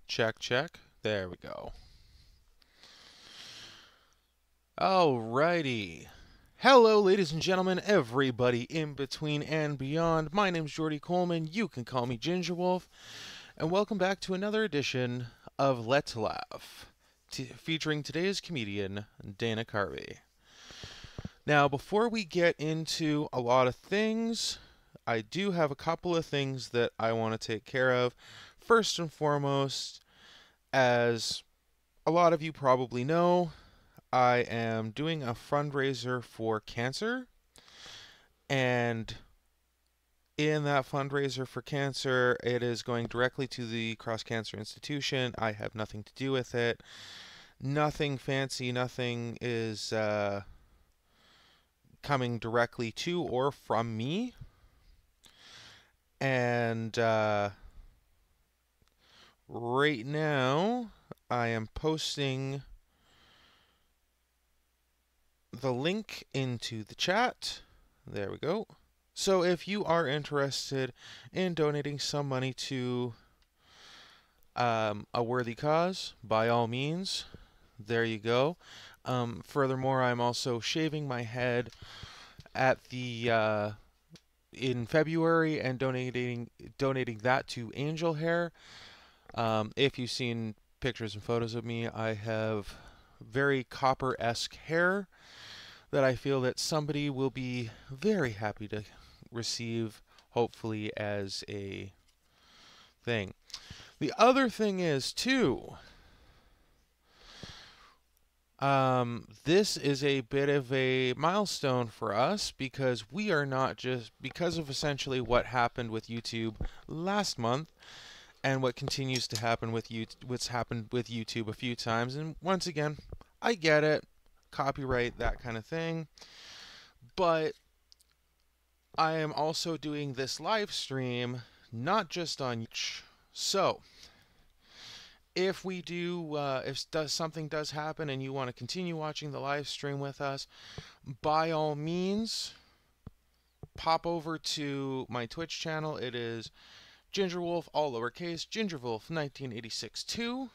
Check, check. There we go. Alrighty. Hello, ladies and gentlemen, everybody in between and beyond. My name's Jordy Coleman. You can call me Ginger Wolf. And welcome back to another edition of Let's Laugh, featuring today's comedian, Dana Carvey. Now, before we get into a lot of things, I do have a couple of things that I want to take care of. First and foremost, as a lot of you probably know, I am doing a fundraiser for cancer. And in that fundraiser for cancer, it is going directly to the Cross Cancer Institution. I have nothing to do with it. Nothing fancy, nothing is coming directly to or from me. And right now, I am posting the link into the chat. There we go. So if you are interested in donating some money to a worthy cause, by all means, there you go. Furthermore, I'm also shaving my head at the in February and donating that to Angel Hair. If you've seen pictures and photos of me, I have very copper-esque hair that I feel that somebody will be very happy to receive, hopefully, as a thing. The other thing is, too, this is a bit of a milestone for us because we are not just, because of essentially what happened with YouTube last month and what continues to happen with what's happened with YouTube a few times. And once again, I get it, copyright, that kind of thing. But I am also doing this live stream, not just on YouTube. So, if we do, something does happen and you want to continue watching the live stream with us, by all means, pop over to my Twitch channel. It is Gingerwolf, all lowercase, Gingerwolf 1986 2.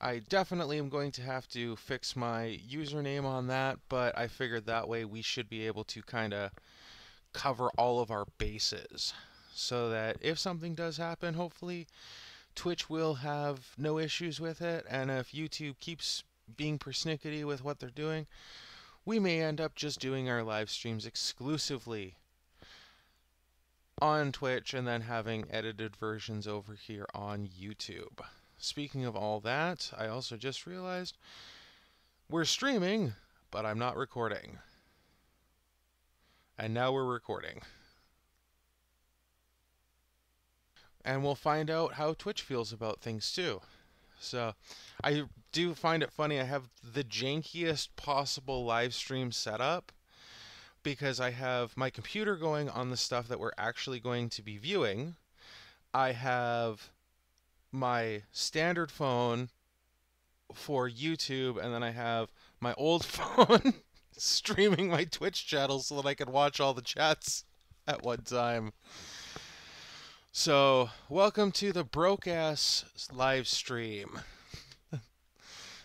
I definitely am going to have to fix my username on that, but I figured that way we should be able to kind of cover all of our bases so that if something does happen, hopefully Twitch will have no issues with it, and if YouTube keeps being persnickety with what they're doing, we may end up just doing our live streams exclusively on Twitch and then having edited versions over here on YouTube. Speaking of all that, I also just realized we're streaming, but I'm not recording. And now we're recording. And we'll find out how Twitch feels about things too. So, I do find it funny. I have the jankiest possible live stream setup because I have my computer going on the stuff that we're actually going to be viewing. I have my standard phone for YouTube, and then I have my old phone streaming my Twitch channel so that I can watch all the chats at one time. So, welcome to the broke-ass live stream.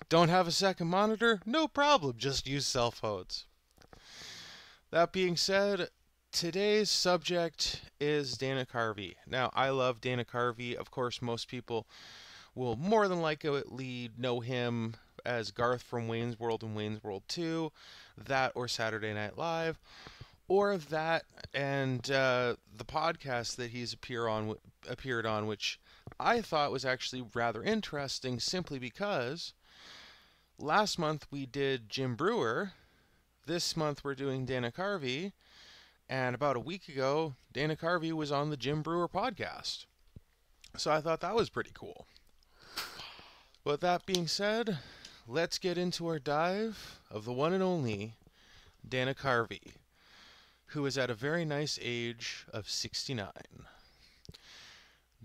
Don't have a second monitor? No problem, just use cell phones. That being said, today's subject is Dana Carvey. Now, I love Dana Carvey. Of course, most people will more than likely know him as Garth from Wayne's World and Wayne's World 2, that or Saturday Night Live, or that and the podcast that he's appeared on, which I thought was actually rather interesting simply because last month we did Jim Breuer, this month we're doing Dana Carvey, and about a week ago, Dana Carvey was on the Jim Breuer podcast. So I thought that was pretty cool. With that being said, let's get into our dive of the one and only Dana Carvey, who is at a very nice age of 69.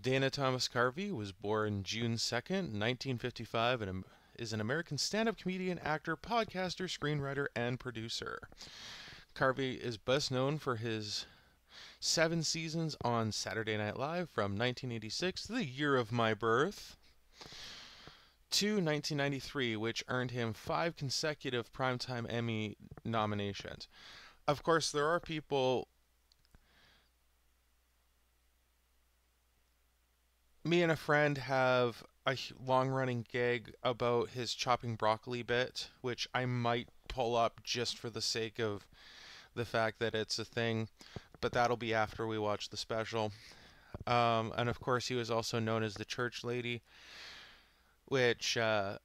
Dana Thomas Carvey was born June 2nd, 1955, and is an American stand-up comedian, actor, podcaster, screenwriter, and producer. Carvey is best known for his 7 seasons on Saturday Night Live from 1986, the year of my birth, to 1993, which earned him 5 consecutive Primetime Emmy nominations. Of course, there are people. Me and a friend have a long running gag about his chopping broccoli bit, which I might pull up just for the sake of the fact that it's a thing, but that'll be after we watch the special. And of course, he was also known as the church lady, which I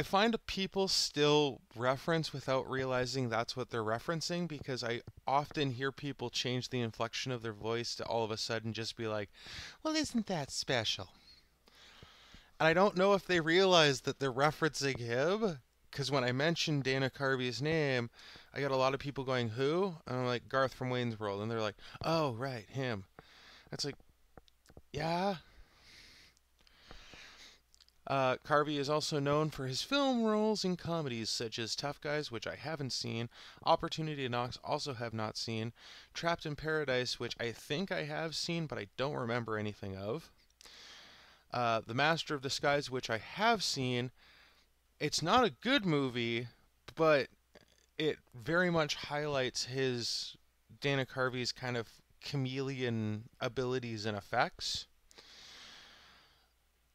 find people still reference without realizing that's what they're referencing, because I often hear people change the inflection of their voice to all of a sudden just be like, well, isn't that special? And I don't know if they realize that they're referencing him, because when I mentioned Dana Carvey's name, I got a lot of people going, who? And I'm like, Garth from Wayne's World. And they're like, oh, right, him. It's like, yeah. Carvey is also known for his film roles in comedies such as Tough Guys, which I haven't seen, Opportunity Knocks, also have not seen, Trapped in Paradise, which I think I have seen, but I don't remember anything of, The Master of Disguise, which I have seen. It's not a good movie, but it very much highlights Dana Carvey's kind of chameleon abilities and effects.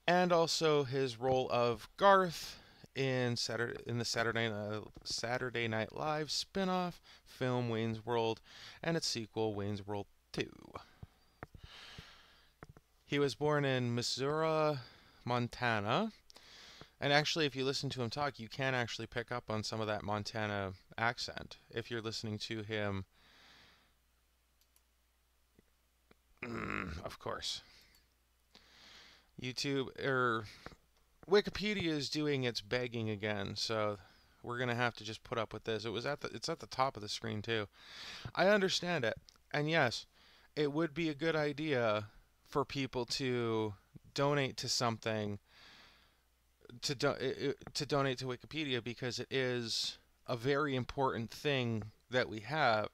And also his role of Garth in the Saturday Night Live spin-off film Wayne's World and its sequel Wayne's World 2. He was born in Missouri, Montana. And actually, if you listen to him talk, you can actually pick up on some of that Montana accent if you're listening to him. Of course. YouTube or Wikipedia is doing its begging again, so we're gonna have to just put up with this. It's at the top of the screen too. I understand it, and yes, it would be a good idea for people to donate to something, to donate to Wikipedia, because it is a very important thing that we have.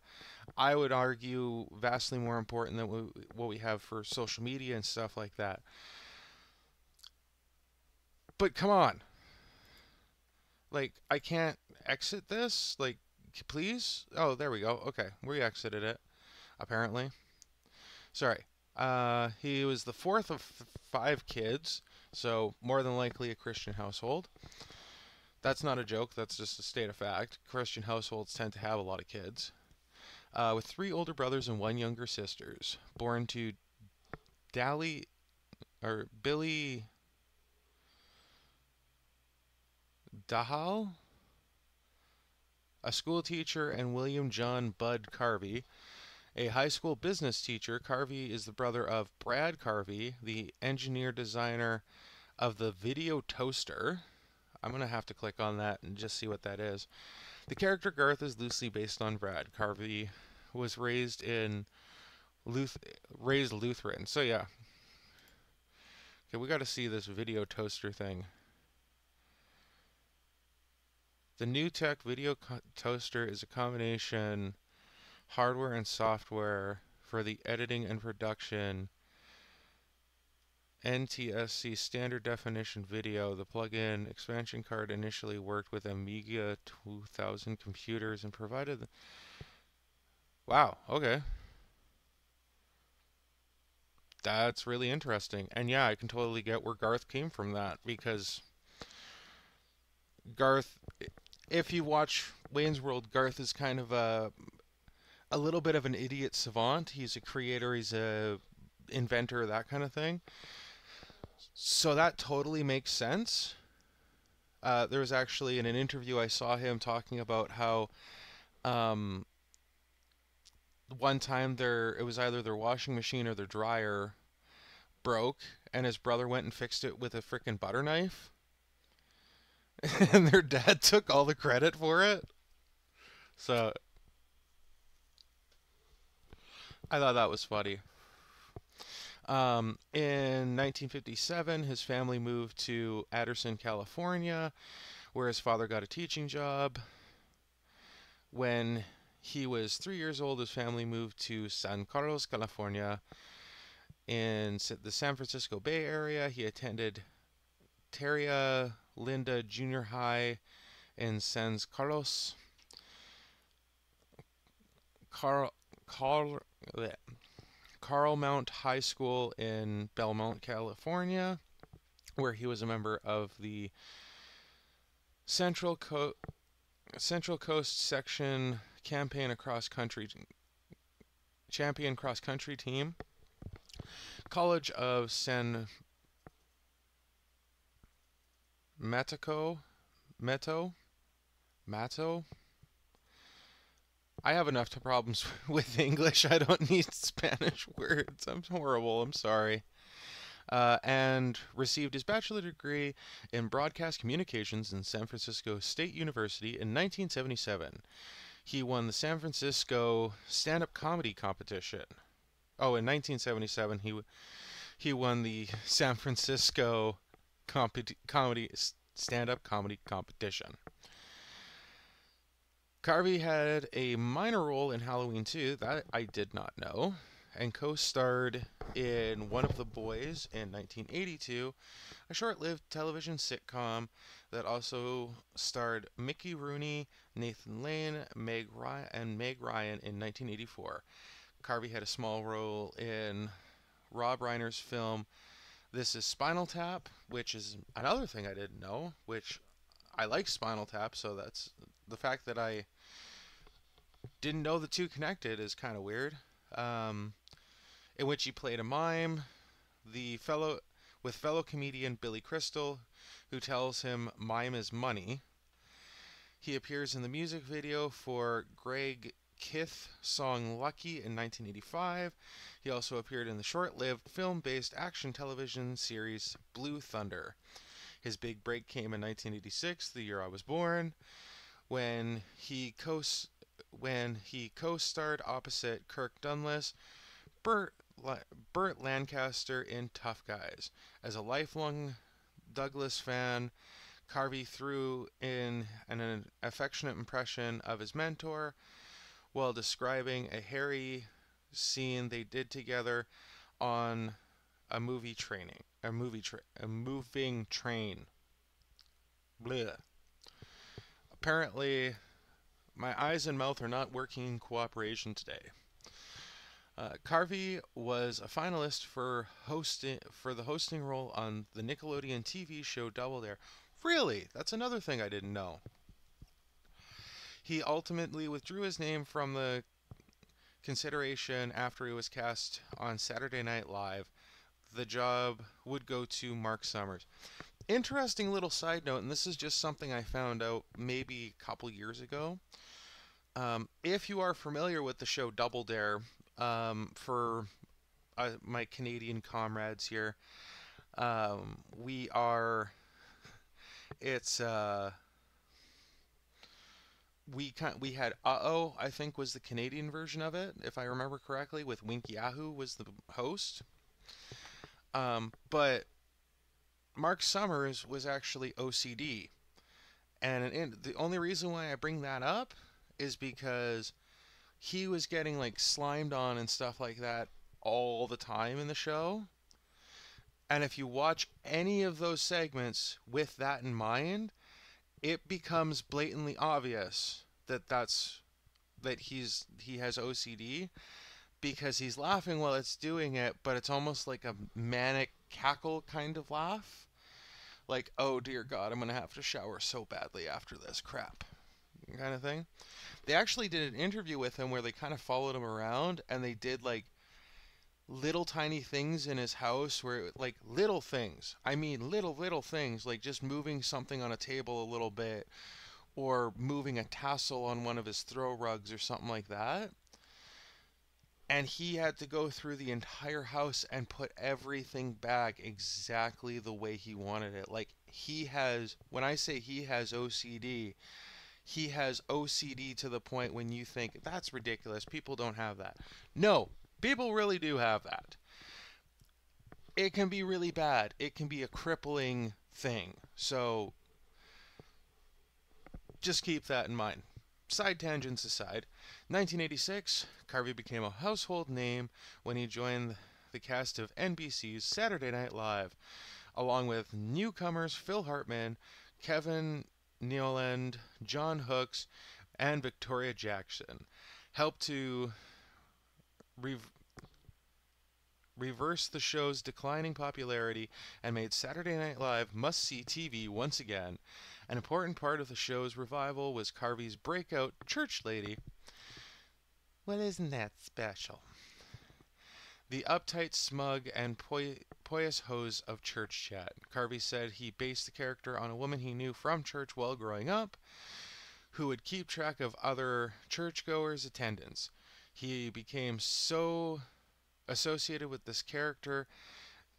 I would argue vastly more important than what we have for social media and stuff like that. But come on. Like, I can't exit this? Like, please? Oh, there we go. Okay, we exited it, apparently. Sorry. He was the fourth of 5 kids, so more than likely a Christian household. That's not a joke, that's just a state of fact. Christian households tend to have a lot of kids. With 3 older brothers and 1 younger sisters. Born to Billy Dahal, a school teacher, and William John Bud Carvey, a high school business teacher. Carvey is the brother of Brad Carvey, the engineer designer of the video toaster. I'm going to have to click on that and just see what that is. The character Garth is loosely based on Brad. Carvey was raised Lutheran. So yeah. Okay, we got to see this video toaster thing. The new tech video toaster is a combination hardware and software for the editing and production NTSC standard definition video. The plug-in expansion card initially worked with Amiga 2000 computers and provided. Wow, okay. That's really interesting. And yeah, I can totally get where Garth came from that, because Garth, if you watch Wayne's World, Garth is kind of a little bit of an idiot savant. He's a creator, he's a inventor, that kind of thing. So that totally makes sense. There was actually in an interview I saw him talking about how one time it was either their washing machine or their dryer broke, and his brother went and fixed it with a frickin' butter knife. And their dad took all the credit for it. So I thought that was funny. In 1957, his family moved to Addison, California, where his father got a teaching job. When he was 3 years old. His family moved to San Carlos, California, in the San Francisco Bay Area. He attended Terria Linda Junior High in San Carlos, Carl, Carl, Carlmount High School in Belmont, California, where he was a member of the Central Coast Section Champion Cross Country team. College of San Mateo, Mato. I have enough problems with English. I don't need Spanish words. I'm horrible. I'm sorry. And received his bachelor degree in broadcast communications in San Francisco State University in 1977. He won the San Francisco stand-up comedy competition. Oh, in 1977, he won the San Francisco comedy stand-up comedy competition. Carvey had a minor role in Halloween 2 that I did not know, and co-starred in One of the Boys in 1982, a short-lived television sitcom that also starred Mickey Rooney, Nathan Lane, Meg Ryan in 1984. Carvey had a small role in Rob Reiner's film This Is Spinal Tap, which is another thing I didn't know, which I like Spinal Tap, so that's the fact that I didn't know the two connected is kind of weird. In which he played a mime, with fellow comedian Billy Crystal, who tells him mime is money. He appears in the music video for Greg Kith song Lucky in 1985. He also appeared in the short-lived film-based action television series Blue Thunder. His big break came in 1986, the year I was born, when he co-starred opposite Kirk Douglas, Burt Lancaster in Tough Guys. As a lifelong Douglas fan, Carvey threw in an affectionate impression of his mentor while describing a hairy scene they did together on a moving train. Blech. Apparently, my eyes and mouth are not working in cooperation today. Carvey was a finalist for the hosting role on the Nickelodeon TV show Double Dare. Really? That's another thing I didn't know. He ultimately withdrew his name from the consideration after he was cast on Saturday Night Live. The job would go to Mark Summers. Interesting little side note, and this is just something I found out maybe a couple years ago. If you are familiar with the show Double Dare, for my Canadian comrades here, we had Uh-Oh, I think was the Canadian version of it, if I remember correctly, with Winky Yahoo was the host. But Mark Summers was actually OCD. And the only reason why I bring that up is because he was getting like slimed on and stuff like that all the time in the show. And if you watch any of those segments with that in mind, it becomes blatantly obvious that he has OCD, because he's laughing while it's doing it, but it's almost like a manic cackle kind of laugh. Like, oh dear God, I'm going to have to shower so badly after this crap kind of thing. They actually did an interview with him where they kind of followed him around, and they did like little tiny things in his house where, like, little things. I mean little things, like just moving something on a table a little bit, or moving a tassel on one of his throw rugs or something like that. And he had to go through the entire house and put everything back exactly the way he wanted it. Like, when I say he has OCD, he has OCD to the point when you think, that's ridiculous, people don't have that. No, people really do have that. It can be really bad. It can be a crippling thing. So, just keep that in mind. side tangents aside, 1986, Carvey became a household name when he joined the cast of NBC's Saturday Night Live, along with newcomers Phil Hartman, Kevin Nealon, John Hooks, and Victoria Jackson. Helped to re- reverse the show's declining popularity and made Saturday Night Live must-see TV once again. An important part of the show's revival was Carvey's breakout church lady. Well, isn't that special? The uptight, smug, and poised hose of church chat. Carvey said he based the character on a woman he knew from church while growing up, who would keep track of other churchgoers' attendance. He became so associated with this character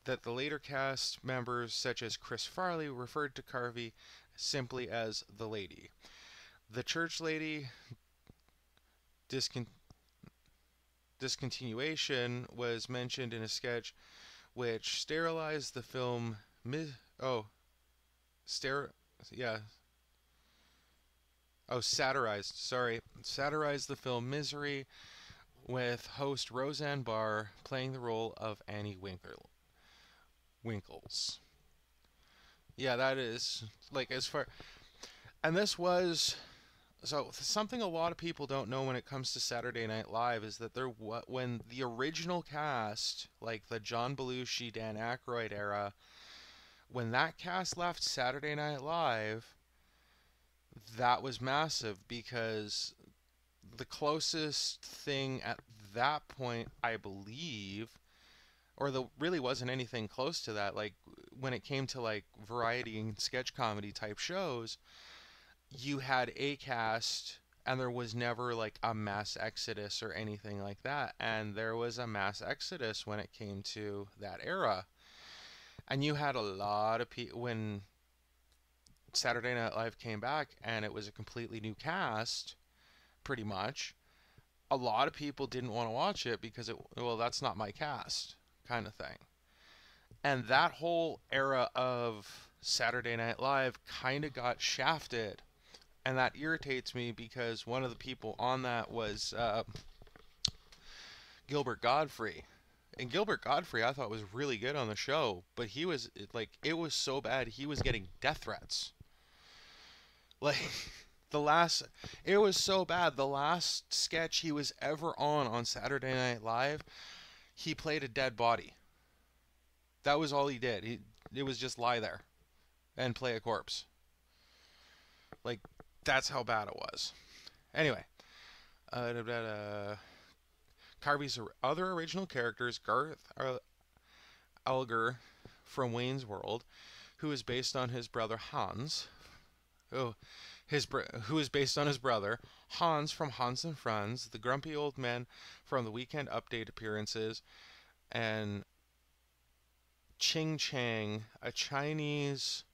that the later cast members, such as Chris Farley, referred to Carvey simply as the lady. The church lady discontinuation was mentioned in a sketch which sterilized the film satirized the film Misery, with host Roseanne Barr playing the role of Annie Winkles. Yeah, that is like as far, and this was so something a lot of people don't know when it comes to Saturday Night Live is that when the original cast, like the John Belushi, Dan Aykroyd era, when that cast left Saturday Night Live, that was massive because the closest thing at that point, I believe, or there really wasn't anything close to that. Like when it came to like variety and sketch comedy type shows, you had a cast and there was never like a mass exodus or anything like that. And there was a mass exodus when it came to that era. And you had a lot of people when Saturday Night Live came back and it was a completely new cast, pretty much. A lot of people didn't want to watch it because that's not my cast kind of thing. And that whole era of Saturday Night Live kind of got shafted. And that irritates me because one of the people on that was Gilbert Gottfried. And Gilbert Gottfried I thought was really good on the show, but he was like, it was so bad he was getting death threats. Like it was so bad. The last sketch he was ever on Saturday Night Live, he played a dead body. That was all he did. It was just lie there and play a corpse. Like, that's how bad it was. Anyway, Carvey's other original characters, Garth Algar from Wayne's World, who is based on his brother Hans. Who is based on his brother Hans from Hans and Franz, the grumpy old man from the Weekend Update appearances, and Ching Chang, a Chinese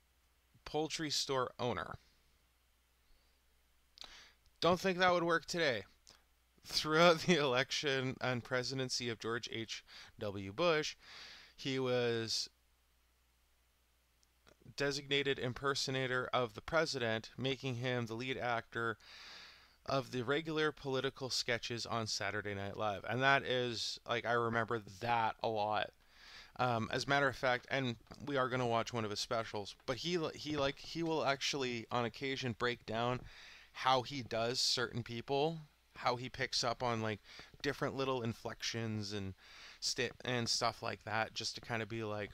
poultry store owner. Don't think that would work today. Throughout the election and presidency of George H.W. Bush, he was designated impersonator of the president, making him the lead actor of the regular political sketches on Saturday Night Live. And that is, like, I remember that a lot. As a matter of fact, and we are going to watch one of his specials, but he will actually on occasion break down how he does certain people, how he picks up on like different little inflections and stuff like that, just to kind of be like,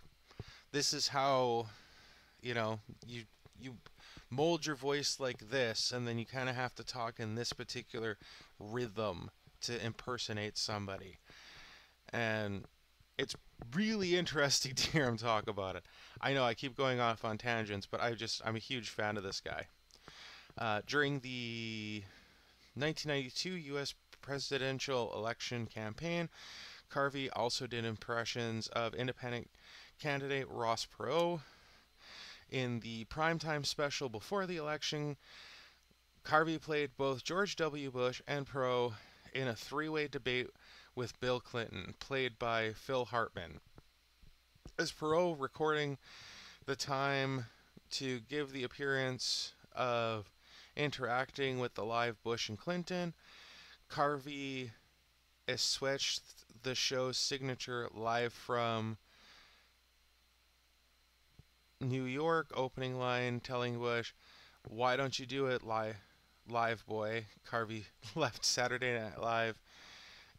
this is how, you mold your voice like this, and then you kind of have to talk in this particular rhythm to impersonate somebody. And it's really interesting to hear him talk about it. I know I keep going off on tangents, but I'm a huge fan of this guy. During the 1992 U.S. presidential election campaign, Carvey also did impressions of independent candidate Ross Perot. In the primetime special before the election, Carvey played both George W. Bush and Perot in a three-way debate with Bill Clinton, played by Phil Hartman. As Perot recording the time to give the appearance of interacting with the live Bush and Clinton. Carvey has switched the show's signature live from New York opening line telling Bush, "Why don't you do it live, boy?" Carvey left Saturday Night Live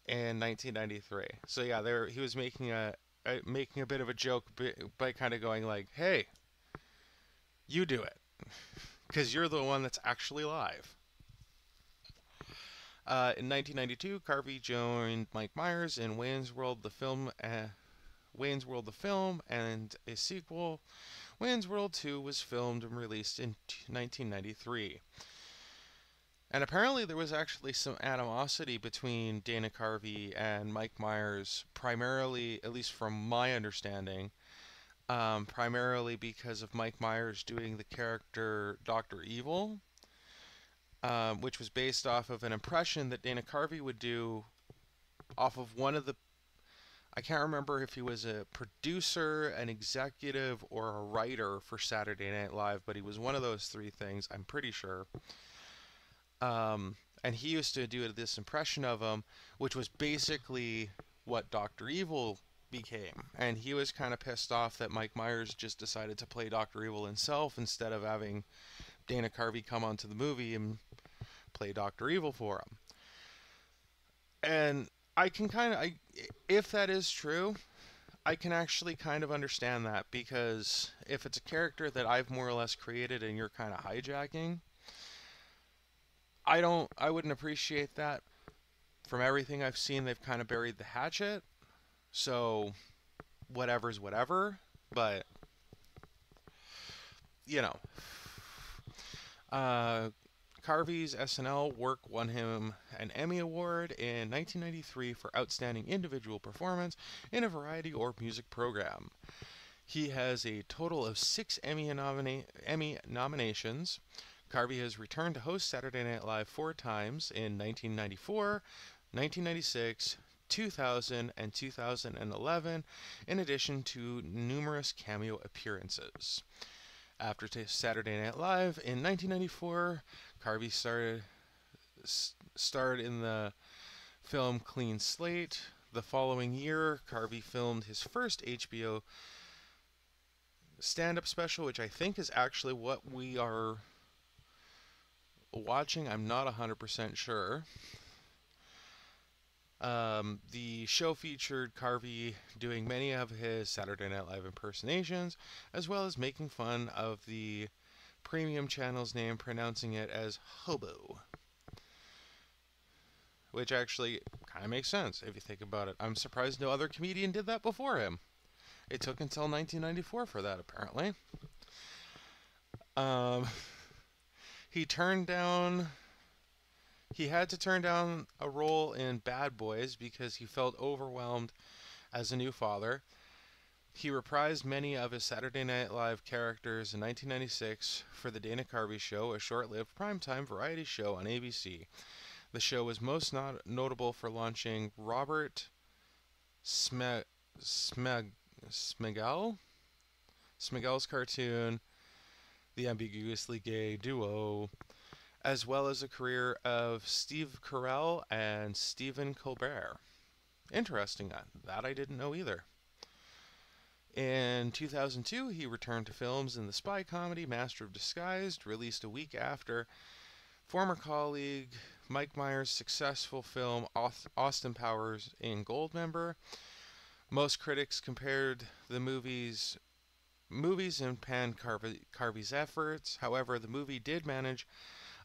in 1993. So yeah, he was making a bit of a joke by kind of going like, "Hey, you do it, because you're the one that's actually live." In 1992, Carvey joined Mike Myers in Wayne's World the film, and a sequel, Wayne's World 2, was filmed and released in 1993. And apparently there was actually some animosity between Dana Carvey and Mike Myers, primarily, at least from my understanding, primarily because of Mike Myers doing the character Dr. Evil, which was based off of an impression that Dana Carvey would do off of one of the... I can't remember if he was a producer, an executive, or a writer for Saturday Night Live, but he was one of those three things, I'm pretty sure. And he used to do this impression of him, which was basically what Dr. Evil became. And he was kind of pissed off that Mike Myers just decided to play Dr. Evil himself instead of having Dana Carvey come onto the movie and play Dr. Evil for him. And I can if that is true, I can actually kind of understand that, because if it's a character that I've more or less created and you're kind of hijacking, I wouldn't appreciate that. From everything I've seen, they've kind of buried the hatchet. So, whatever's whatever. But, you know. Carvey's SNL work won him an Emmy Award in 1993 for Outstanding Individual Performance in a Variety or Music Program. He has a total of 6 Emmy nominations. Carvey has returned to host Saturday Night Live 4 times in 1994, 1996, 2000, and 2011, in addition to numerous cameo appearances. After Saturday Night Live in 1994, Carvey starred in the film Clean Slate. The following year, Carvey filmed his first HBO stand-up special, which I think is actually what we are watching. I'm not 100% sure. The show featured Carvey doing many of his Saturday Night Live impersonations, as well as making fun of the premium channel's name, pronouncing it as Hobo. Which actually kind of makes sense if you think about it. I'm surprised no other comedian did that before him. It took until 1994 for that, apparently. He had to turn down a role in Bad Boys because he felt overwhelmed as a new father. He reprised many of his Saturday Night Live characters in 1996 for The Dana Carvey Show, a short-lived primetime variety show on ABC. The show was most notable for launching Robert Smegel's cartoon, The Ambiguously Gay Duo, as well as a career of Steve Carell and Stephen Colbert. Interesting, that I didn't know either. In 2002, he returned to films in the spy comedy Master of Disguise, released a week after former colleague Mike Myers' successful film Austin Powers in Goldmember. Most critics compared the movies and panned Carvey's efforts. However, the movie did manage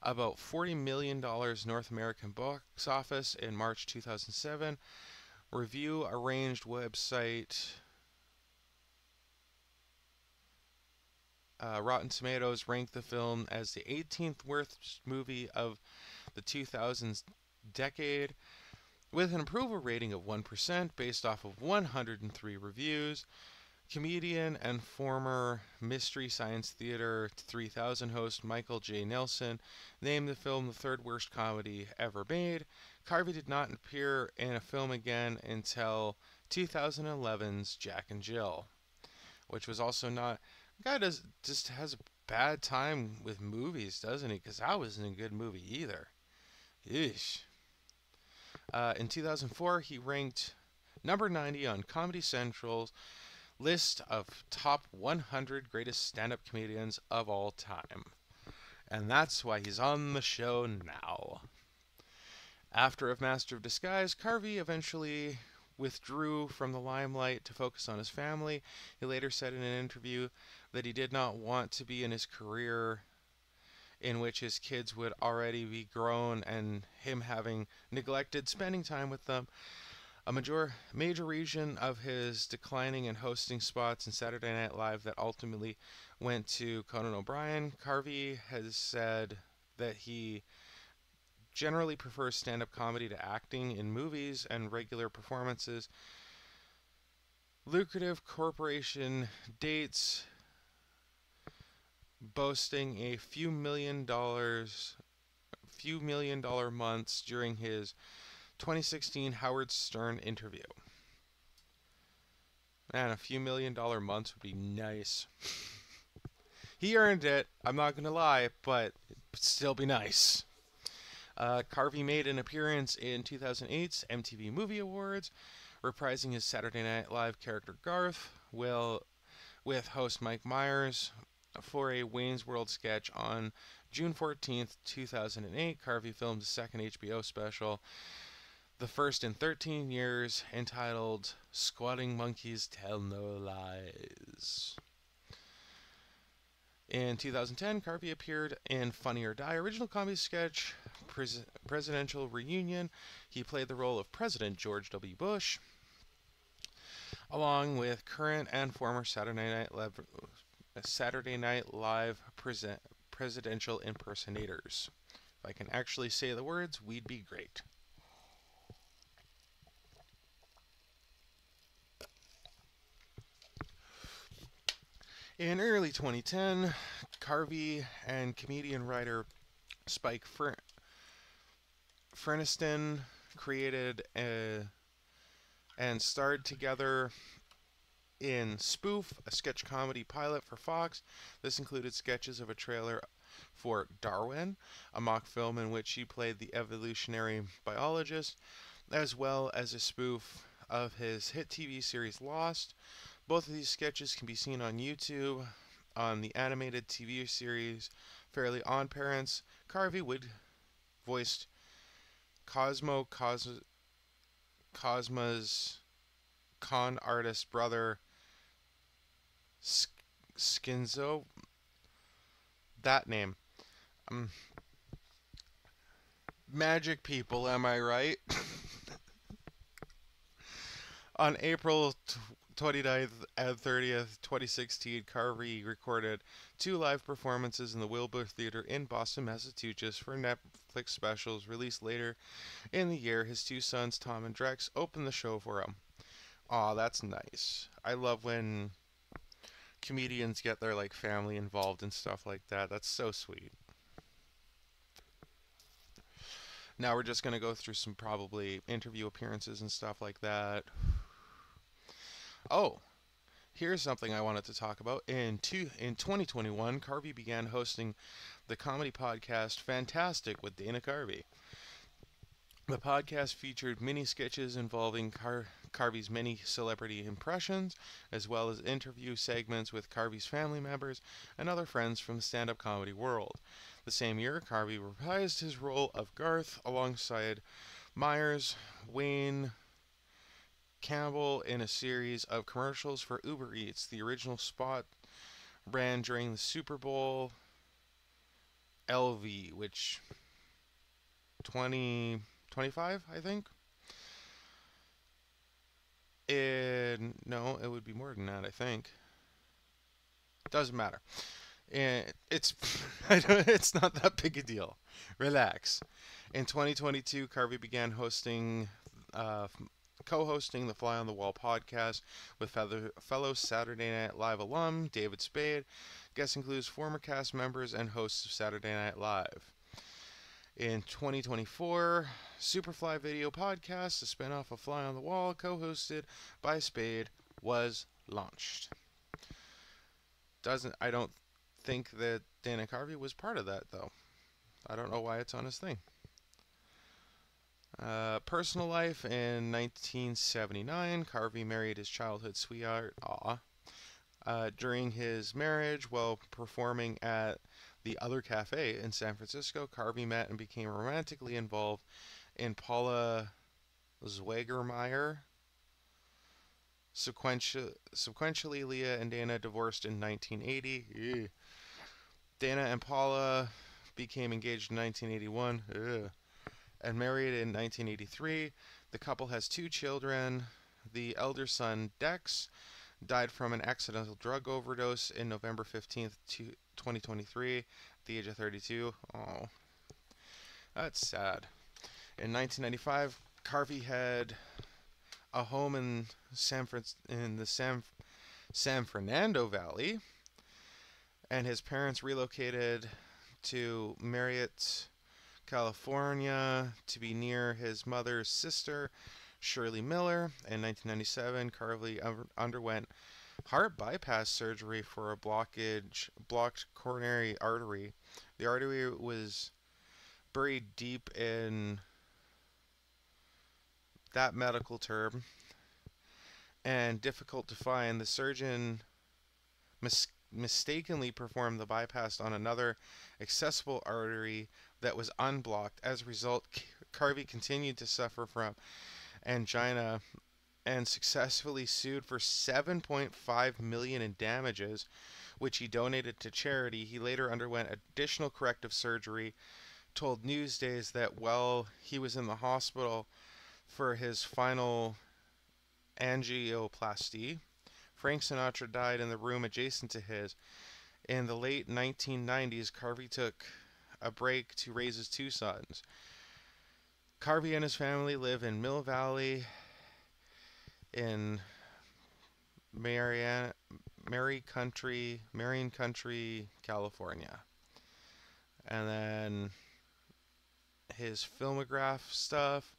about $40 million North American box office in March 2007. Review-arranged website Rotten Tomatoes ranked the film as the 18th worst movie of the 2000s decade, with an approval rating of 1% based off of 103 reviews. Comedian and former Mystery Science Theater 3000 host Michael J. Nelson named the film the third worst comedy ever made. Carvey did not appear in a film again until 2011's Jack and Jill, which was also not... The guy just has bad time with movies, doesn't he? Because that wasn't a good movie either. Yeesh. In 2004, he ranked number 90 on Comedy Central's list of top 100 greatest stand-up comedians of all time. And that's why he's on the show now. After A Master of Disguise, Carvey eventually withdrew from the limelight to focus on his family. He later said in an interview that he did not want to be in his career in which his kids would already be grown and him having neglected spending time with them. A major reason of his declining in hosting spots in Saturday Night Live that ultimately went to Conan O'Brien. Carvey has said that he generally prefers stand-up comedy to acting in movies and regular performances. Lucrative corporation dates, boasting a few million dollar months during his 2016 Howard Stern interview. Man, a few $1,000,000 months would be nice. He earned it, I'm not going to lie, but it'd still be nice. Carvey made an appearance in 2008's MTV Movie Awards, reprising his Saturday Night Live character Garth, with host Mike Myers for a Wayne's World sketch on June 14th, 2008. Carvey filmed a second HBO special, the first in 13 years, entitled Squatting Monkeys Tell No Lies. In 2010, Carvey appeared in Funny or Die original comedy sketch Presidential Reunion. He played the role of President George W. Bush, along with current and former Saturday Night Live presidential impersonators. If I can actually say the words, we'd be great. In early 2010, Carvey and comedian-writer Spike Ferniston created and starred together in Spoof, a sketch comedy pilot for Fox. This included sketches of a trailer for Darwin, a mock film in which he played the evolutionary biologist, as well as a spoof of his hit TV series Lost. Both of these sketches can be seen on YouTube on the animated TV series Fairly Odd Parents. Carvey voiced Cosmo's con artist brother Skinzo. That name. Magic people, am I right? On April 29th and 30th, 2016, Carvey recorded 2 live performances in the Wilbur Theater in Boston, Massachusetts for Netflix specials released later in the year. His 2 sons, Tom and Drex, opened the show for him. Aw, that's nice. I love when comedians get their family involved and stuff like that. That's so sweet. Now we're just going to go through some probably interview appearances and stuff like that. Oh, here's something I wanted to talk about. In 2021, Carvey began hosting the comedy podcast Fantastic with Dana Carvey. The podcast featured mini sketches involving Carvey's many celebrity impressions, as well as interview segments with Carvey's family members and other friends from the stand-up comedy world. The same year, Carvey reprised his role of Garth alongside Myers, Wayne Campbell in a series of commercials for Uber Eats. The original spot ran during the Super Bowl LV, which 2025, I think. No, it would be more than that, I think. Doesn't matter. It's it's not that big a deal. Relax. In 2022, Carvey began co-hosting the Fly on the Wall podcast with fellow Saturday Night Live alum David Spade. Guest includes former cast members and hosts of Saturday Night Live. In 2024, Superfly Video Podcast, a spin-off of Fly on the Wall, co-hosted by Spade, was launched. I don't think that Dana Carvey was part of that, though. I don't know why it's on his thing. Personal life in 1979, Carvey married his childhood sweetheart. During his marriage, while performing at the Other Cafe in San Francisco, Carvey met and became romantically involved in Paula Zwagermeyer. Sequentially, Leah and Dana divorced in 1980. Dana and Paula became engaged in 1981 and married in 1983. The couple has 2 children. The elder son, Dex, died from an accidental drug overdose in November 15th, 2023, at the age of 32. Oh, that's sad. In 1995, Carvey had a home in the San Fernando Valley, and his parents relocated to Marriott, California, to be near his mother's sister, Shirley Miller. In 1997, Carvey underwent heart bypass surgery for a blocked coronary artery. The artery was buried deep in that medical term and difficult to find. The surgeon mistakenly performed the bypass on another accessible artery that was unblocked. As a result, Carvey continued to suffer from angina and successfully sued for $7.5 million in damages, which he donated to charity. He later underwent additional corrective surgery, told Newsdays that while he was in the hospital for his final angioplasty, Frank Sinatra died in the room adjacent to his. In the late 1990s, Carvey took a break to raise his 2 sons. Carvey and his family live in Mill Valley in Marion Country, California. And then his filmograph stuff.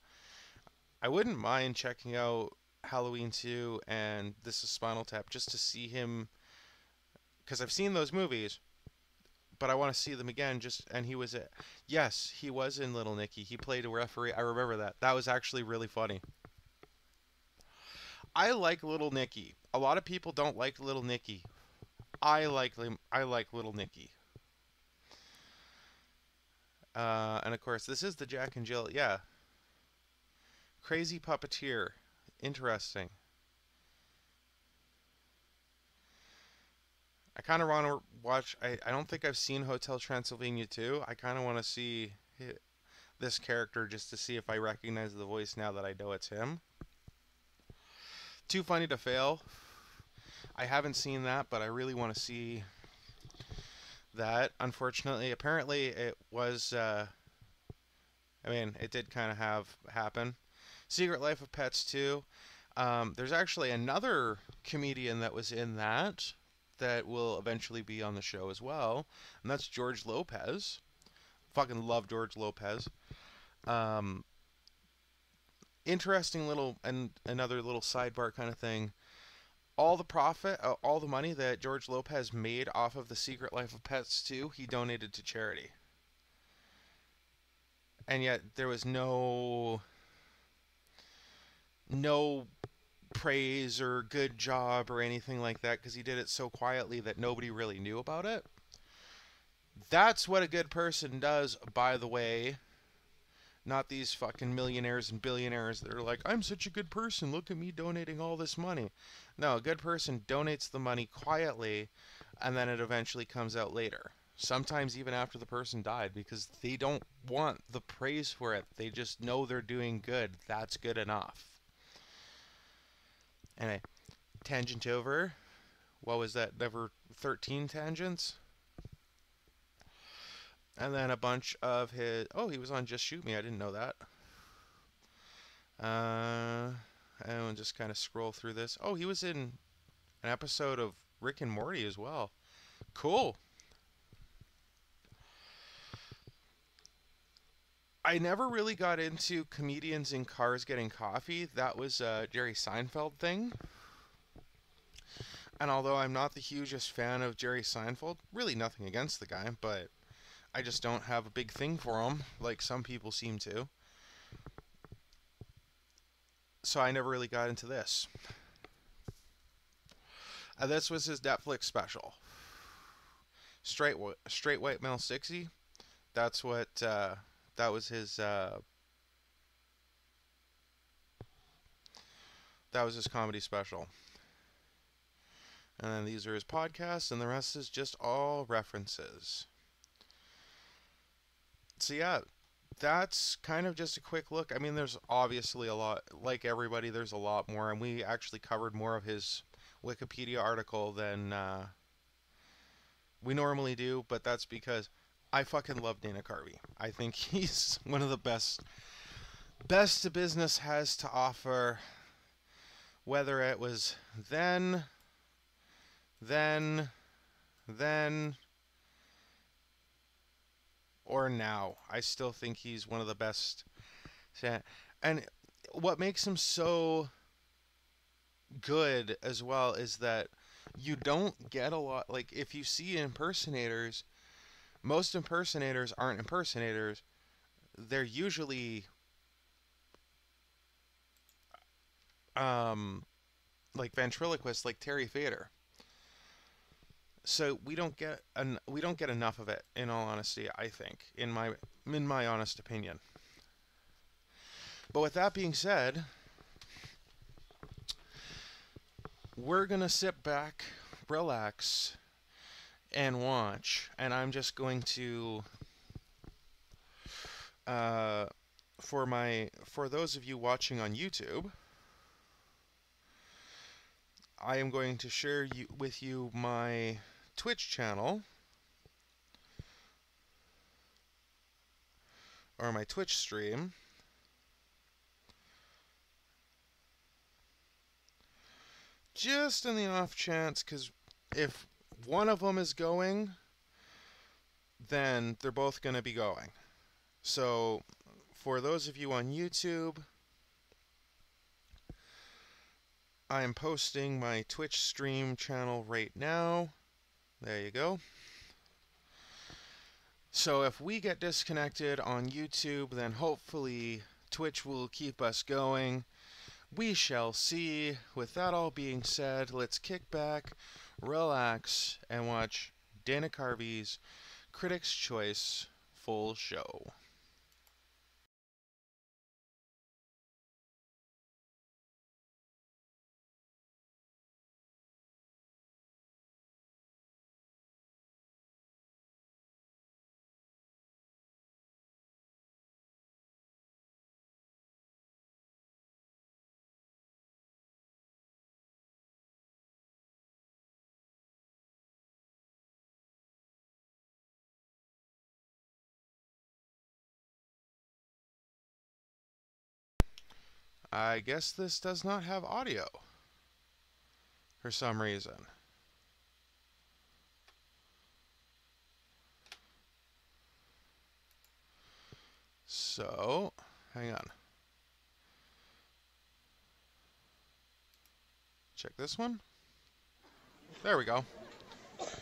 I wouldn't mind checking out Halloween 2 and This Is Spinal Tap just to see him, because I've seen those movies, but I want to see them again. And he was yes, he was in Little Nicky. He played a referee. I remember that. That was actually really funny. I like Little Nicky. A lot of people don't like Little Nicky. I like Little Nicky. And of course, this is the Jack and Jill. Yeah. Crazy Puppeteer. Interesting. I kind of want to watch. I don't think I've seen Hotel Transylvania 2. I kind of want to see this character just to see if I recognize the voice now that I know it's him. Too Funny to Fail. I haven't seen that, but I really want to see that. Unfortunately, apparently it was. It did kind of happen. Secret Life of Pets 2. There's actually another comedian that was in that will eventually be on the show as well, and that's George Lopez. Fucking love George Lopez. Interesting little, and another little sidebar kind of thing. All the money that George Lopez made off of The Secret Life of Pets 2, he donated to charity. And yet there was no praise or good job or anything like that, because he did it so quietly that nobody really knew about it. That's what a good person does, by the way. Not these fucking millionaires and billionaires that are like, I'm such a good person, look at me donating all this money. No, a good person donates the money quietly, and then it eventually comes out later. Sometimes even after the person died, because they don't want the praise for it. They just know they're doing good. That's good enough. Anyway, tangent over. What was that? Never 13 tangents? And then a bunch of his... Oh, he was on Just Shoot Me. I didn't know that. And we'll just kind of scroll through this. Oh, he was in an episode of Rick and Morty as well. Cool. I never really got into comedians in cars getting coffee. That was a Jerry Seinfeld thing. And although I'm not the hugest fan of Jerry Seinfeld, really nothing against the guy, but I just don't have a big thing for him, like some people seem to. So I never really got into this. This was his Netflix special. Straight White Male 60. That's what that was his that was his comedy special. And then these are his podcasts, and the rest is just all references. So yeah, that's kind of just a quick look. I mean, there's obviously a lot, like everybody, there's a lot more, and we actually covered more of his Wikipedia article than we normally do, but that's because I fucking love Dana Carvey. I think he's one of the best the business has to offer, whether it was then, or now. I still think he's one of the best. And what makes him so good as well is that you don't get a lot. Like, if you see impersonators, most impersonators aren't impersonators. They're usually like ventriloquists, like Terry Fator. So we don't get enough of it, in all honesty, I think, in my honest opinion. But with that being said, we're gonna sit back, relax, and watch. And I'm just going to for those of you watching on YouTube, I am going to share with you my Twitch channel, or my Twitch stream. Just in the off chance, because if one of them is going, then they're both going to be going. So, for those of you on YouTube, I am posting my Twitch stream channel right now. There you go. So if we get disconnected on YouTube, then hopefully Twitch will keep us going. We shall see. With that all being said, let's kick back, relax, and watch Dana Carvey's Critics' Choice full show. I guess this does not have audio for some reason. So, hang on. Check this one. There we go.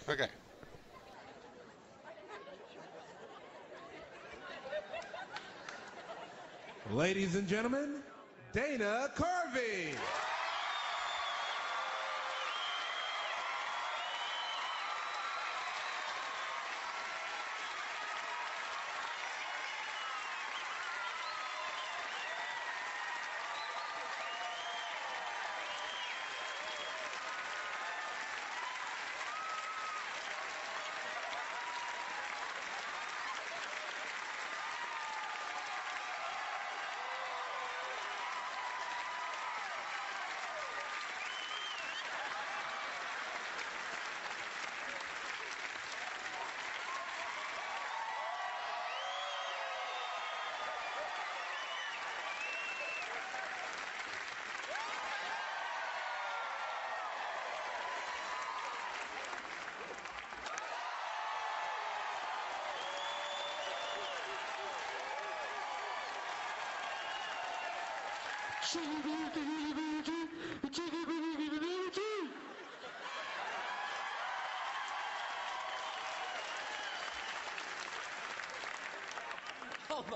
Okay. Ladies and gentlemen, Dana Carvey.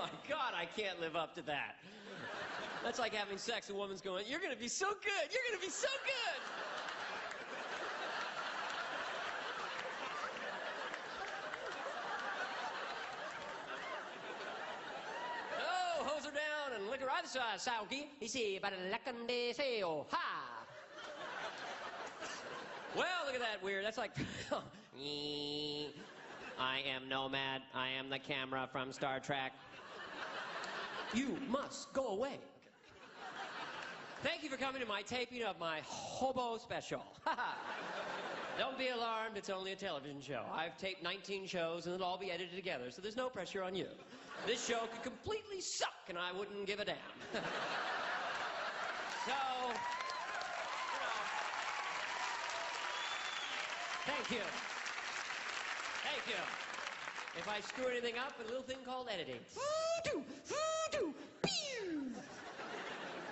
my God, I can't live up to that. That's like having sex, a woman's going, you're gonna be so good, you're gonna be so good. Oh, hose her down and lick her other side, Sauki. Easy, but a de seo, ha. Well, look at that weird, that's like, I am Nomad, I am the camera from Star Trek. You must go away. Thank you for coming to my taping of my hobo special. Don't be alarmed, it's only a television show. I've taped 19 shows and it'll all be edited together, so there's no pressure on you. This show could completely suck and I wouldn't give a damn. So, you know, thank you. Thank you. If I screw anything up, a little thing called editing.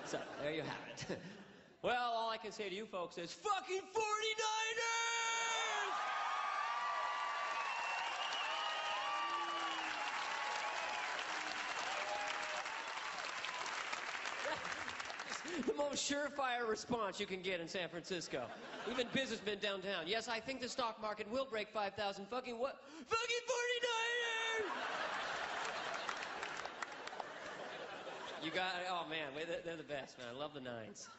So, there you have it. Well, all I can say to you folks is, fucking 49ers! The most surefire response you can get in San Francisco. Even businessmen downtown. Yes, I think the stock market will break 5,000. Fucking what? Fucking 49ers! You got, oh man, they're the best, man. I love the Nines.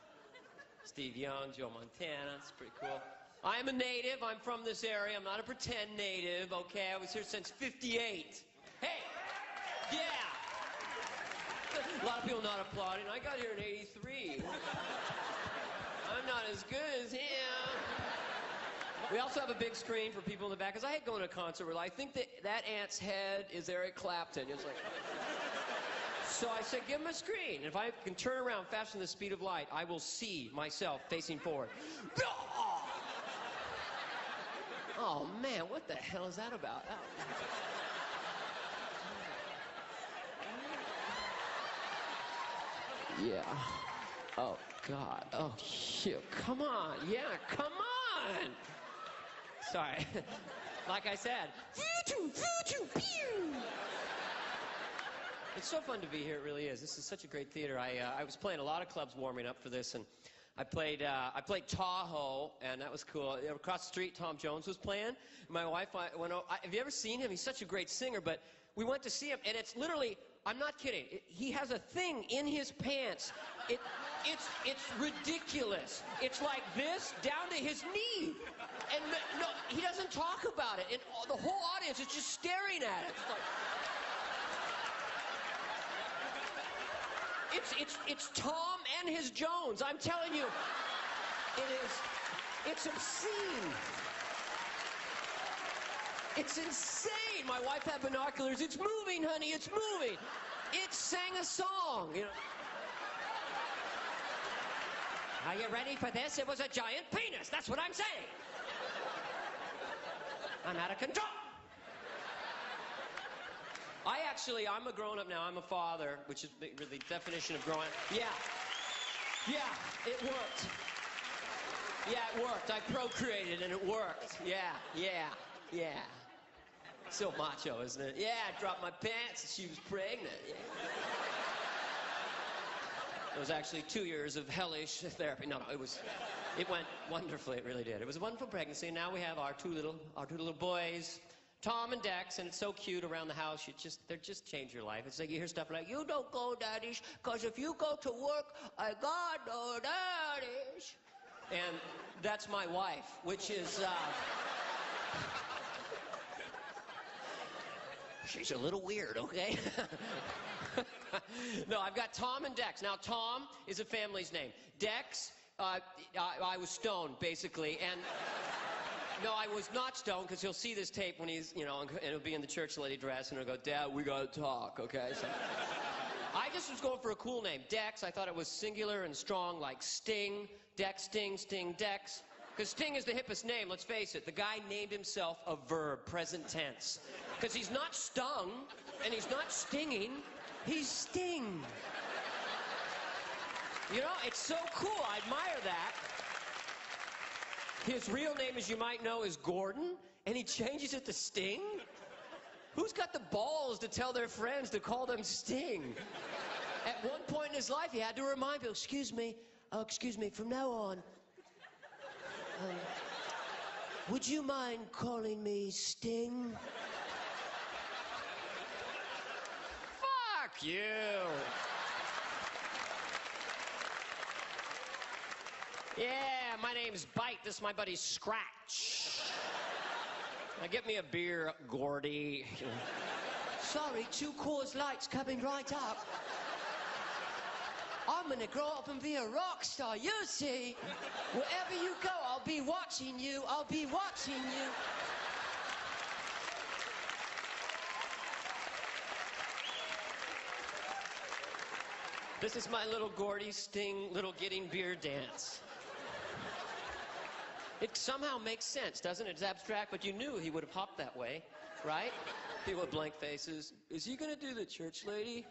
Steve Young, Joe Montana, it's pretty cool. I'm a native, I'm from this area. I'm not a pretend native, okay? I was here since '58. Hey, yeah. A lot of people not applauding. I got here in '83. I'm not as good as him. We also have a big screen for people in the back, because I hate going to a concert where I think that ant's head is Eric Clapton. It's like... So I said, give him a screen. If I can turn around faster than the speed of light, I will see myself facing forward. Oh, man, what the hell is that about? Oh. Yeah. Oh, God. Oh, shit. Come on. Yeah, come on. Sorry. Like I said. It's so fun to be here, it really is. This is such a great theater. I was playing a lot of clubs warming up for this, and I played Tahoe, and that was cool. Across the street, Tom Jones was playing. My wife went over. Have you ever seen him? He's such a great singer, but we went to see him, and it's literally, I'm not kidding, he has a thing in his pants. It's ridiculous. It's like this down to his knee. And no, he doesn't talk about it, and the whole audience is just staring at it. It's like... It's Tom and his Jones. I'm telling you, it's obscene. It's insane. My wife had binoculars. It's moving, honey, it's moving. It sang a song, you know. Are you ready for this? It was a giant penis. That's what I'm saying. I'm out of control. I'm a grown-up now. I'm a father, which is the definition of growing up. Yeah. Yeah, it worked. Yeah, it worked. I procreated and it worked. Yeah. So macho, isn't it? Yeah, I dropped my pants and she was pregnant. Yeah. It was actually 2 years of hellish therapy. No, it went wonderfully. It really did. It was a wonderful pregnancy. And now we have our two little boys, Tom and Dex, and it's so cute around the house. They just change your life. It's like you hear stuff like, you don't go, daddies, because if you go to work, I got no daddies. And that's my wife, which is, she's a little weird, okay? No, I've got Tom and Dex. Now, Tom is a family's name. Dex, I was stoned, basically, and... No, I was not stoned, because he'll see this tape when he's, you know, and he'll be in the church lady dress, and he'll go, Dad, we gotta talk, okay? So, I just was going for a cool name. Dex, I thought it was singular and strong, like Sting. Dex, Sting, Sting, Dex. Because Sting is the hippest name, let's face it. The guy named himself a verb, present tense. Because he's not stung, and he's not stinging, he's Sting. You know, it's so cool, I admire that. His real name, as you might know, is Gordon, and he changes it to Sting. Who's got the balls to tell their friends to call them Sting? At one point in his life, he had to remind people, excuse me, from now on, would you mind calling me Sting? Fuck you. Yeah, my name's Bite. This is my buddy Scratch. Now get me a beer, Gordy. Sorry, 2 Coors Light's coming right up. I'm gonna grow up and be a rock star, you see. Wherever you go, I'll be watching you. I'll be watching you. This is my little Gordy Sting little getting beer dance. It somehow makes sense, doesn't it? It's abstract, but you knew he would have hopped that way, right? People with blank faces. Is he gonna do the church lady?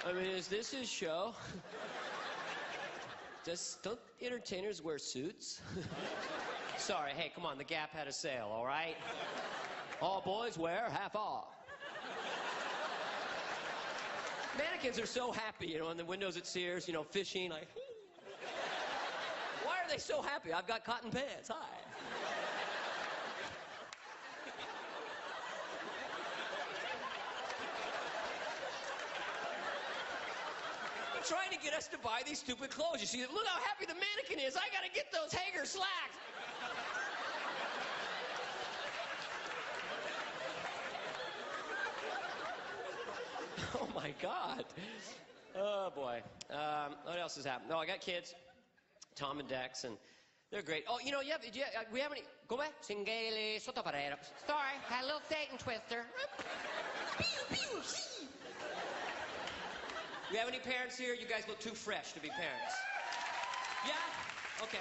I mean, is this his show? Don't entertainers wear suits? Sorry, hey, come on, the Gap had a sale, all right? All boys wear half off. Mannequins are so happy, you know, in the windows at Sears, you know, fishing, like... Why are they so happy? I've got cotton pants. Hi. They're trying to get us to buy these stupid clothes. You see, look how happy the mannequin is. I gotta get those Hager slacks. Oh my God. Oh boy. What else has happened? Oh, I got kids. Tom and Dex, and they're great. Oh, you know, we haven't... Go back. Singeli sotto parere. Sorry, had a little Satan twister. We have any parents here? You guys look too fresh to be parents. Yeah? Okay.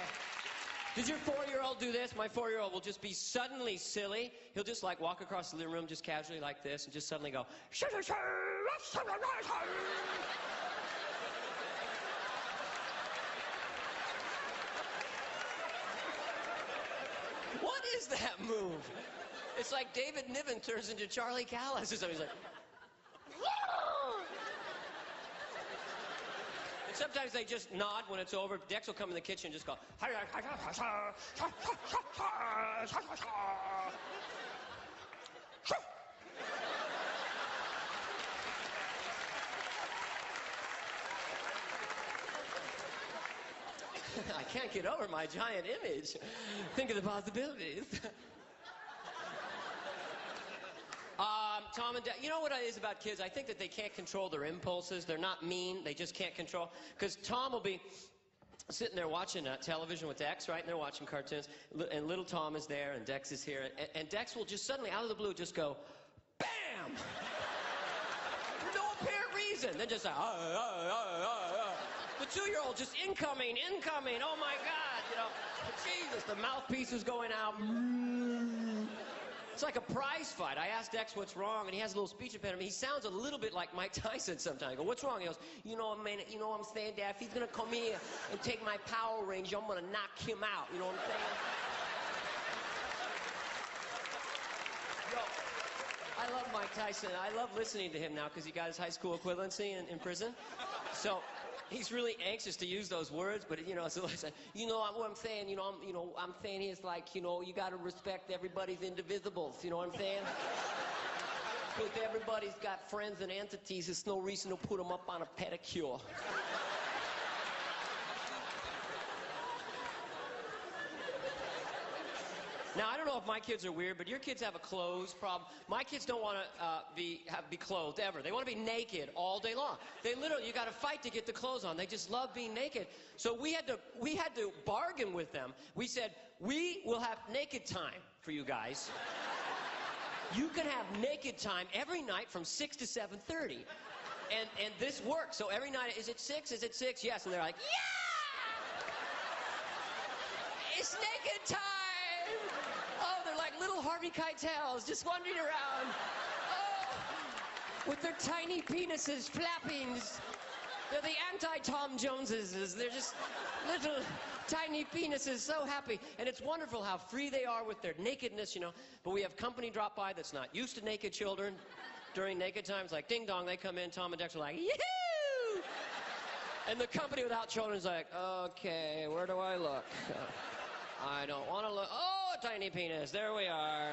Does your 4-year-old do this? My 4-year-old will just be suddenly silly. He'll just like walk across the living room just casually like this and just suddenly go... What is that move? It's like David Niven turns into Charlie Callis or something. He's like... And sometimes they just nod when it's over. Dex will come in the kitchen and just go... I can't get over my giant image. Think of the possibilities. Tom and Dad, you know what it is about kids? I think that they can't control their impulses. They're not mean. They just can't control. Because Tom will be sitting there watching television with Dex, right? And they're watching cartoons. And little Tom is there, and Dex is here. And Dex will just suddenly, out of the blue, just go, BAM! For no apparent reason. Then just like, The 2-year-old just incoming. Oh my God, you know. Jesus, the mouthpiece is going out. It's like a prize fight. I asked Dex what's wrong, and he has a little speech impediment. He sounds a little bit like Mike Tyson sometimes. I go, what's wrong? He goes, you know what, man, you know what I'm saying, Dad? If he's gonna come here and take my Power Ranger, I'm gonna knock him out. You know what I'm saying? Yo, I love Mike Tyson. I love listening to him now because he got his high school equivalency in prison. So he's really anxious to use those words, but you know, so I said, you know what I'm saying, I'm saying is like, you got to respect everybody's indivisibles, you know what I'm saying? Because everybody's got friends and entities, there's no reason to put them up on a pedicure. Now, I don't know if my kids are weird, but your kids have a clothes problem. My kids don't want to be clothed ever. They want to be naked all day long. They literally, you got to fight to get the clothes on. They just love being naked. So we had to bargain with them. We said, we will have naked time for you guys. You can have naked time every night from 6 to 7:30. And this works. So every night, is it 6? Is it 6? Yes. And they're like, yeah! It's naked time! Oh, they're like little Harvey Keitels just wandering around. Oh, with their tiny penises flapping. They're the anti-Tom Joneses. They're just little tiny penises, so happy. And it's wonderful how free they are with their nakedness, you know. But we have company drop by that's not used to naked children. During naked times, like ding dong, they come in, Tom and Dex are like, yee-hoo! And the company without children is like, okay, where do I look? I don't want to look. Oh, a tiny penis, there we are.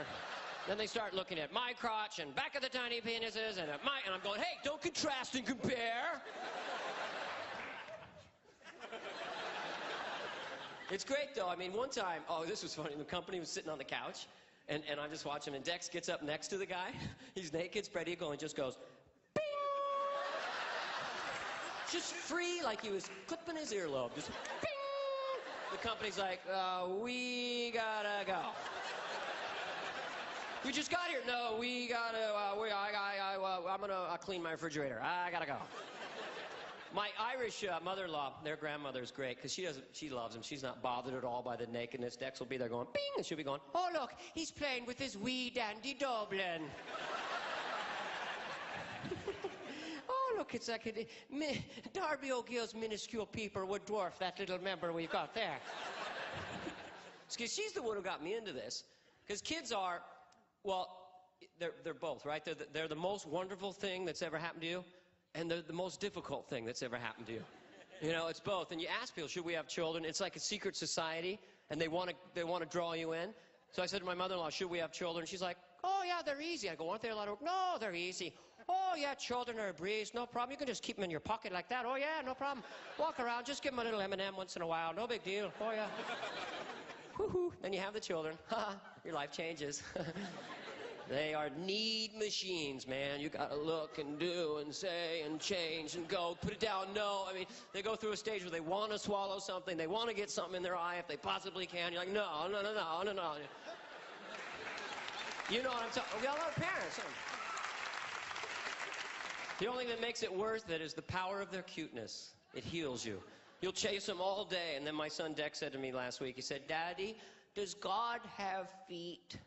Then they start looking at my crotch and back at the tiny penises and at my, and I'm going, hey, don't contrast and compare. It's great, though. I mean, one time, oh, this was funny. The company was sitting on the couch, and I'm just watching, and Dex gets up next to the guy. He's naked, spread eagle, and just goes, bing! Just free, like he was clipping his earlobe. Just bing! The company's like, we gotta go. We just got here. No, we gotta, I'm gonna clean my refrigerator. I gotta go. My Irish mother-in-law, their grandmother's great, because she loves him. She's not bothered at all by the nakedness. Dex will be there going, bing, and she'll be going, oh, look, he's playing with his wee dandy Dublin. Oh, look, it's like Darby O'Gill's minuscule peeper would dwarf that little member we've got there. Because she's the one who got me into this. Because kids are, well, they're both, right? They're the most wonderful thing that's ever happened to you. And the most difficult thing that's ever happened to you. You know, it's both. And you ask people, should we have children? It's like a secret society, and they want to draw you in. So I said to my mother-in-law, should we have children? She's like, oh, yeah, they're easy. I go, aren't they a lot of work? No, they're easy. Oh, yeah, children are a breeze. No problem. You can just keep them in your pocket like that. Oh, yeah, no problem. Walk around. Just give them a little M&M once in a while. No big deal. Oh, yeah. Woo-hoo. Then you have the children. Your life changes. They are need machines, man. You gotta look and do and say and change and go, put it down, no. I mean, they go through a stage where they want to swallow something, they want to get something in their eye if they possibly can. You're like, no, no, no, no, no, no. You know what I'm talking about. We all have parents. The only thing that makes it worth it is the power of their cuteness. It heals you. You'll chase them all day. And then my son Dex said to me last week, he said, Daddy, does God have feet?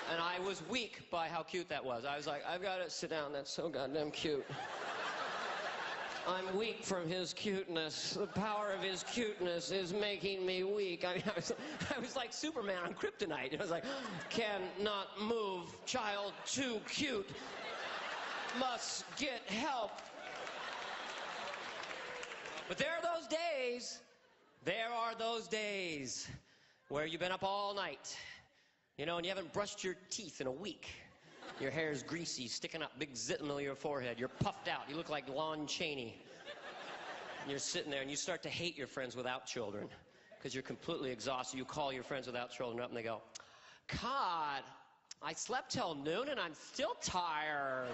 And I was weak by how cute that was. I was like, I've got to sit down. That's so goddamn cute. I'm weak from his cuteness. The power of his cuteness is making me weak. I mean, I was like Superman on kryptonite. I was like, cannot move, child too cute. Must get help. But there are those days. There are those days where you've been up all night. You know, and you haven't brushed your teeth in a week. Your hair's greasy, sticking up, big zit in your forehead. You're puffed out. You look like Lon Chaney. And you're sitting there, and you start to hate your friends without children because you're completely exhausted. You call your friends without children up, and they go, God, I slept till noon, and I'm still tired.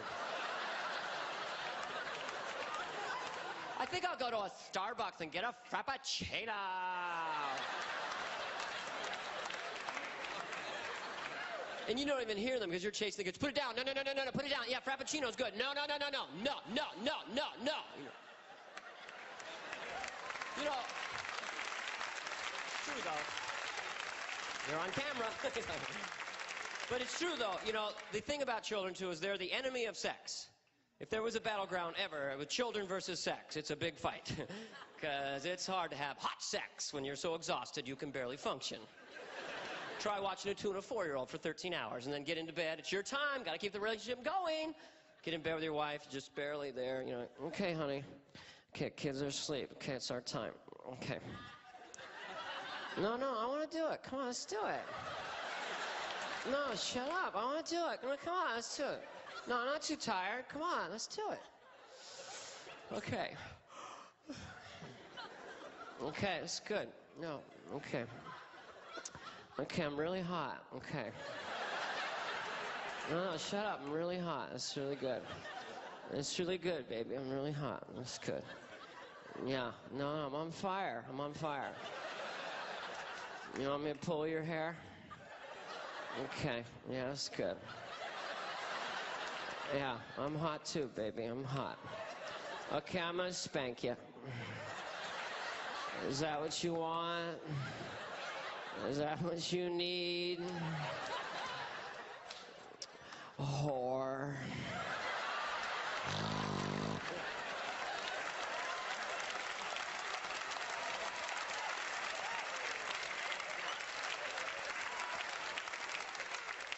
I think I'll go to a Starbucks and get a Frappuccino. And you don't even hear them because you're chasing the kids. Put it down. No, no, no, no, no, no. Put it down. Yeah, Frappuccino's good. No, no, no, no, no. No, no, no, no, no. You know, true though. You're on camera. But it's true though. You know, the thing about children too is they're the enemy of sex. If there was a battleground ever with children versus sex, it's a big fight. Because it's hard to have hot sex when you're so exhausted you can barely function. Try watching a 2 and a 4-year-old for 13 hours and then get into bed. It's your time. Got to keep the relationship going. Get in bed with your wife, just barely there. You know, okay, honey. Okay, kids are asleep. Okay, it's our time. Okay. No, no, I want to do it. Come on, let's do it. No, shut up. I want to do it. Come on, let's do it. No, I'm not too tired. Come on, let's do it. Okay. Okay, it's good. No, okay. Okay, I'm really hot. Okay. No, shut up. I'm really hot. It's really good. It's really good, baby. I'm really hot. That's good. Yeah. No, I'm on fire. I'm on fire. You want me to pull your hair? Okay. Yeah, that's good. Yeah, I'm hot too, baby. I'm hot. Okay, I'm gonna spank you. Is that what you want? Is that what you need? Whore.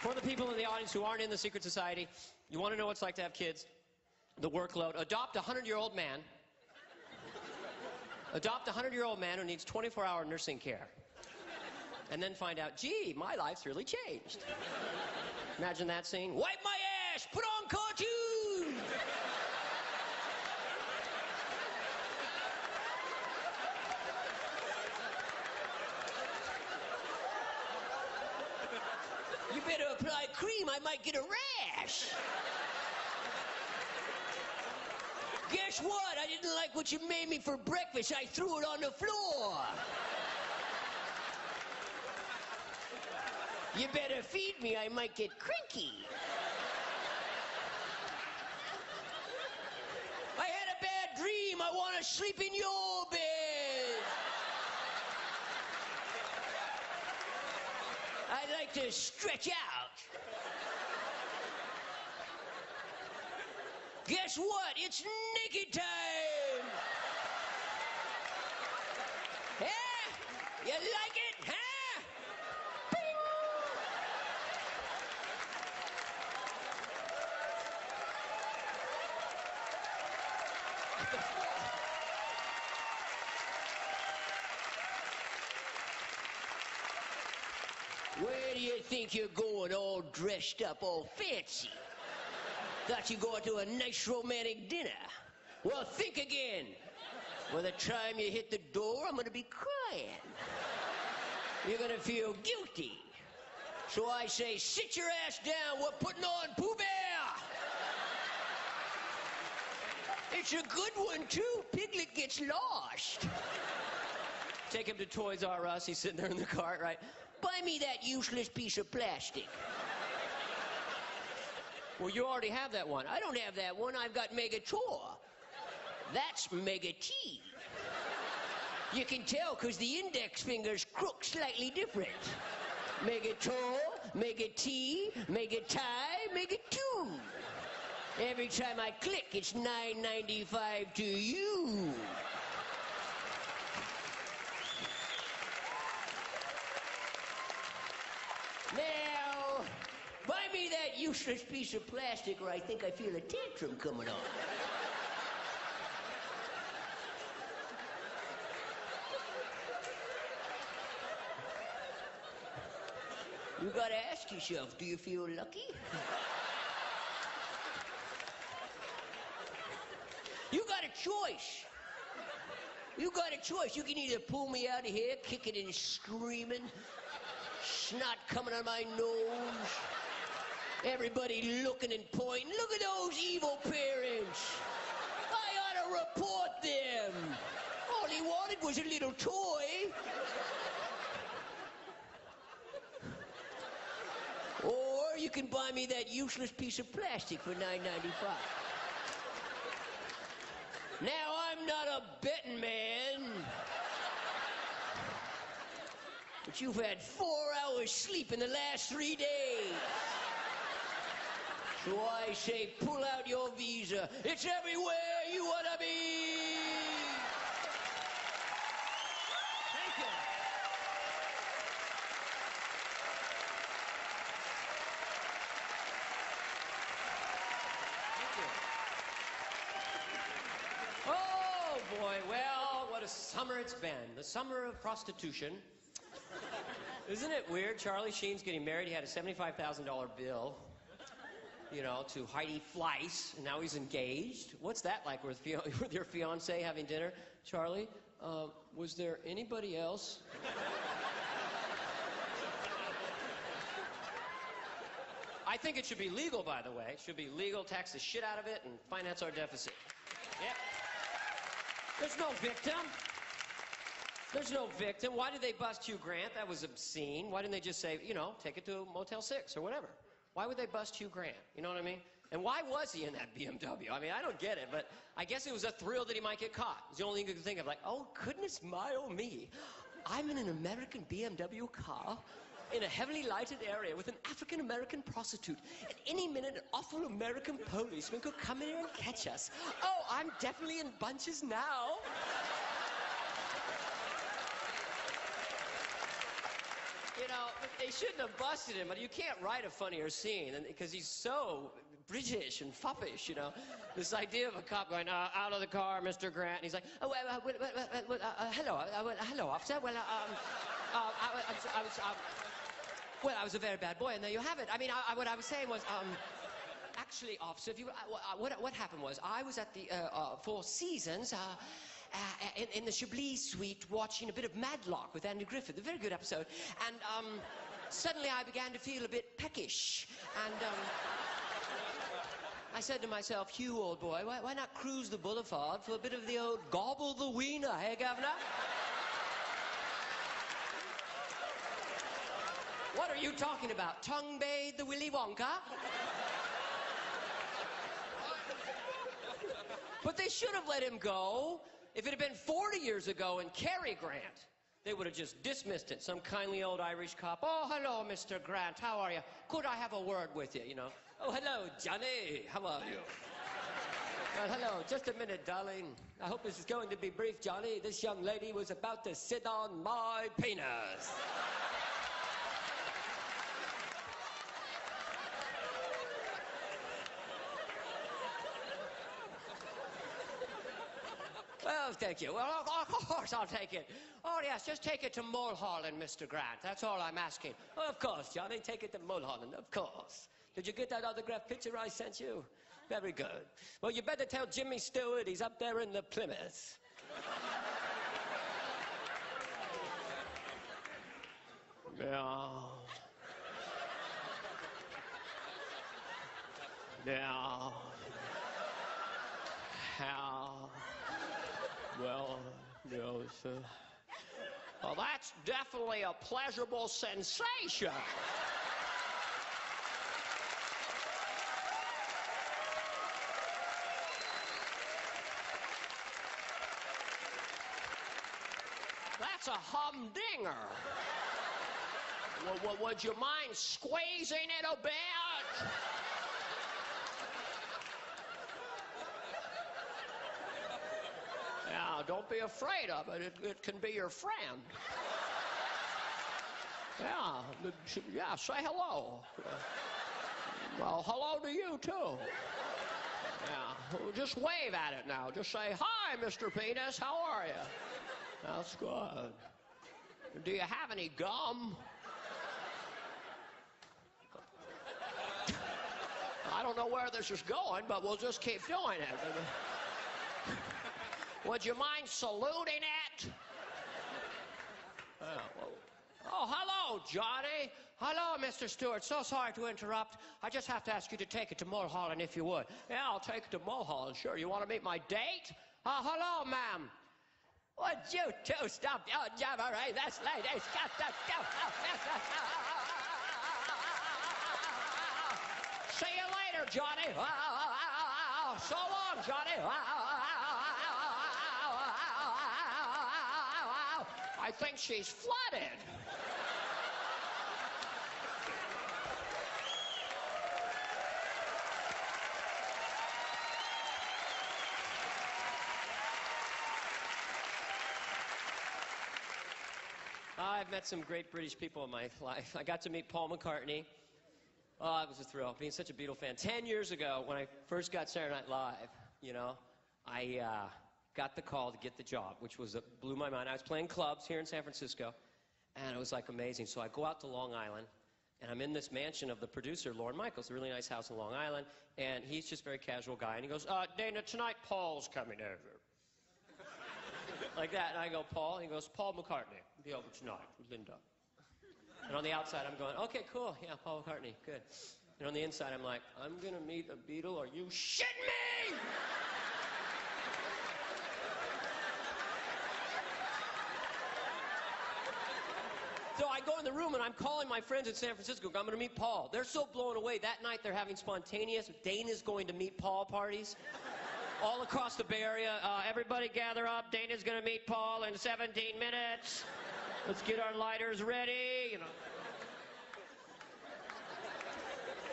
For the people in the audience who aren't in the secret society, you want to know what it's like to have kids, the workload. Adopt a 100-year-old man. Adopt a 100-year-old man who needs 24-hour nursing care. And then find out, gee, my life's really changed. Imagine that scene. Wipe my ass! Put on cartoon! You better apply cream, I might get a rash. Guess what? I didn't like what you made me for breakfast. I threw it on the floor. You better feed me, I might get cranky. I had a bad dream. I want to sleep in your bed. I'd like to stretch out. Guess what? It's naked time. Huh? You like it, huh? Bing. Where do you think you're going, all dressed up, all fancy? Thought you'd go to a nice romantic dinner. Well, think again. By the time you hit the door, I'm gonna be crying. You're gonna feel guilty. So I say, sit your ass down, we're putting on Pooh Bear! It's a good one, too. Piglet gets lost. Take him to Toys R Us, he's sitting there in the cart, right? Buy me that useless piece of plastic. Well, you already have that one. I don't have that one. I've got Megator. That's Mega T. You can tell because the index finger's crook slightly different. Megator, Mega T, Mega Tie, Mega 2. Every time I click, it's $9.95 to you. Now, buy me that useless piece of plastic or I think I feel a tantrum coming on. You gotta ask yourself, do you feel lucky? You got a choice. You got a choice. You can either pull me out of here, kicking and screaming, snot coming out of my nose, everybody looking and pointing. Look at those evil parents. I ought to report them. All he wanted was a little toy. Or you can buy me that useless piece of plastic for $9.95. Now, I'm not a betting man. But you've had 4 hours sleep in the last 3 days. So I say, pull out your visa. It's everywhere you want to be. Thank you. Oh, boy. Well, what a summer it's been. The summer of prostitution. Isn't it weird? Charlie Sheen's getting married. He had a $75,000 bill, you know, to Heidi Fleiss, and now he's engaged. What's that like with your fiancé having dinner? Charlie, was there anybody else? I think it should be legal, by the way. It should be legal, tax the shit out of it, and finance our deficit. Yep. There's no victim. There's no victim. Why did they bust Hugh Grant? That was obscene. Why didn't they just say, you know, take it to Motel 6 or whatever? Why would they bust Hugh Grant? You know what I mean? And why was he in that BMW? I mean, I don't get it, but I guess it was a thrill that he might get caught. It's the only thing you could think of, like, oh, goodness my, oh, me. I'm in an American BMW car in a heavily lighted area with an African-American prostitute. At any minute, an awful American policeman could come in here and catch us. Oh, I'm definitely in bunches now. You know, they shouldn't have busted him, but you can't write a funnier scene because he's so British and foppish, you know. This idea of a cop going, out of the car, Mr. Grant, and he's like, oh, hello, hello, officer. Well, I was a very bad boy, and there you have it. I mean, what I was saying was, actually, officer, if you, what happened was, I was at the Four Seasons, in the Chablis suite watching a bit of Madlock with Andy Griffith, a very good episode, and suddenly I began to feel a bit peckish, and I said to myself, Hugh, old boy, why not cruise the boulevard for a bit of the old gobble the wiener, hey, Governor? What are you talking about? Tongue bathe the Willy Wonka? But they should have let him go. If it had been 40 years ago in Cary Grant, they would have just dismissed it. Some kindly old Irish cop. Oh, hello, Mr. Grant. How are you? Could I have a word with you, you know? Oh, hello, Johnny. How are you? Well, hello. Just a minute, darling. I hope this is going to be brief, Johnny. This young lady was about to sit on my penis. Well, thank you. Well, of course I'll take it. Oh, yes, just take it to Mulholland, Mr. Grant. That's all I'm asking. Oh, of course, Johnny, take it to Mulholland, of course. Did you get that autographed picture I sent you? Very good. Well, you better tell Jimmy Stewart he's up there in the Plymouth. Yeah. Yeah. How? Well, no, sir. Well, that's definitely a pleasurable sensation. That's a humdinger. Would you mind squeezing it a bit? Yeah, don't be afraid of it. It can be your friend. Yeah, say hello. Well, hello to you, too. Yeah, just wave at it now. Just say, hi, Mr. Penis, how are you? That's good. Do you have any gum? I don't know where this is going, but we'll just keep doing it. Would you mind saluting it? Oh, hello, Johnny. Hello, Mr. Stewart. So sorry to interrupt. I just have to ask you to take it to Mulholland, if you would. Yeah, I'll take it to Mulholland, sure. You want to meet my date? Hello, ma'am. Would you two stop? Oh, yeah, all right, that's lady. See you later, Johnny. So long, Johnny. I think she's flooded. I've met some great British people in my life. I got to meet Paul McCartney. Oh, it was a thrill, being such a Beatle fan. 10 years ago, when I first got Saturday Night Live, you know, I got the call to get the job, which blew my mind. I was playing clubs here in San Francisco, and it was like amazing. So I go out to Long Island, and I'm in this mansion of the producer, Lorne Michaels, a really nice house in Long Island, and he's just a very casual guy, and he goes, Dana, tonight Paul's coming over. Like that, and I go, Paul? And he goes, Paul McCartney. Be over tonight with Linda. And on the outside, I'm going, okay, cool, yeah, Paul McCartney, good. And on the inside, I'm like, I'm gonna meet a Beatle, are you shitting me? So I go in the room and I'm calling my friends in San Francisco, I'm gonna meet Paul. They're so blown away. That night they're having spontaneous Dana's going to meet Paul parties. All across the Bay Area, everybody gather up. Dana's gonna meet Paul in 17 minutes. Let's get our lighters ready, you know.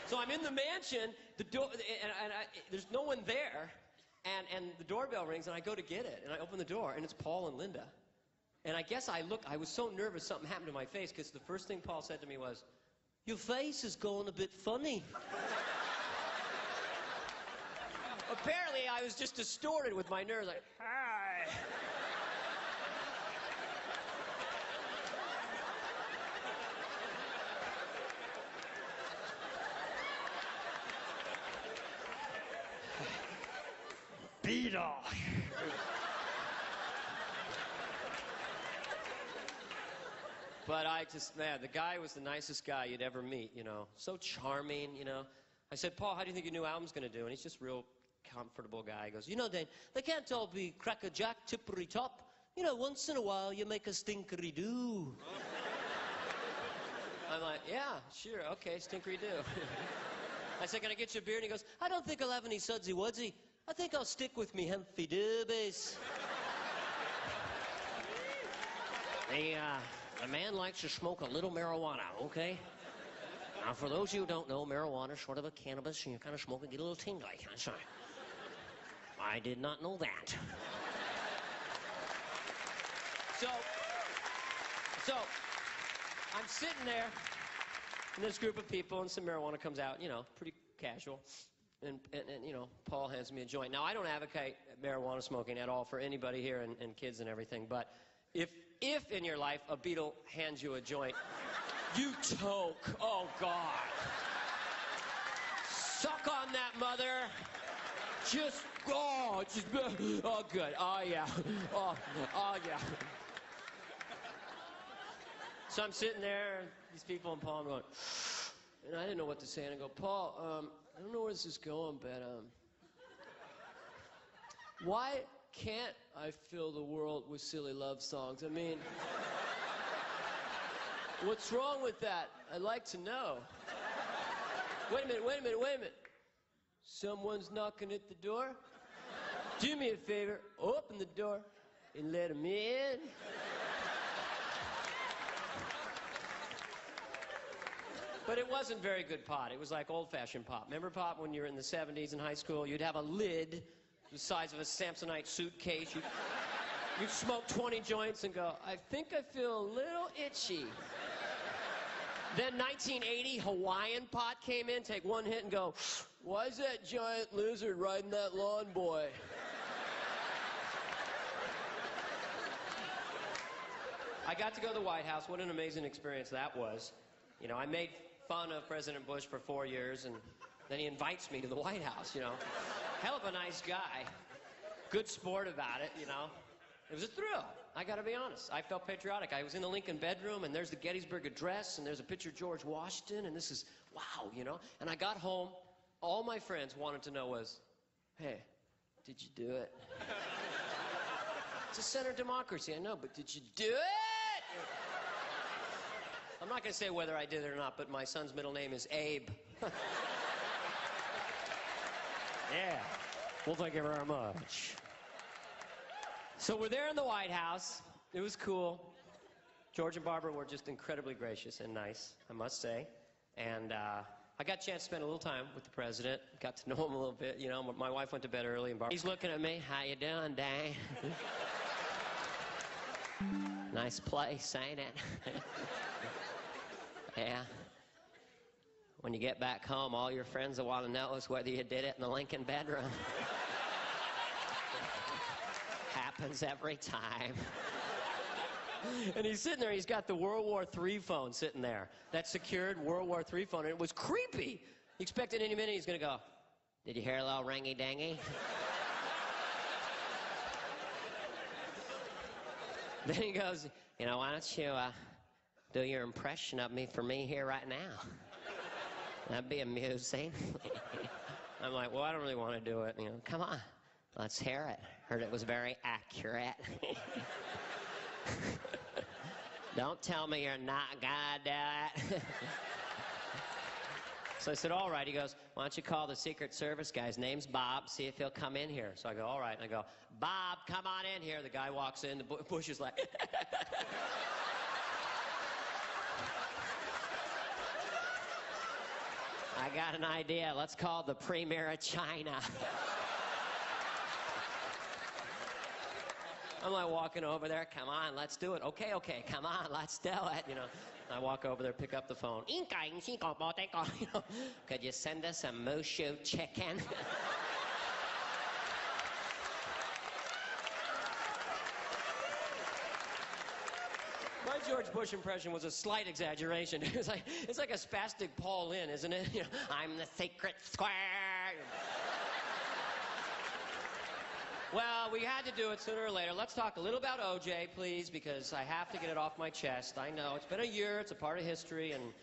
So I'm in the mansion, the door, and there's no one there, and the doorbell rings, and I go to get it, and I open the door, and it's Paul and Linda. And I guess I was so nervous something happened to my face, because the first thing Paul said to me was, "Your face is going a bit funny." Apparently, I was just distorted with my nerves, like, "Hi." Beetle. But man, the guy was the nicest guy you'd ever meet, you know. So charming, you know. I said, "Paul, how do you think your new album's going to do?" And he's just real comfortable guy. He goes, "You know, Dane, they can't all be crackerjack, tippery top. You know, once in a while you make a stinkery do." I'm like, "Yeah, sure, okay, stinkery do." I said, "Can I get you a beer?" And he goes, "I don't think I'll have any sudsy wudsy. I think I'll stick with me Humphy Doobies." The man likes to smoke a little marijuana, okay? Now, for those of you who don't know, marijuana is sort of a cannabis, and you kind of smoke and get a little tingly. Sorry. I did not know that. So, I'm sitting there, and this group of people, and some marijuana comes out, you know, pretty casual. And you know, Paul hands me a joint. Now, I don't advocate marijuana smoking at all for anybody here, and kids and everything, but if in your life a Beatle hands you a joint, you toke. Oh, God. Suck on that, mother. Oh, good. Oh, yeah. Oh, yeah. So I'm sitting there, these people, and Paul, I'm going, and I didn't know what to say, and I go, "Paul, I don't know where this is going, but, why can't I fill the world with silly love songs? I mean, what's wrong with that? I'd like to know." Wait a minute. Someone's knocking at the door? Do me a favor, open the door and let him in. But it wasn't very good pot. It was like old-fashioned pop. Remember pop when you were in the 70s in high school? You'd have a lid the size of a Samsonite suitcase. You'd smoke 20 joints and go, "I think I feel a little itchy." Then 1980 Hawaiian pot came in, take one hit and go, "Why is that giant lizard riding that lawn boy?" I got to go to the White House. What an amazing experience that was. You know, I made fun of President Bush for 4 years, and then he invites me to the White House, you know. Hell of a nice guy. Good sport about it, you know. It was a thrill. I gotta be honest. I felt patriotic. I was in the Lincoln bedroom, and there's the Gettysburg Address, and there's a picture of George Washington, and this is, wow, you know. And I got home, all my friends wanted to know was, "Hey, did you do it?" It's a center democracy, I know, but did you do it? I'm not gonna say whether I did it or not, but my son's middle name is Abe. Yeah. Well, thank you very much. So we're there in the White House. It was cool. George and Barbara were just incredibly gracious and nice, I must say. And I got a chance to spend a little time with the president. Got to know him a little bit. You know, my wife went to bed early, and Barbara... He's looking at me. "How you doing, Dan?" "Nice place, ain't it?" "Yeah. When you get back home, all your friends will want to know is whether you did it in the Lincoln bedroom." Happens every time. And he's sitting there, he's got the World War III phone sitting there. That secured World War III phone, and it was creepy. He expected any minute he's gonna go, "Did you hear a little ringy-dingy?" Then he goes, "You know, why don't you do your impression of me for me here right now? That'd be amusing." I'm like, "Well, I don't really want to do it." You know, "Come on, let's hear it. Heard it was very accurate." "Don't tell me you're not gonna do it." So I said, "All right." He goes, "Why don't you call the Secret Service guy? His name's Bob. See if he'll come in here." So I go, "All right." And I go, "Bob, come on in here." The guy walks in. The Bush is like... "I got an idea. Let's call the Premier of China." I'm like walking over there, come on, let's do it. Okay, okay, come on, let's do it, you know. I walk over there, pick up the phone. You know, could you send us a Mushu chicken? My George Bush impression was a slight exaggeration. It's like a spastic Paul Lynde, isn't it? You know, I'm the secret square. Well, we had to do it sooner or later. Let's talk a little about OJ, please, because I have to get it off my chest. I know, it's been a year, it's a part of history, and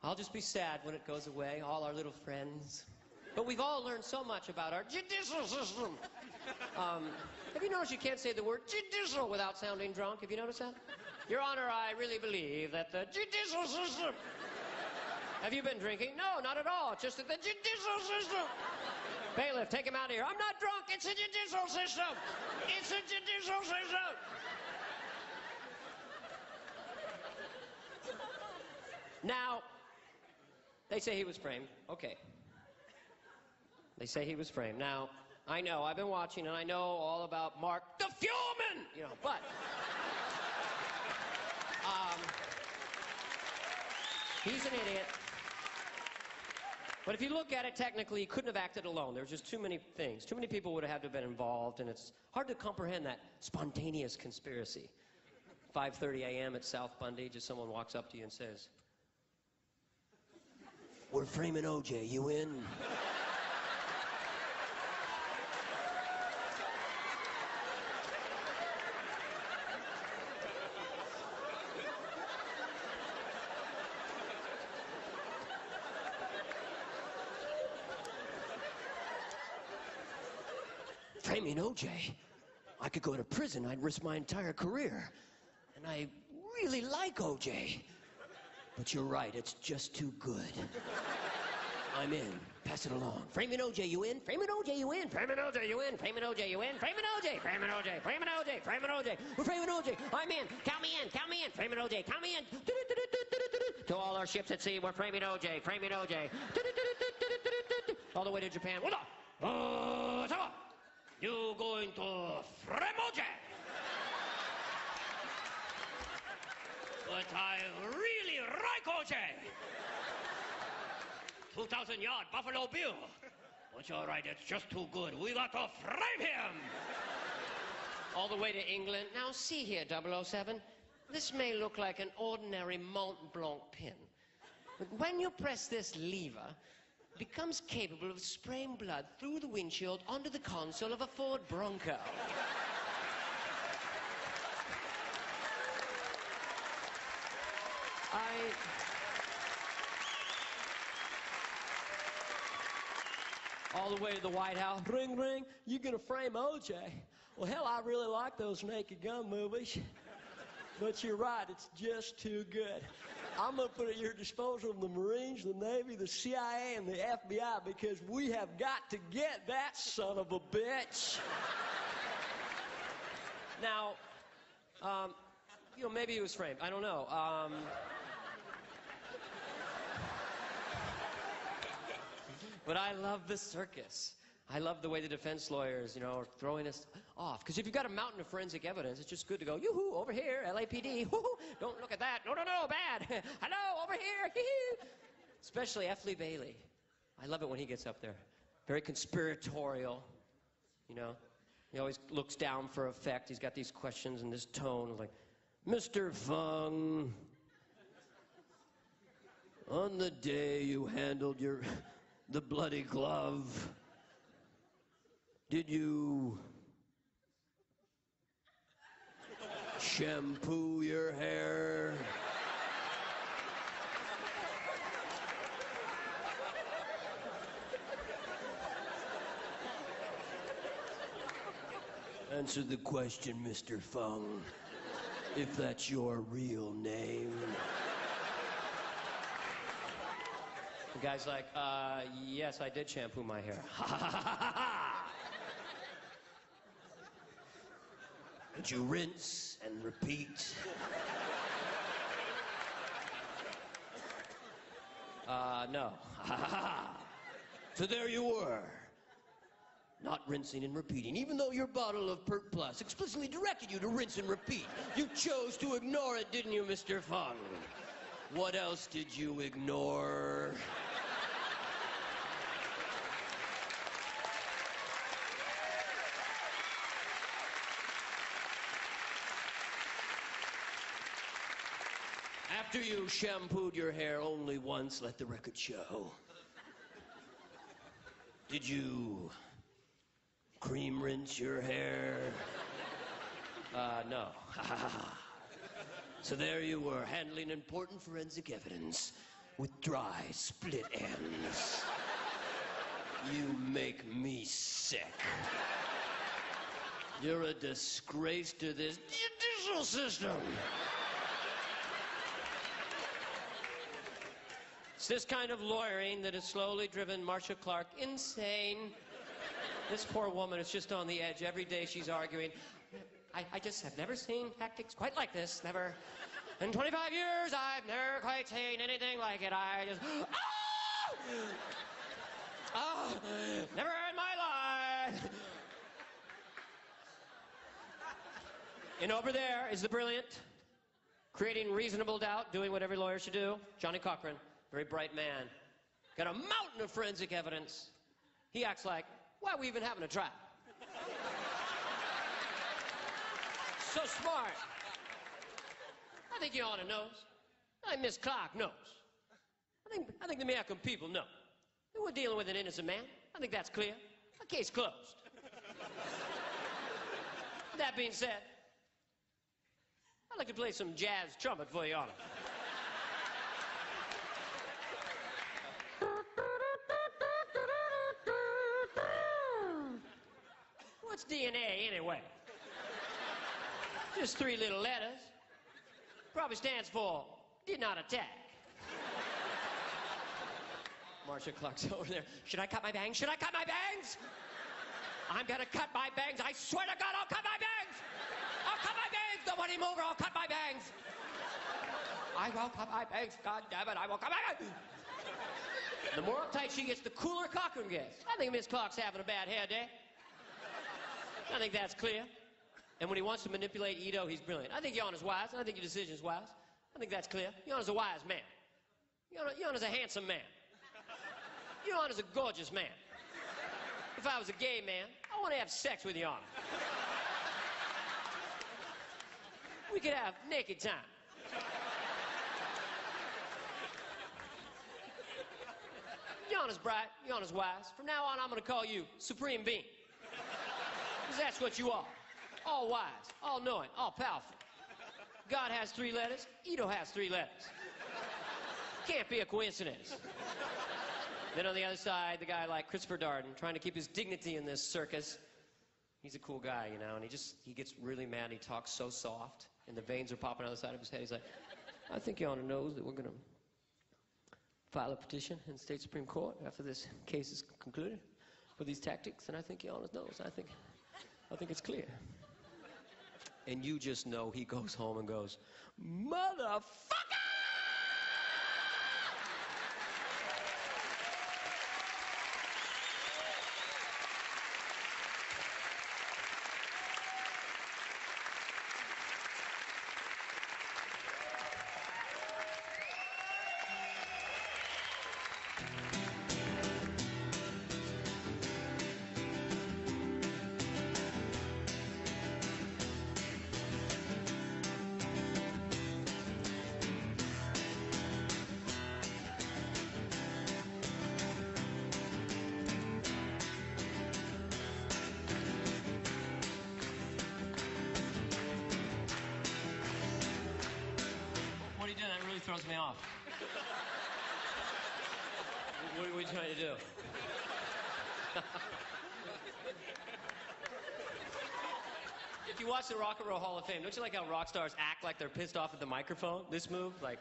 I'll just be sad when it goes away, all our little friends. But we've all learned so much about our judicial system. Have you noticed you can't say the word judicial without sounding drunk? Have you noticed that? Your Honor, I really believe that the judicial system... Have you been drinking? No, not at all. It's just that the judicial system... Bailiff, take him out of here. I'm not drunk. It's a judicial system. It's a judicial system. Now, they say he was framed. Okay. They say he was framed. Now, I know, I've been watching, and I know all about Mark the Fuhrman, you know, but... he's an idiot. But if you look at it, technically, he couldn't have acted alone. There was just too many things. Too many people would have had to have been involved, and it's hard to comprehend that spontaneous conspiracy. 5:30 a.m. at South Bundy, just someone walks up to you and says, "We're framing OJ, you in?" Framing OJ? I could go to prison. I'd risk my entire career. And I really like OJ. But you're right, it's just too good. I'm in. Pass it along. Framing OJ, you in? Framing OJ, you in? Framing OJ, you in? Framing OJ, you in? Framing OJ, framing OJ, framing OJ, framing OJ. We're framing OJ. I'm in. Count me in. Count me in. Framing OJ. Count me in. To all our ships at sea, we're framing OJ. Framing OJ. All the way to Japan. Hold on. You going to frame OJ? But I really like OJ. 2,000-yard Buffalo Bill. But you're right, it's just too good. We got to frame him. All the way to England. Now, see here, 007. This may look like an ordinary Mont Blanc pin. But when you press this lever, it becomes capable of spraying blood through the windshield onto the console of a Ford Bronco. All the way to the White House. Ring, ring. You gonna frame OJ? Well, hell, I really like those Naked Gun movies. But you're right, it's just too good. I'm gonna put at your disposal the Marines, the Navy, the CIA, and the FBI because we have got to get that son of a bitch. Now, you know, maybe he was framed. I don't know. But I love the circus. I love the way the defense lawyers, you know, are throwing us off. Because if you've got a mountain of forensic evidence, it's just good to go, yoo-hoo, over here, LAPD, woo-hoo, don't look at that, no, no, no, bad, hello, over here, hee-hee. Especially F. Lee Bailey. I love it when he gets up there. Very conspiratorial, you know. He always looks down for effect. He's got these questions and this tone like, Mr. Fung, on the day you handled the bloody glove, did you shampoo your hair? Answer the question, Mr. Fung, if that's your real name. The guy's like, yes, I did shampoo my hair. Ha ha ha ha ha! Did you rinse and repeat? No. Ha ha ha! So there you were. not rinsing and repeating. Even though your bottle of Pert Plus explicitly directed you to rinse and repeat, you chose to ignore it, didn't you, Mr. Fung? What else did you ignore? After you shampooed your hair only once, let the record show. Did you cream rinse your hair? No. So there you were, handling important forensic evidence with dry, split ends. You make me sick. You're a disgrace to this judicial system. It's this kind of lawyering that has slowly driven Marcia Clark insane. This poor woman is just on the edge. Every day she's arguing. I just have never seen tactics quite like this. Never. In 25 years, I've never quite seen anything like it. I just... Oh! Oh! Never in my life. And over there is the brilliant, creating reasonable doubt, doing what every lawyer should do, Johnny Cochran. Very bright man. Got a mountain of forensic evidence. He acts like, why are we even having a trial? So smart. I think Your Honor knows. I think Miss Clark knows. I think the American people know that we're dealing with an innocent man. I think that's clear. A case closed. That being said, I'd like to play some jazz trumpet for you, Your Honor. What's DNA, anyway? Just 3 little letters. Probably stands for, did not attack. Marcia Clark's over there. Should I cut my bangs? Should I cut my bangs? I'm gonna cut my bangs. I swear to God, I'll cut my bangs. I'll cut my bangs. Nobody move or I'll cut my bangs. I will cut my bangs. God damn it, I will cut my bangs. The more uptight she gets, the cooler Cochran gets. I think Miss Clark's having a bad hair day. I think that's clear. And when he wants to manipulate Ito, he's brilliant. I think Your Honor's wise, and I think your decision's wise. I think that's clear. Your Honor's a wise man. Your Honor's a handsome man. Your Honor's a gorgeous man. If I was a gay man, I want to have sex with Your Honor. We could have naked time. Your Honor's bright, Your Honor's wise. From now on, I'm going to call you Supreme Being. Because that's what you are. All wise, all knowing, all powerful. God has 3 letters, Ito has 3 letters. Can't be a coincidence. Then on the other side, the guy like Christopher Darden, trying to keep his dignity in this circus. He's a cool guy, you know, and he gets really mad and he talks so soft, and the veins are popping out the side of his head. He's like, I think Your Honor knows that we're going to file a petition in the state Supreme Court after this case is concluded for these tactics, and I think Your Honor knows. I think it's clear. And you just know he goes home and goes, motherfucker! That really throws me off. What are we trying to do? If you watch the Rock and Roll Hall of Fame, don't you like how rock stars act like they're pissed off at the microphone? This move, like...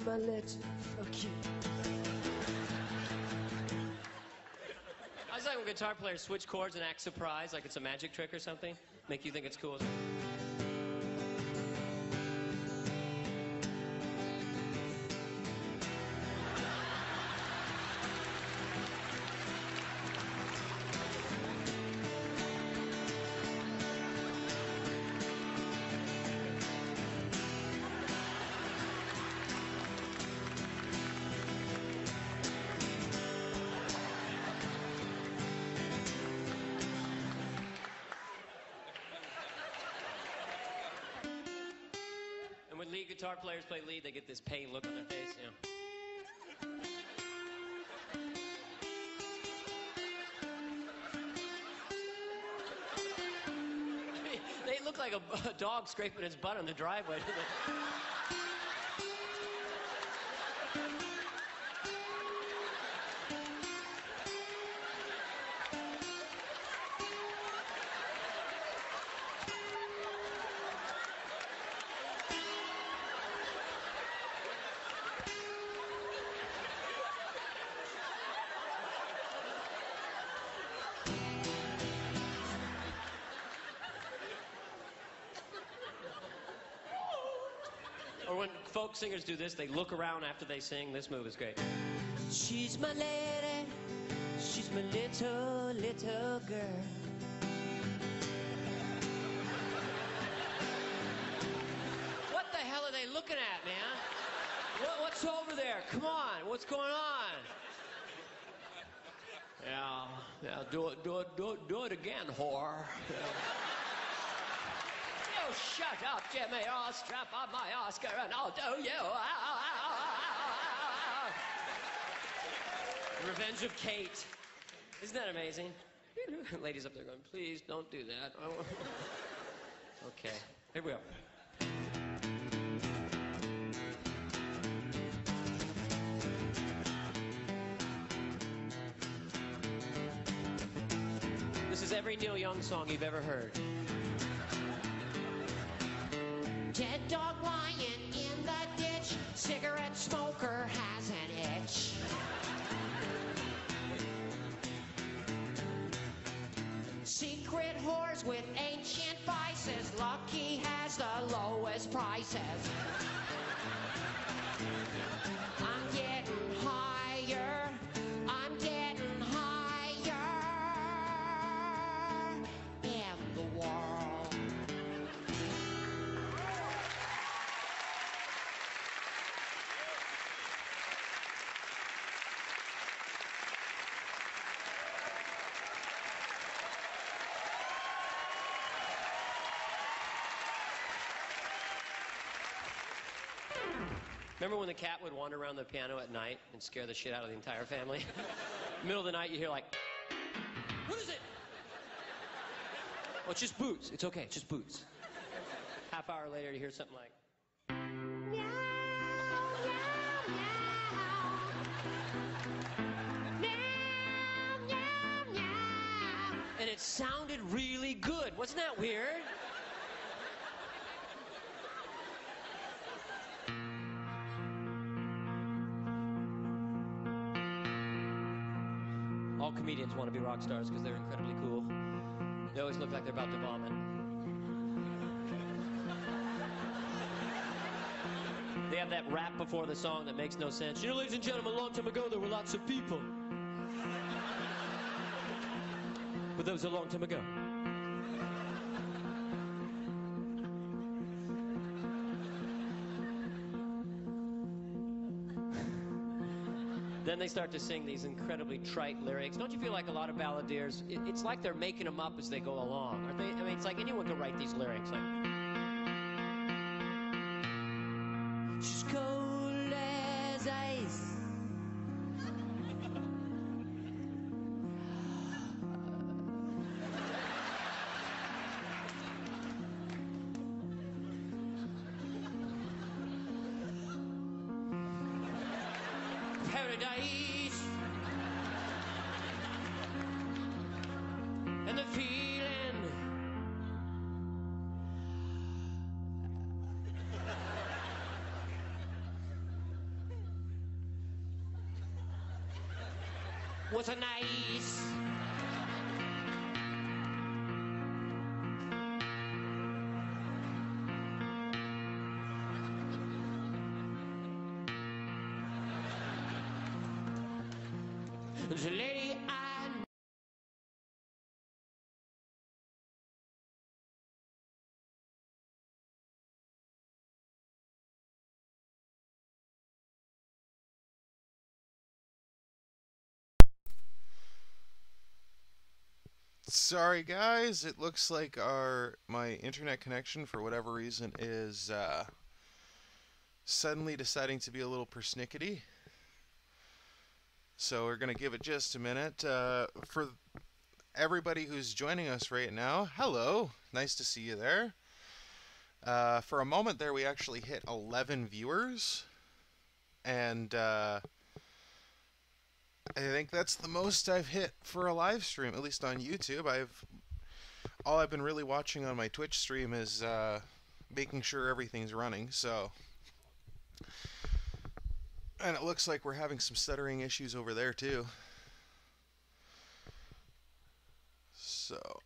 My legs, fuck you. when guitar players switch chords and act surprised, like it's a magic trick or something? Make you think it's cool? And when lead guitar players play lead, they get this pain look on their face. Yeah. They look like a dog scraping its butt on the driveway. Or when folk singers do this, they look around after they sing. This move is great. She's my lady. She's my little, little girl. What the hell are they looking at, man? What's over there? Come on. What's going on? Yeah, do it again, whore. Yeah. Oh, shut up, Jimmy. I'll strap on my Oscar and I'll do you. Revenge of Kate. Isn't that amazing? Ladies up there going, please don't do that. Okay, here we go. This is every Neil Young song you've ever heard. Dead dog lying in the ditch, cigarette smoker has an itch. Secret whores with ancient vices, Lucky has the lowest prices. I'm getting higher, I'm getting higher in the world. Remember when the cat would wander around the piano at night and scare the shit out of the entire family? Middle of the night, you hear like, what is it? Oh, it's just Boots. It's okay, it's just Boots. Half hour later, you hear something like, meow, meow, meow. Meow, meow, meow. And it sounded really good. Wasn't that weird? All comedians want to be rock stars because they're incredibly cool. They always look like they're about to vomit. They have that rap before the song that makes no sense. You know, ladies and gentlemen, a long time ago there were lots of people. But that was a long time ago. Then they start to sing these incredibly trite lyrics. Don't you feel like a lot of balladeers, it's like they're making them up as they go along? Aren't they? I mean, it's like anyone could write these lyrics. Like, she's cold as ice. Paradise and the feeling was a nice There's a lady I know. Sorry guys, it looks like my internet connection for whatever reason is suddenly deciding to be a little persnickety. So we're going to give it just a minute. For everybody who's joining us right now, hello, nice to see you there. For a moment there we actually hit 11 viewers, and I think that's the most I've hit for a live stream, at least on YouTube. All I've been really watching on my Twitch stream is making sure everything's running, so. And it looks like we're having some stuttering issues over there too. So,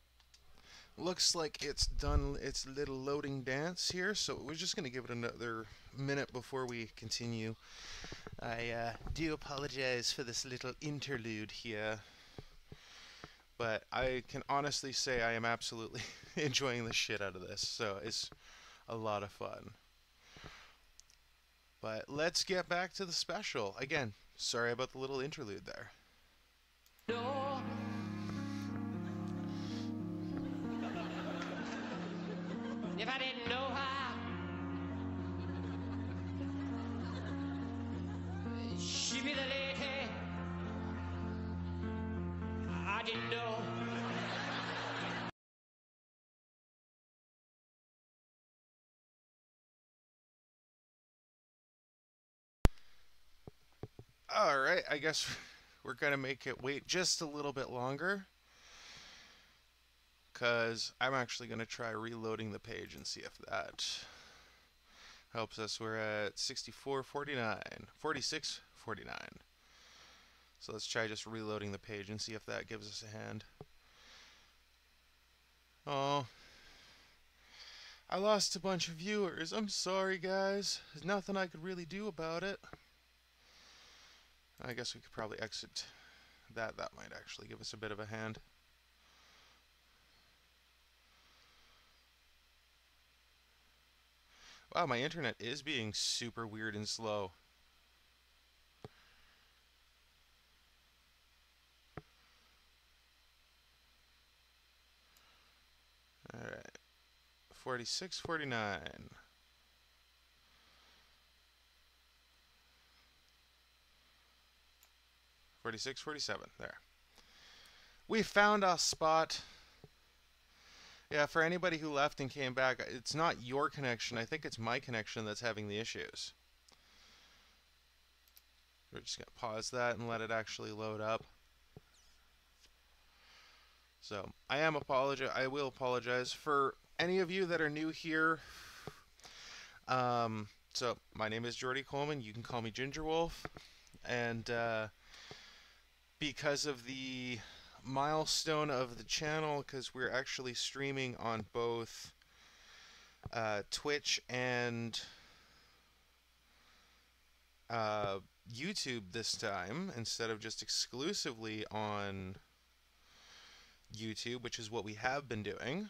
looks like it's done its little loading dance here, so we're just going to give it another minute before we continue. I do apologize for this little interlude here, but I can honestly say I am absolutely enjoying the shit out of this, so it's a lot of fun. But let's get back to the special. Again, sorry about the little interlude there. No. If I didn't know how, she'd be the lady I didn't know. Alright, I guess we're going to make it wait just a little bit longer, because I'm actually going to try reloading the page and see if that helps us. We're at 64:49, 46:49. So let's try just reloading the page and see if that gives us a hand. Oh, I lost a bunch of viewers. I'm sorry, guys. There's nothing I could really do about it. I guess we could probably exit that. That might actually give us a bit of a hand. Wow, my internet is being super weird and slow. Alright. 46:49. 46:47. There. We found our spot. Yeah, for anybody who left and came back, it's not your connection. I think it's my connection that's having the issues. We're just going to pause that and let it actually load up. So, I will apologize for any of you that are new here. So, my name is Jordy Coleman. You can call me Ginger Wolf. And because of the milestone of the channel, because we're actually streaming on both Twitch and YouTube this time, instead of just exclusively on YouTube, which is what we have been doing.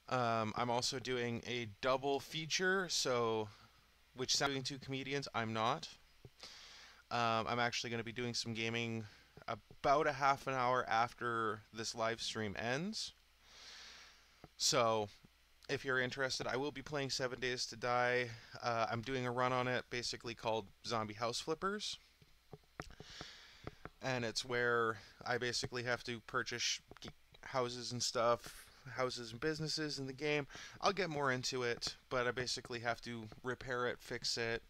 I'm also doing a double feature, so which sounds doing two comedians. I'm not. I'm actually going to be doing some gaming about a half an hour after this live stream ends. So, if you're interested, I will be playing 7 Days to Die. I'm doing a run on it, basically called Zombie House Flippers. And it's where I basically have to purchase houses and stuff, houses and businesses in the game. I'll get more into it, but I basically have to repair it, fix it,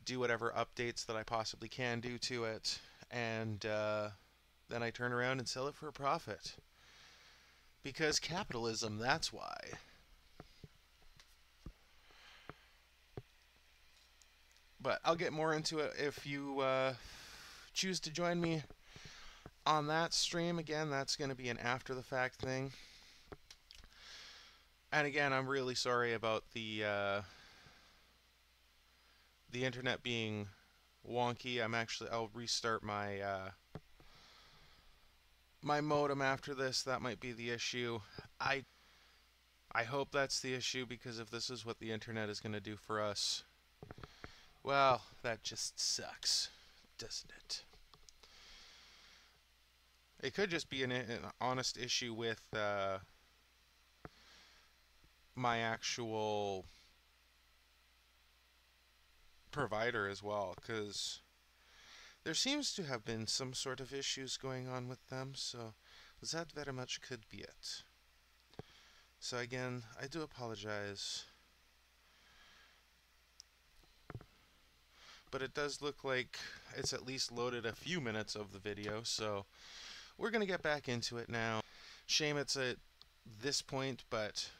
do whatever updates that I possibly can do to it, and then I turn around and sell it for a profit. Because capitalism, that's why. But I'll get more into it if you choose to join me on that stream. Again, that's going to be an after-the-fact thing. And again, I'm really sorry about the internet being wonky. I'll restart my my modem after this. That might be the issue. I hope that's the issue, because if this is what the internet is going to do for us, well, that just sucks, doesn't it? It could just be an honest issue with my actual provider as well, because there seems to have been some sort of issues going on with them, so that very much could be it. So again, I do apologize. But it does look like it's at least loaded a few minutes of the video, so we're going to get back into it now. Shame it's at this point, but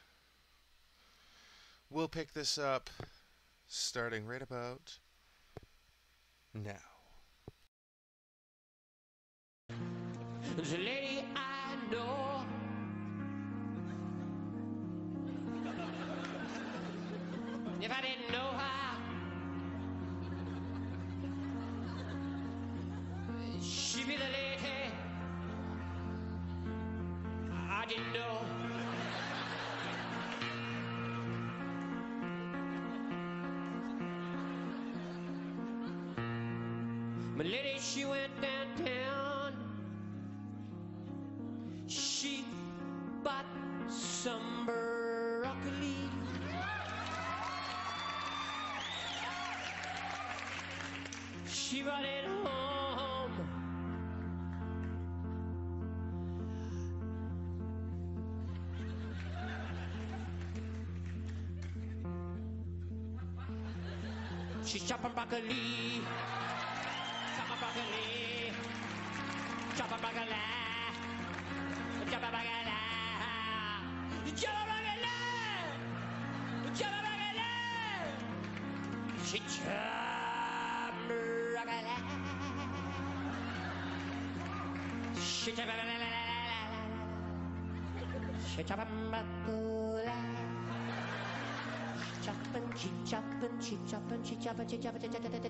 we'll pick this up starting right about now. There's a lady I know. If I didn't know her, she'd be the lady I didn't know. My lady, she went downtown. She bought some broccoli. She brought it home. She's chopping broccoli. Chopping broccoli. Chopping broccoli. Chopping broccoli. Chopping broccoli. Chopping broccoli. She chopped broccoli. She chopped broccoli. She chopping broccoli. Chopping, she chopping, she chopping, she chopping, she chopping, she chopping.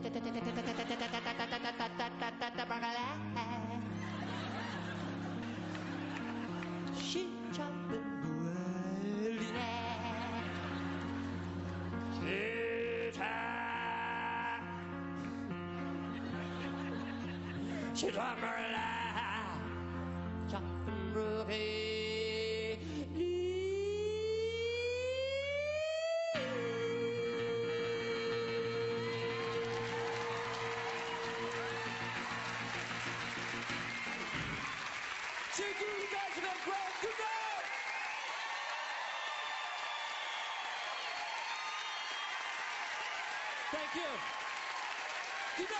She chopping broccoli. Thank you, you guys have been great. Good night. Thank you. Good night.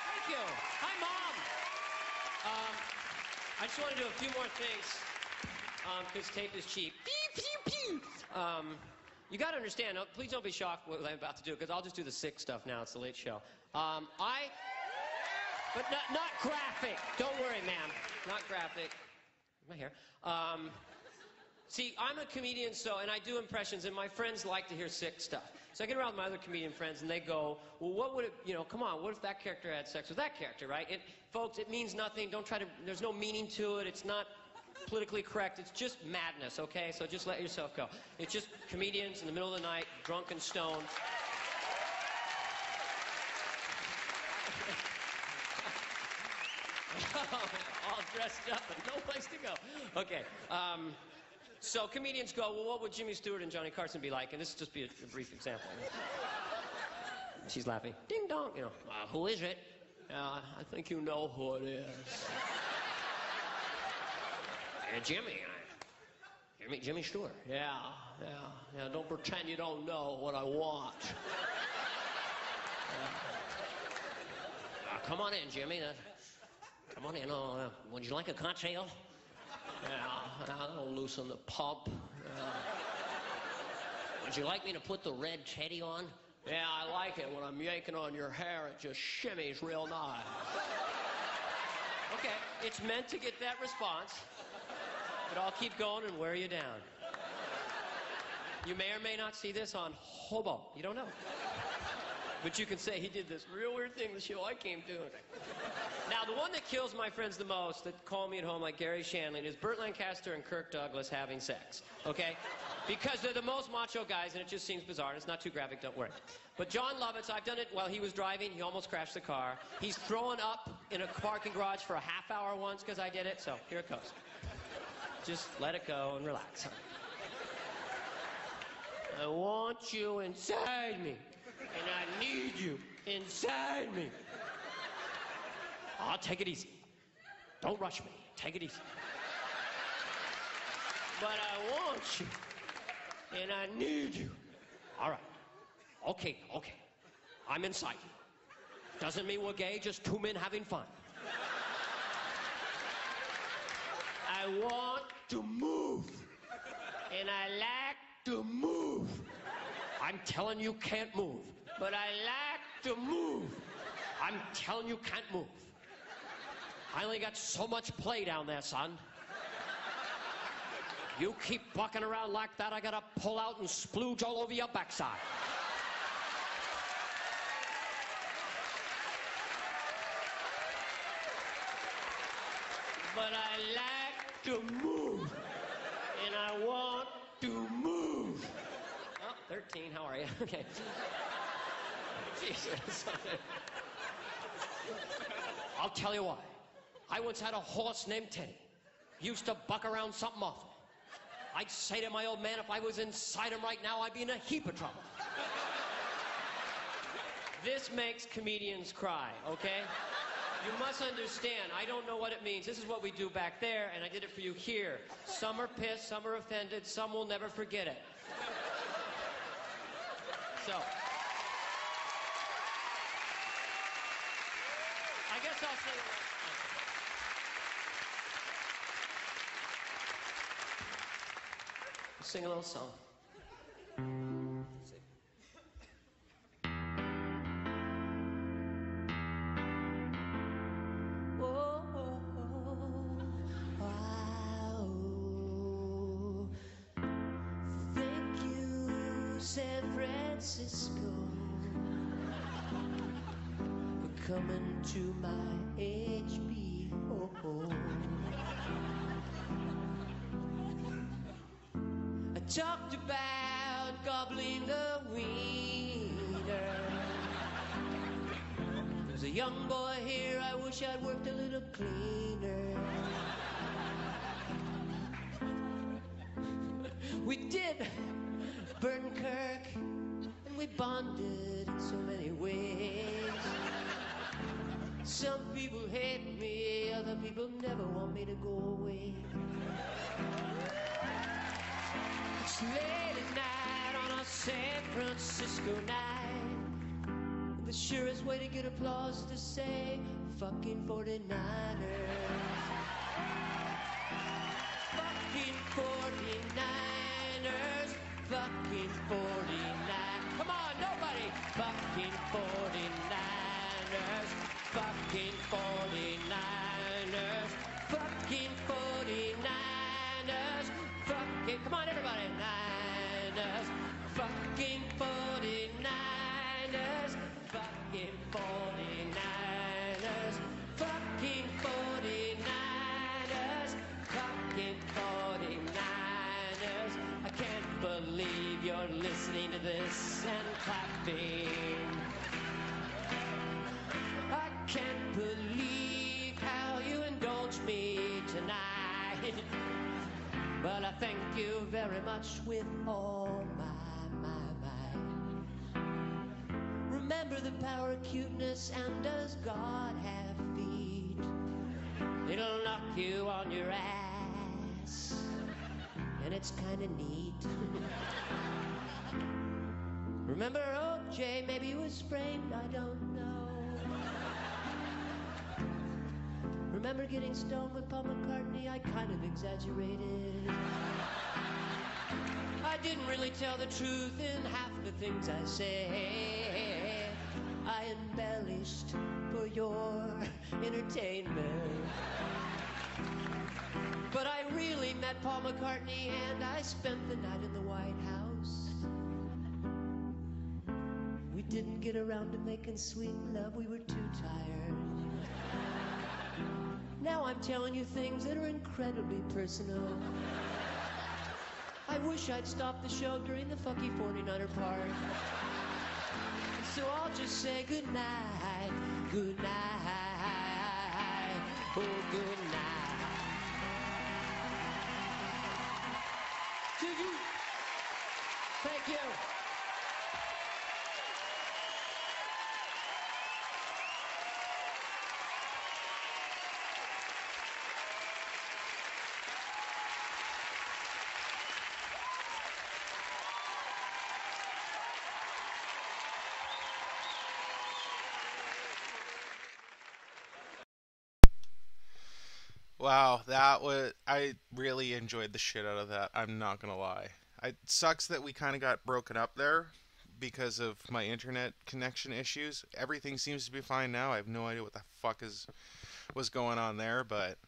Thank you. Hi, Mom. I just want to do a few more things, because tape is cheap. Pew, pew, pew. You got to understand, please don't be shocked what I'm about to do, because I'll just do the sick stuff now. It's the late show. But not graphic. Don't worry, ma'am. Not graphic. My hair. See, I'm a comedian, and I do impressions, and my friends like to hear sick stuff. So I get around with my other comedian friends, and they go, well, what would it, come on, what if that character had sex with that character, right? Folks, it means nothing. Don't try to, there's no meaning to it. It's not politically correct. It's just madness, okay? So just let yourself go. It's just comedians in the middle of the night, drunk and stoned. All dressed up and no place to go. Okay. So comedians go, well, what would Jimmy Stewart and Johnny Carson be like? And this will just be a brief example. She's laughing. Ding dong. Who is it? I think you know who it is. Jimmy. Jimmy Stewart. Yeah. Don't pretend you don't know what I want. Come on in, Jimmy. Come on in. Would you like a cocktail? That'll loosen the pump. Would you like me to put the red teddy on? Yeah, I like it. When I'm yanking on your hair, it just shimmies real nice. Okay, it's meant to get that response, but I'll keep going and wear you down. You may or may not see this on Hobo. You don't know. But you can say he did this real weird thing the show I came to. Now, the one that kills my friends the most, that call me at home like Gary Shandling, is Burt Lancaster and Kirk Douglas having sex, okay? Because they're the most macho guys, and it just seems bizarre, and it's not too graphic, don't worry. But John Lovitz, I've done it while he was driving. He almost crashed the car. He's thrown up in a parking garage for a half hour once because I did it, so here it goes. Just let it go and relax. I want you inside me, and I need you inside me. I'll take it easy. Don't rush me. Take it easy. But I want you, and I need you. All right. Okay. I'm inside you. Doesn't mean we're gay, just two men having fun. I want to move, and I like to move. I'm telling you can't move, but I like to move. I'm telling you can't move. I only got so much play down there, son. You keep bucking around like that, I gotta pull out and splooge all over your backside. But I like to move, and I want to move. Oh, 13, how are you? Okay. Jesus. I'll tell you why. I once had a horse named Teddy. He used to buck around something awful. I'd say to my old man, if I was inside him right now, I'd be in a heap of trouble. This makes comedians cry, okay? You must understand, I don't know what it means. This is what we do back there, and I did it for you here. Some are pissed, some are offended, some will never forget it. So, I guess I'll say it. Sing a little song. Thank you, San Francisco, for coming to my HBO. I talked about gobbling the wiener. There's a young boy here, I wish I'd worked a little cleaner. We did Burton Kirk, and we bonded in so many ways. Some people hate me, other people never want me to go away. It's late at night on a San Francisco night, and the surest way to get applause is to say, fucking 49ers. Fucking 49ers. Fucking 49ers. Come on, nobody. Fucking 49ers. Fucking 49ers. Fucking 49ers. Fucking, come on, everybody. Niners. Fucking 49ers. Fucking 49ers. Fucking 49ers. Fucking 49ers. I can't believe you're listening to this and clapping. I can't believe how you indulge me tonight. But I thank you very much with all my might. Remember the power of cuteness, and does God have feet? It'll knock you on your ass, and it's kind of neat. Remember O.J., maybe he was framed, I don't know. Remember getting stoned with Paul McCartney, I kind of exaggerated. I didn't really tell the truth in half the things I said. I embellished for your entertainment. But I really met Paul McCartney and I spent the night in the White House. We didn't get around to making sweet love, we were too tired. Now I'm telling you things that are incredibly personal. I wish I'd stopped the show during the fucky 49er part. So I'll just say good night, good night, oh good night. To you. Thank you. Wow, I really enjoyed the shit out of that. I'm not gonna lie. It sucks that we kind of got broken up there because of my internet connection issues. Everything seems to be fine now. I have no idea what the fuck was going on there, but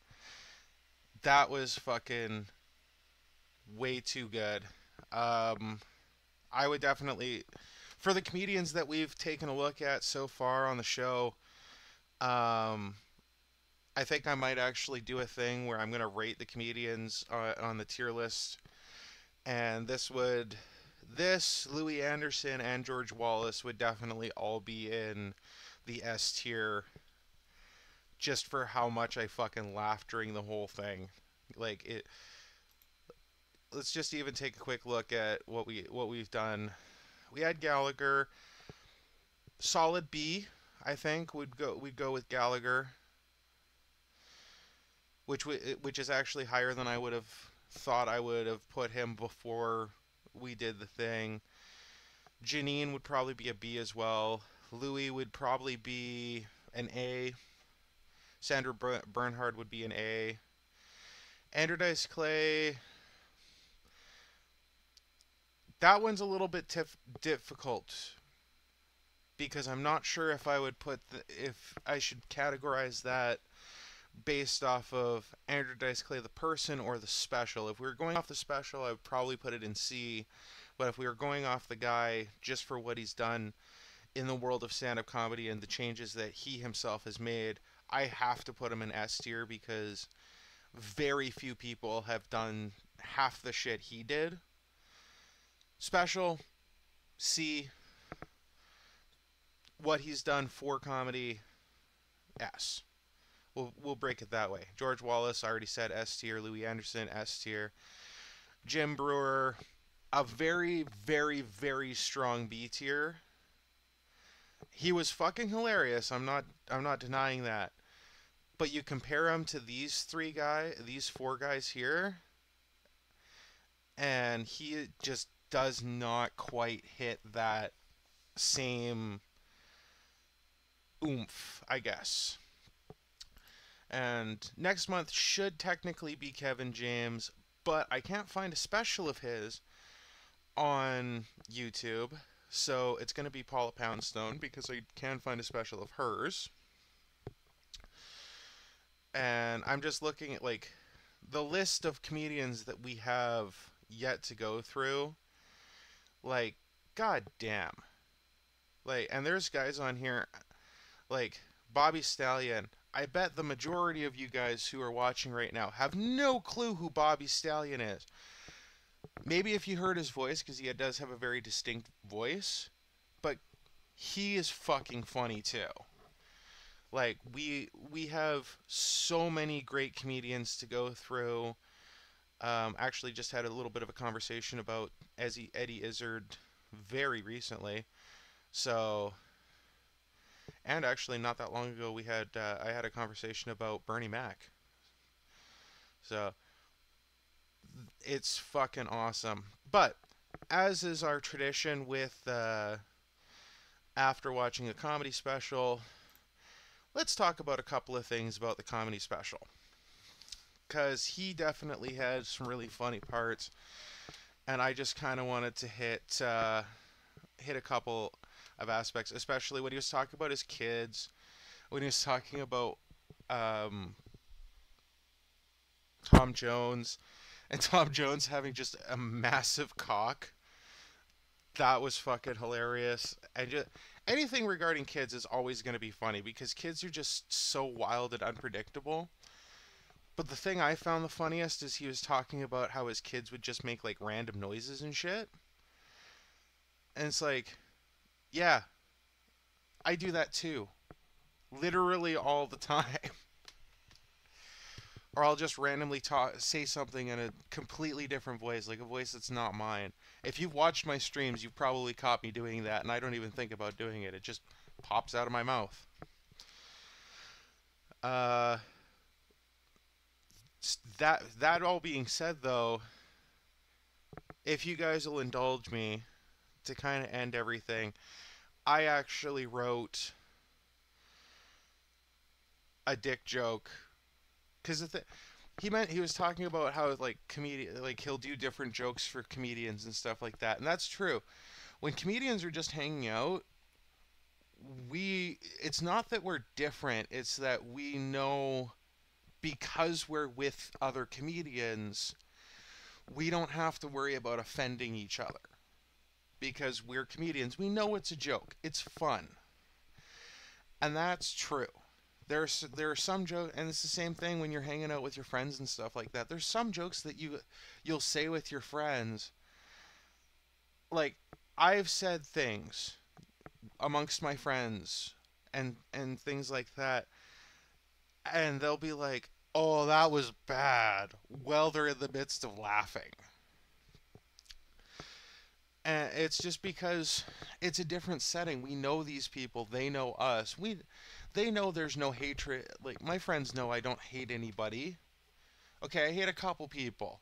that was fucking way too good. I would definitely, for the comedians that we've taken a look at so far on the show, I think I might actually do a thing where I'm going to rate the comedians on the tier list. And this, Louis Anderson and George Wallace would definitely all be in the S tier just for how much I fucking laughed during the whole thing. Like it. Let's just even take a quick look at what we've done. We had Gallagher, solid B, I think. We'd go with Gallagher, which is actually higher than I would have thought I would have put him before we did the thing. Janine would probably be a B as well. Louis would probably be an A. Sandra Bernhard would be an A. Andrew Dice Clay, that one's a little bit difficult because I'm not sure if I would if I should categorize that based off of Andrew Dice Clay the person or the special. If we were going off the special, I would probably put it in C, but if we were going off the guy just for what he's done in the world of stand-up comedy and the changes that he himself has made, I have to put him in S tier because very few people have done half the shit he did. Special, C. What he's done for comedy, S. We'll break it that way. George Wallace, I already said S tier. Louis Anderson, S tier. Jim Brewer, a very, very, very strong B tier. He was fucking hilarious. I'm not denying that. But you compare him to these four guys here, and he just does not quite hit that same oomph, I guess. And next month should technically be Kevin James, but I can't find a special of his on YouTube, so it's going to be Paula Poundstone because I can find a special of hers. And I'm just looking at like the list of comedians that we have yet to go through. Like, god damn. Like, and there's guys on here like Bobby Stallion. I bet the majority of you guys who are watching right now have no clue who Bobby Stallion is. Maybe if you heard his voice, because he does have a very distinct voice, but he is fucking funny too. Like, we have so many great comedians to go through. Actually just had a little bit of a conversation about Eddie Izzard very recently. So, and actually not that long ago I had a conversation about Bernie Mac. So, it's fucking awesome. But as is our tradition with after watching a comedy special, let's talk about a couple of things about the comedy special. Because he definitely had some really funny parts, and I just kind of wanted to hit a couple of aspects, especially when he was talking about his kids, when he was talking about Tom Jones, and Tom Jones having just a massive cock. That was fucking hilarious. And just anything regarding kids is always going to be funny because kids are just so wild and unpredictable. But the thing I found the funniest is he was talking about how his kids would just make like random noises and shit. And it's like, yeah, I do that too. Literally all the time. Or I'll just randomly say something in a completely different voice, like a voice that's not mine. If you've watched my streams, you've probably caught me doing that, and I don't even think about doing it. It just pops out of my mouth. That all being said, though, if you guys will indulge me to kind of end everything, I actually wrote a dick joke. Because he was talking about how like he'll do different jokes for comedians and stuff like that, and that's true. When comedians are just hanging out, it's not that we're different, it's that we know because we're with other comedians, we don't have to worry about offending each other. Because we're comedians, we know it's a joke. It's fun. And that's true. There are some jokes, and it's the same thing when you're hanging out with your friends and stuff like that. There's some jokes that you'll say with your friends. Like, I've said things amongst my friends and things like that, and they'll be like, "Oh, that was bad," while they're in the midst of laughing. And it's just because it's a different setting. We know these people. They know us. They know there's no hatred. Like, my friends know I don't hate anybody. Okay, I hate a couple people.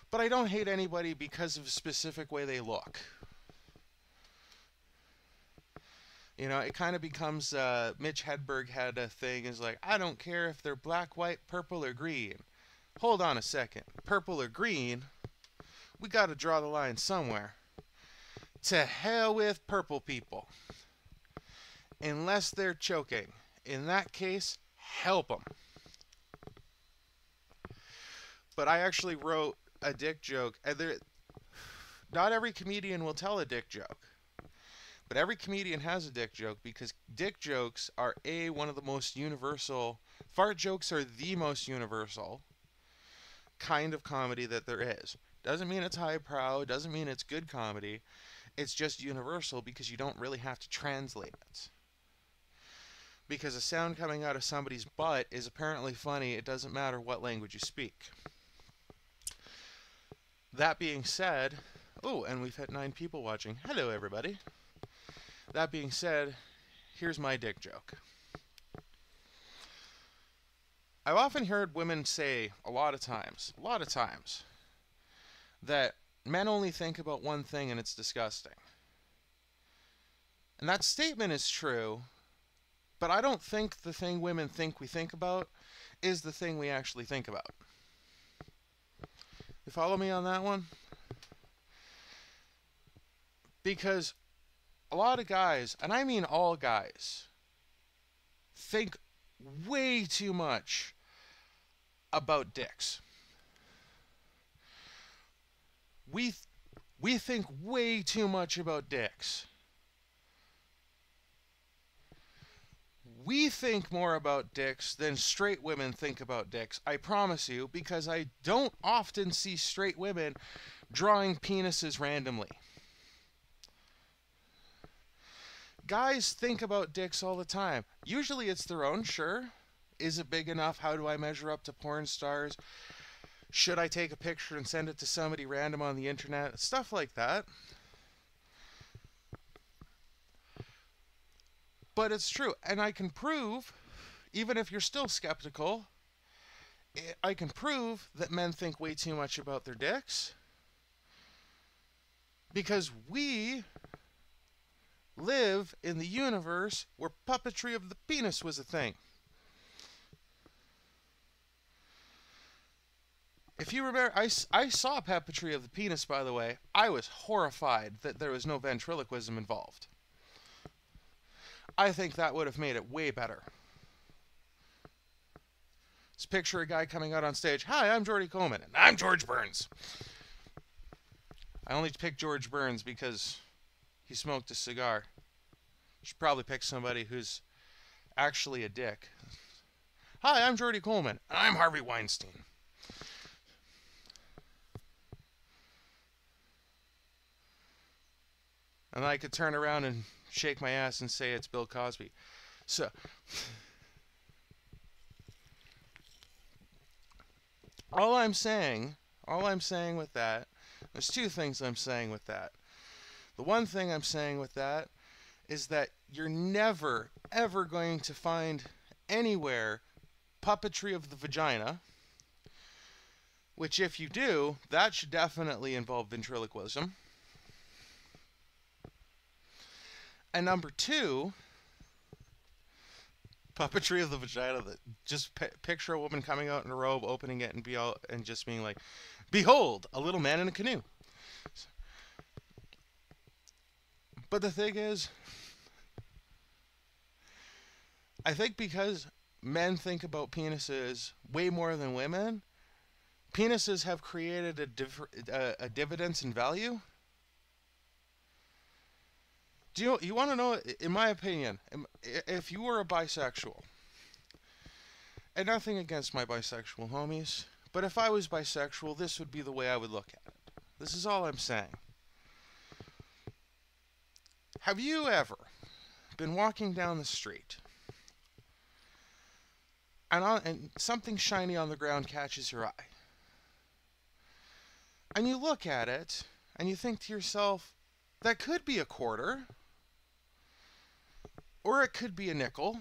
But I don't hate anybody because of a specific way they look. You know, it kind of becomes, Mitch Hedberg had a thing, is like, I don't care if they're black, white, purple, or green. Hold on a second. Purple or green? We gotta draw the line somewhere. To hell with purple people. Unless they're choking. In that case, help them. But I actually wrote a dick joke. And not every comedian will tell a dick joke. But every comedian has a dick joke because dick jokes are one of the most universal. Fart jokes are the most universal kind of comedy that there is. Doesn't mean it's highbrow. Doesn't mean it's good comedy. It's just universal because you don't really have to translate it. Because a sound coming out of somebody's butt is apparently funny. It doesn't matter what language you speak. That being said, oh, and we've had 9 people watching. Hello, everybody. That being said, here's my dick joke. I've often heard women say a lot of times, that men only think about one thing and it's disgusting. And that statement is true, but I don't think the thing women think we think about is the thing we actually think about. You follow me on that one? Because a lot of guys, and I mean all guys, think way too much about dicks. We think way too much about dicks. We think more about dicks than straight women think about dicks. I promise you, because I don't often see straight women drawing penises randomly. Guys think about dicks all the time. Usually it's their own, sure. Is it big enough? How do I measure up to porn stars? Should I take a picture and send it to somebody random on the internet? Stuff like that. But it's true. And I can prove, even if you're still skeptical, I can prove that men think way too much about their dicks. Because we live in the universe where puppetry of the penis was a thing. If you remember, I saw puppetry of the penis, by the way. I was horrified that there was no ventriloquism involved. I think that would have made it way better. Let's picture a guy coming out on stage. Hi, I'm Jordy Coleman, and I'm George Burns. I only picked George Burns because he smoked a cigar. Should probably pick somebody who's actually a dick. Hi, I'm Jordy Coleman. I'm Harvey Weinstein. And I could turn around and shake my ass and say it's Bill Cosby. So, all I'm saying with that, there's two things I'm saying with that. The one thing I'm saying with that is that you're never, ever going to find anywhere puppetry of the vagina, which if you do, that should definitely involve ventriloquism. And number two, puppetry of the vagina, that just picture a woman coming out in a robe, opening it, and just being like, "Behold, a little man in a canoe." But the thing is, I think because men think about penises way more than women, penises have created a dividends in value. Do you want to know, in my opinion, if you were a bisexual, and nothing against my bisexual homies, but if I was bisexual, this would be the way I would look at it. This is all I'm saying. Have you ever been walking down the street and something shiny on the ground catches your eye? And you look at it and you think to yourself, that could be a quarter, or it could be a nickel.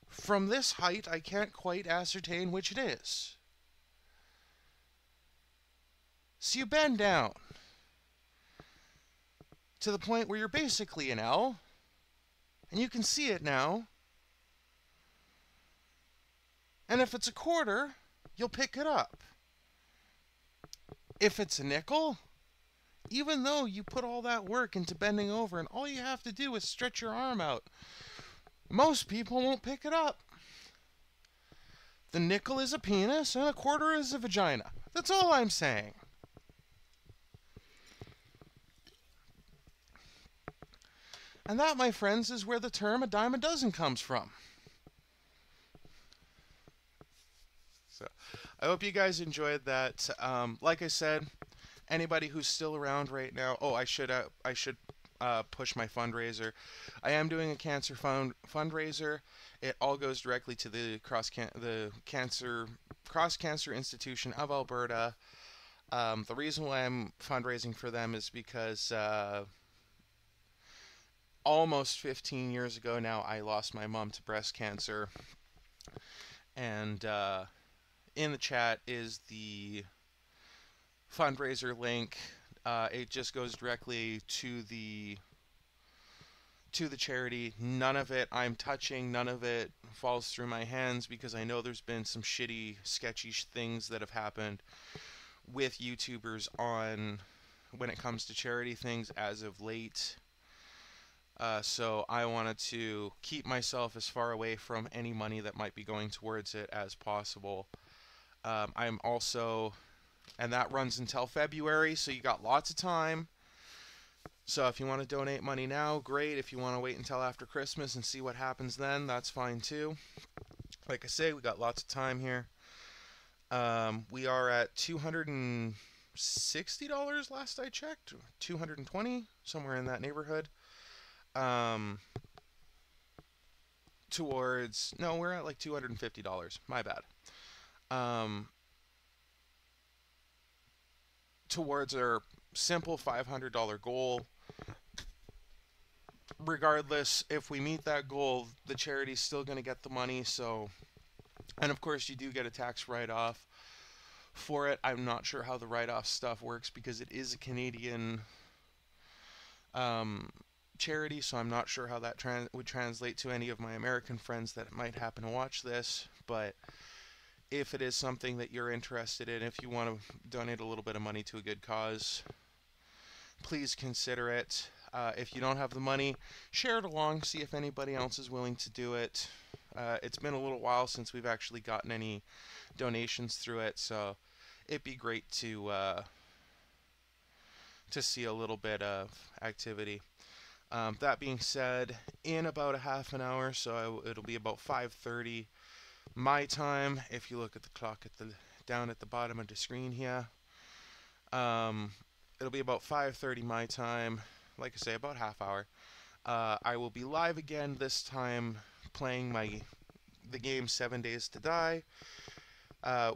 From this height, I can't quite ascertain which it is. So you bend down to the point where you're basically an L, and you can see it now. And if it's a quarter, you'll pick it up. If it's a nickel, even though you put all that work into bending over and all you have to do is stretch your arm out, most people won't pick it up. The nickel is a penis and a quarter is a vagina. That's all I'm saying. And that, my friends, is where the term a dime a dozen comes from. So, I hope you guys enjoyed that. Like I said, anybody who's still around right now, I should push my fundraiser. I am doing a cancer fundraiser. It all goes directly to the Cross Cancer Institution of Alberta. The reason why I'm fundraising for them is because almost 15 years ago now, I lost my mom to breast cancer. And in the chat is the fundraiser link. It just goes directly to the charity. None of it I'm touching. None of it falls through my hands because I know there's been some shitty, sketchy things that have happened with YouTubers when it comes to charity things as of late. So I wanted to keep myself as far away from any money that might be going towards it as possible. I'm also, and that runs until February, so you got lots of time. So if you want to donate money now, great. If you want to wait until after Christmas and see what happens then, that's fine too. Like I say, we got lots of time here. We are at $260 last I checked, $220, somewhere in that neighborhood. We're at like $250. My bad. Towards our simple $500 goal. Regardless, if we meet that goal, the charity's still going to get the money. So, and of course, you do get a tax write-off for it. I'm not sure how the write-off stuff works because it is a Canadian um, charity, so I'm not sure how that would translate to any of my American friends that might happen to watch this. But if it is something that you're interested in, if you want to donate a little bit of money to a good cause, please consider it. If you don't have the money, share it along, see if anybody else is willing to do it. It's been a little while since we've actually gotten any donations through it, so it'd be great to see a little bit of activity. That being said, in about a half an hour, so it'll be about 5:30 my time. If you look at the clock down at the bottom of the screen here, it'll be about 5:30 my time. Like I say, about half hour. I will be live again this time, playing the game 7 Days to Die,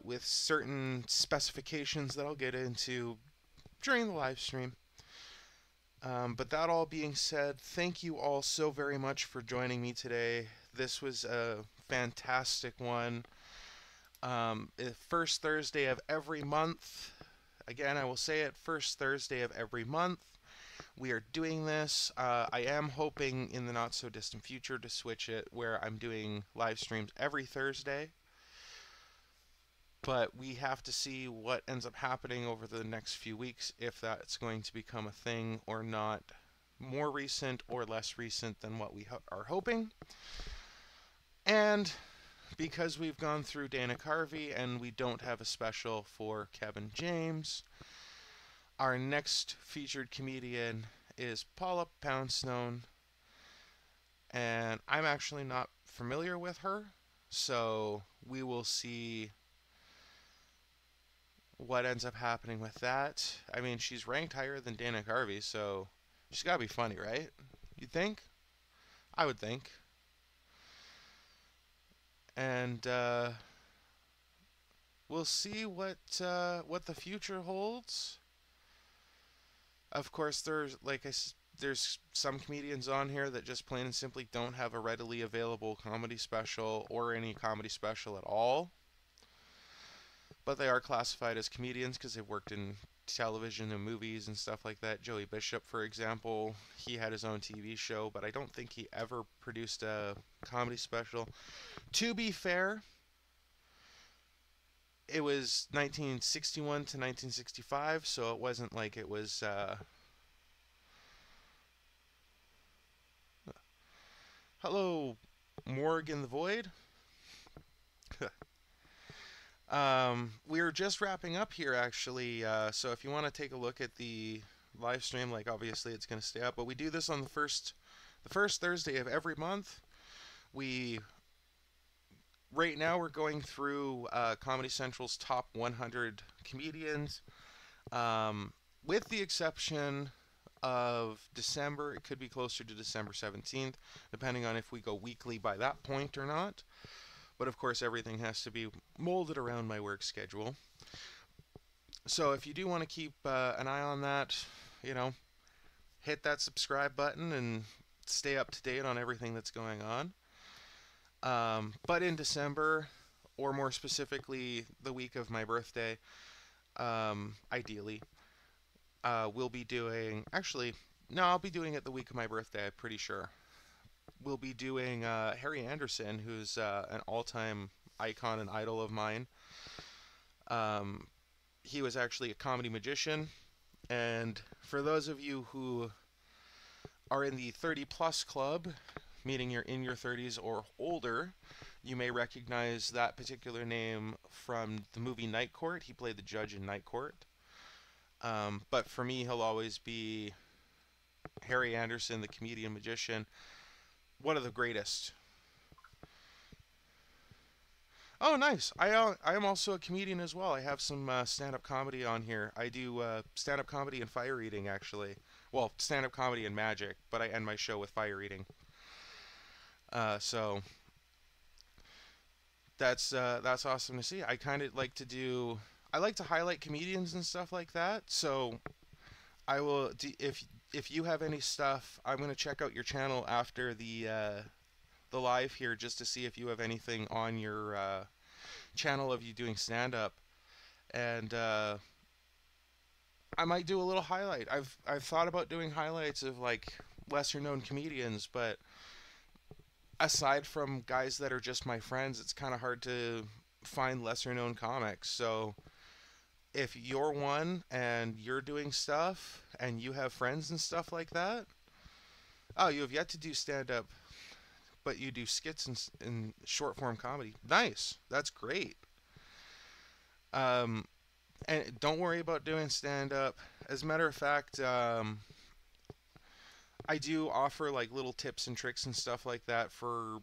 with certain specifications that I'll get into during the live stream. But that all being said, thank you all so very much for joining me today. This was a fantastic one. First Thursday of every month. Again, I will say it, first Thursday of every month. We are doing this. I am hoping in the not so distant future to switch it where I'm doing live streams every Thursday. But we have to see what ends up happening over the next few weeks, if that's going to become a thing or not. More recent or less recent than what we are hoping. And because we've gone through Dana Carvey and we don't have a special for Kevin James, our next featured comedian is Paula Poundstone, and I'm actually not familiar with her, so we will see what ends up happening with that. I mean, she's ranked higher than Dana Carvey, so she's gotta be funny, right? You think? I would think. And we'll see what the future holds. Of course, there's some comedians on here that just plain and simply don't have a readily available comedy special or any comedy special at all. But they are classified as comedians because they've worked in television and movies and stuff like that. Joey Bishop, for example, he had his own TV show, but I don't think he ever produced a comedy special. To be fair, it was 1961 to 1965, so it wasn't like it was hello, Morg in the Void. We're just wrapping up here, actually, so if you want to take a look at the live stream, like, obviously it's going to stay up, but we do this on the first Thursday of every month. Right now we're going through Comedy Central's top 100 comedians, with the exception of December. It could be closer to December 17th, depending on if we go weekly by that point or not. But of course, everything has to be molded around my work schedule. So if you do want to keep an eye on that, hit that subscribe button and stay up to date on everything that's going on. But in December, or more specifically the week of my birthday, ideally, we'll be doing... Actually, no, I'll be doing it the week of my birthday, I'm pretty sure. We'll be doing Harry Anderson, who's an all-time icon and idol of mine. He was actually a comedy magician, and for those of you who are in the 30-plus club, meaning you're in your 30s or older, you may recognize that particular name from the movie Night Court. He played the judge in Night Court. But for me, he'll always be Harry Anderson, the comedian magician. One of the greatest. Oh, nice. I am also a comedian as well. I have some stand-up comedy on here. I do stand-up comedy and fire eating, actually. Well, stand-up comedy and magic, but I end my show with fire eating. So that's awesome to see. I kind of like to I like to highlight comedians and stuff like that. So I will, if you have any stuff, I'm going to check out your channel after the live here, just to see if you have anything on your channel of you doing stand-up. and I might do a little highlight. I've thought about doing highlights of like lesser known comedians, but aside from guys that are just my friends, it's kind of hard to find lesser known comics. So if you're one and you're doing stuff and you have friends and stuff like that, oh, you have yet to do stand up, but you do skits in short form comedy. Nice. That's great. Um, and don't worry about doing stand up. As a matter of fact, I do offer like little tips and tricks and stuff like that for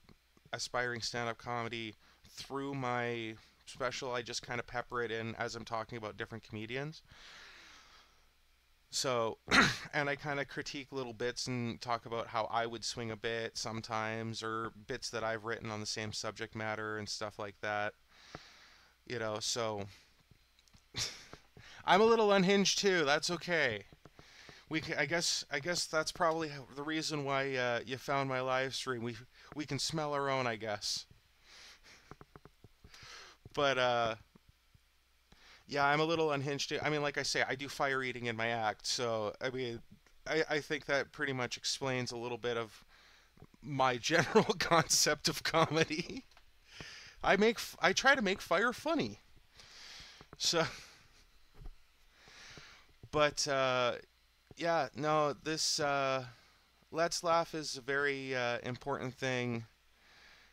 aspiring stand up comedy through my special. I just kind of pepper it in as I'm talking about different comedians. So, and I kind of critique little bits and talk about how I would swing a bit sometimes, or bits that I've written on the same subject matter and stuff like that. So I'm a little unhinged too. That's okay. I guess that's probably the reason why you found my live stream. We can smell our own, I guess. But yeah, I'm a little unhinged too. I mean, like I say, I do fire eating in my act, so I mean, I think that pretty much explains a little bit of my general concept of comedy. I try to make fire funny. So, but yeah, no, this Let's Laugh is a very important thing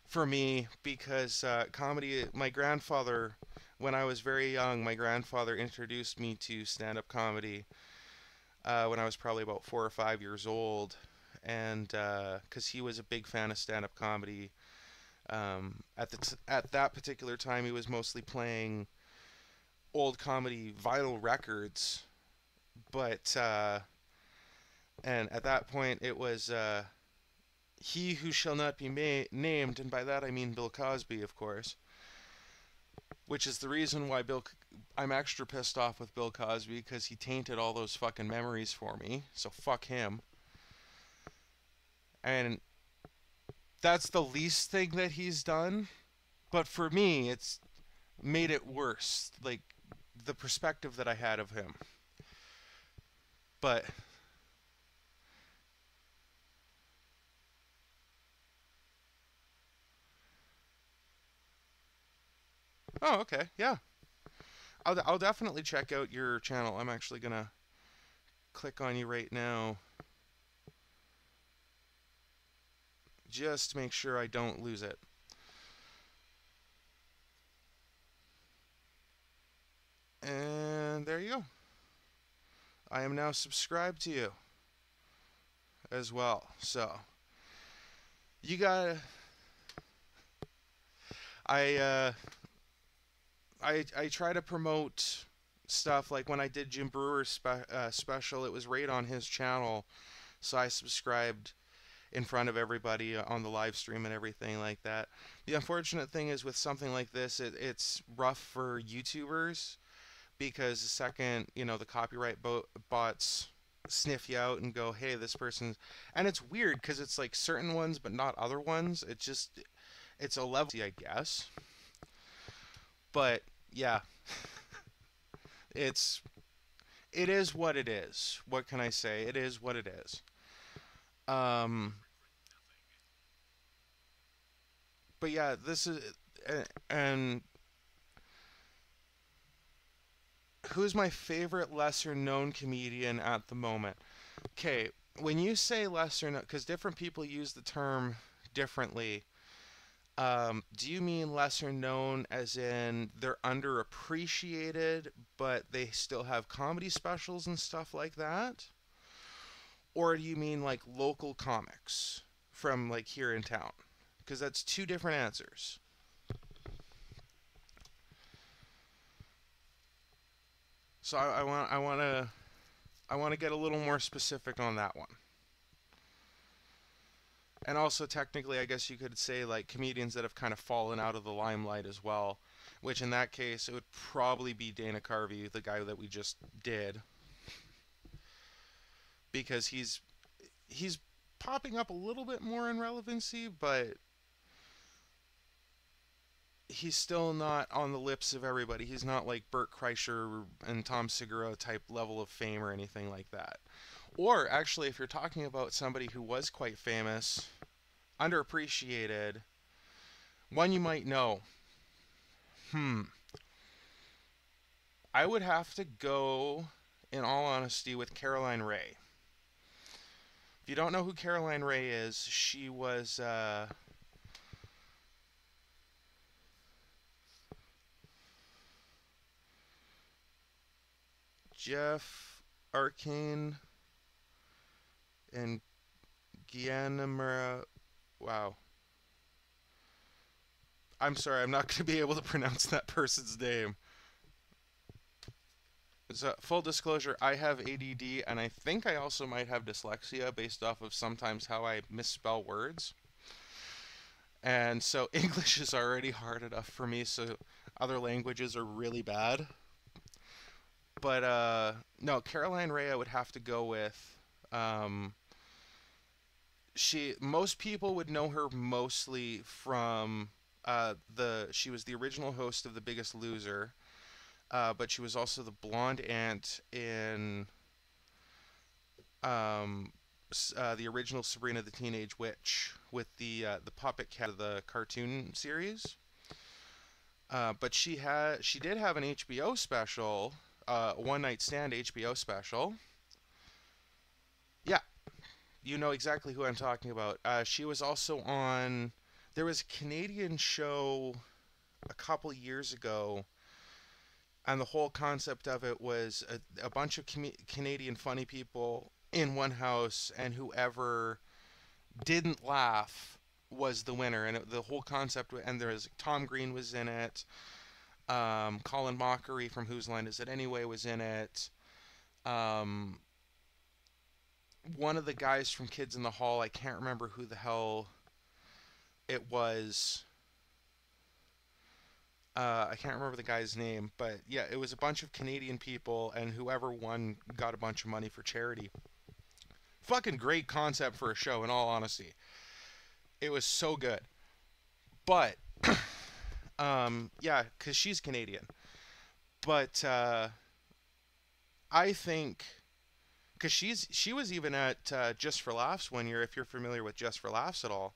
for me because comedy. My grandfather, when I was very young, my grandfather introduced me to stand-up comedy when I was probably about 4 or 5 years old, and because he was a big fan of stand-up comedy. At that particular time, he was mostly playing old comedy vinyl records, but and at that point, it was he who shall not be named, and by that I mean Bill Cosby, of course. Which is the reason why I'm extra pissed off with Bill Cosby, because he tainted all those fucking memories for me. So fuck him. And that's the least thing that he's done. But for me, it's made it worse. Like, the perspective that I had of him. But oh, okay, yeah. I'll definitely check out your channel. I'm actually gonna click on you right now, just to make sure I don't lose it. And there you go. I am now subscribed to you as well. So you gotta. I I try to promote stuff like when I did Jim Brewer's special. It was right on his channel, so I subscribed in front of everybody on the live stream and everything like that. The unfortunate thing is with something like this, it's rough for YouTubers because the second the copyright bots sniff you out and go, hey, this person's, and it's weird because it's like certain ones but not other ones. It's a level, I guess. But yeah, it's it is what it is. What can I say? It is what it is. Um, but yeah, this is and who's my favorite lesser known comedian at the moment? Okay, when you say lesser known, because different people use the term differently. Do you mean lesser known as in they're underappreciated, but they still have comedy specials and stuff like that? Or do you mean like local comics from like here in town? Because that's two different answers. So I want to get a little more specific on that one. And also, technically, I guess you could say like comedians that have kind of fallen out of the limelight as well. Which in that case, it would probably be Dana Carvey, the guy that we just did, because he's popping up a little bit more in relevancy, but he's still not on the lips of everybody. He's not like Bert Kreischer and Tom Segura type level of fame or anything like that. Or actually, if you're talking about somebody who was quite famous, underappreciated, one you might know. Hmm. I would have to go, in all honesty, with Caroline Rhea. If you don't know who Caroline Rhea is, she was Jeff Arcane and Guillermo. Wow. I'm sorry, I'm not going to be able to pronounce that person's name. So, full disclosure, I have ADD, and I think I also might have dyslexia based off of sometimes how I misspell words. And so English is already hard enough for me, so other languages are really bad. But no, Caroline Rhea would have to go with. Most people would know her mostly from she was the original host of The Biggest Loser, but she was also the blonde aunt in the original Sabrina the Teenage Witch with the puppet cat of the cartoon series. But she did have an HBO special, One Night Stand HBO special. Yeah, you know exactly who I'm talking about. She was also on. There was a Canadian show a couple years ago, and the whole concept of it was a bunch of Canadian funny people in one house, and whoever didn't laugh was the winner. And the whole concept, and there was Tom Green was in it. Colin Mockery from Whose Line Is It Anyway was in it. One of the guys from Kids in the Hall, I can't remember who the hell it was. I can't remember the guy's name, but yeah, it was a bunch of Canadian people, and whoever won got a bunch of money for charity. Fucking great concept for a show, in all honesty. It was so good. But, yeah, because she's Canadian. But I think, because she was even at Just for Laughs one year, if you're familiar with Just for Laughs at all.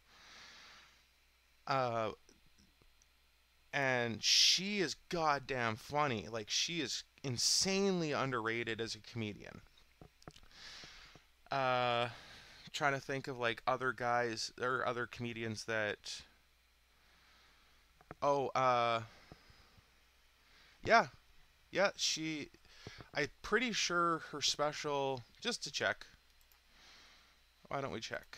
And she is goddamn funny. Like, she is insanely underrated as a comedian. Trying to think of like other guys or other comedians that. Oh, yeah, yeah. I'm pretty sure her special. Just to check. Why don't we check?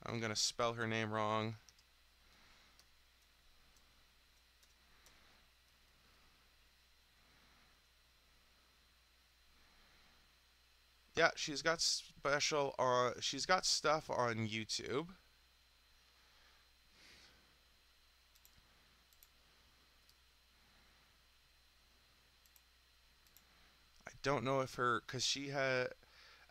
I'm gonna spell her name wrong. Yeah, she's got she's got stuff on YouTube. I don't know if cuz she had,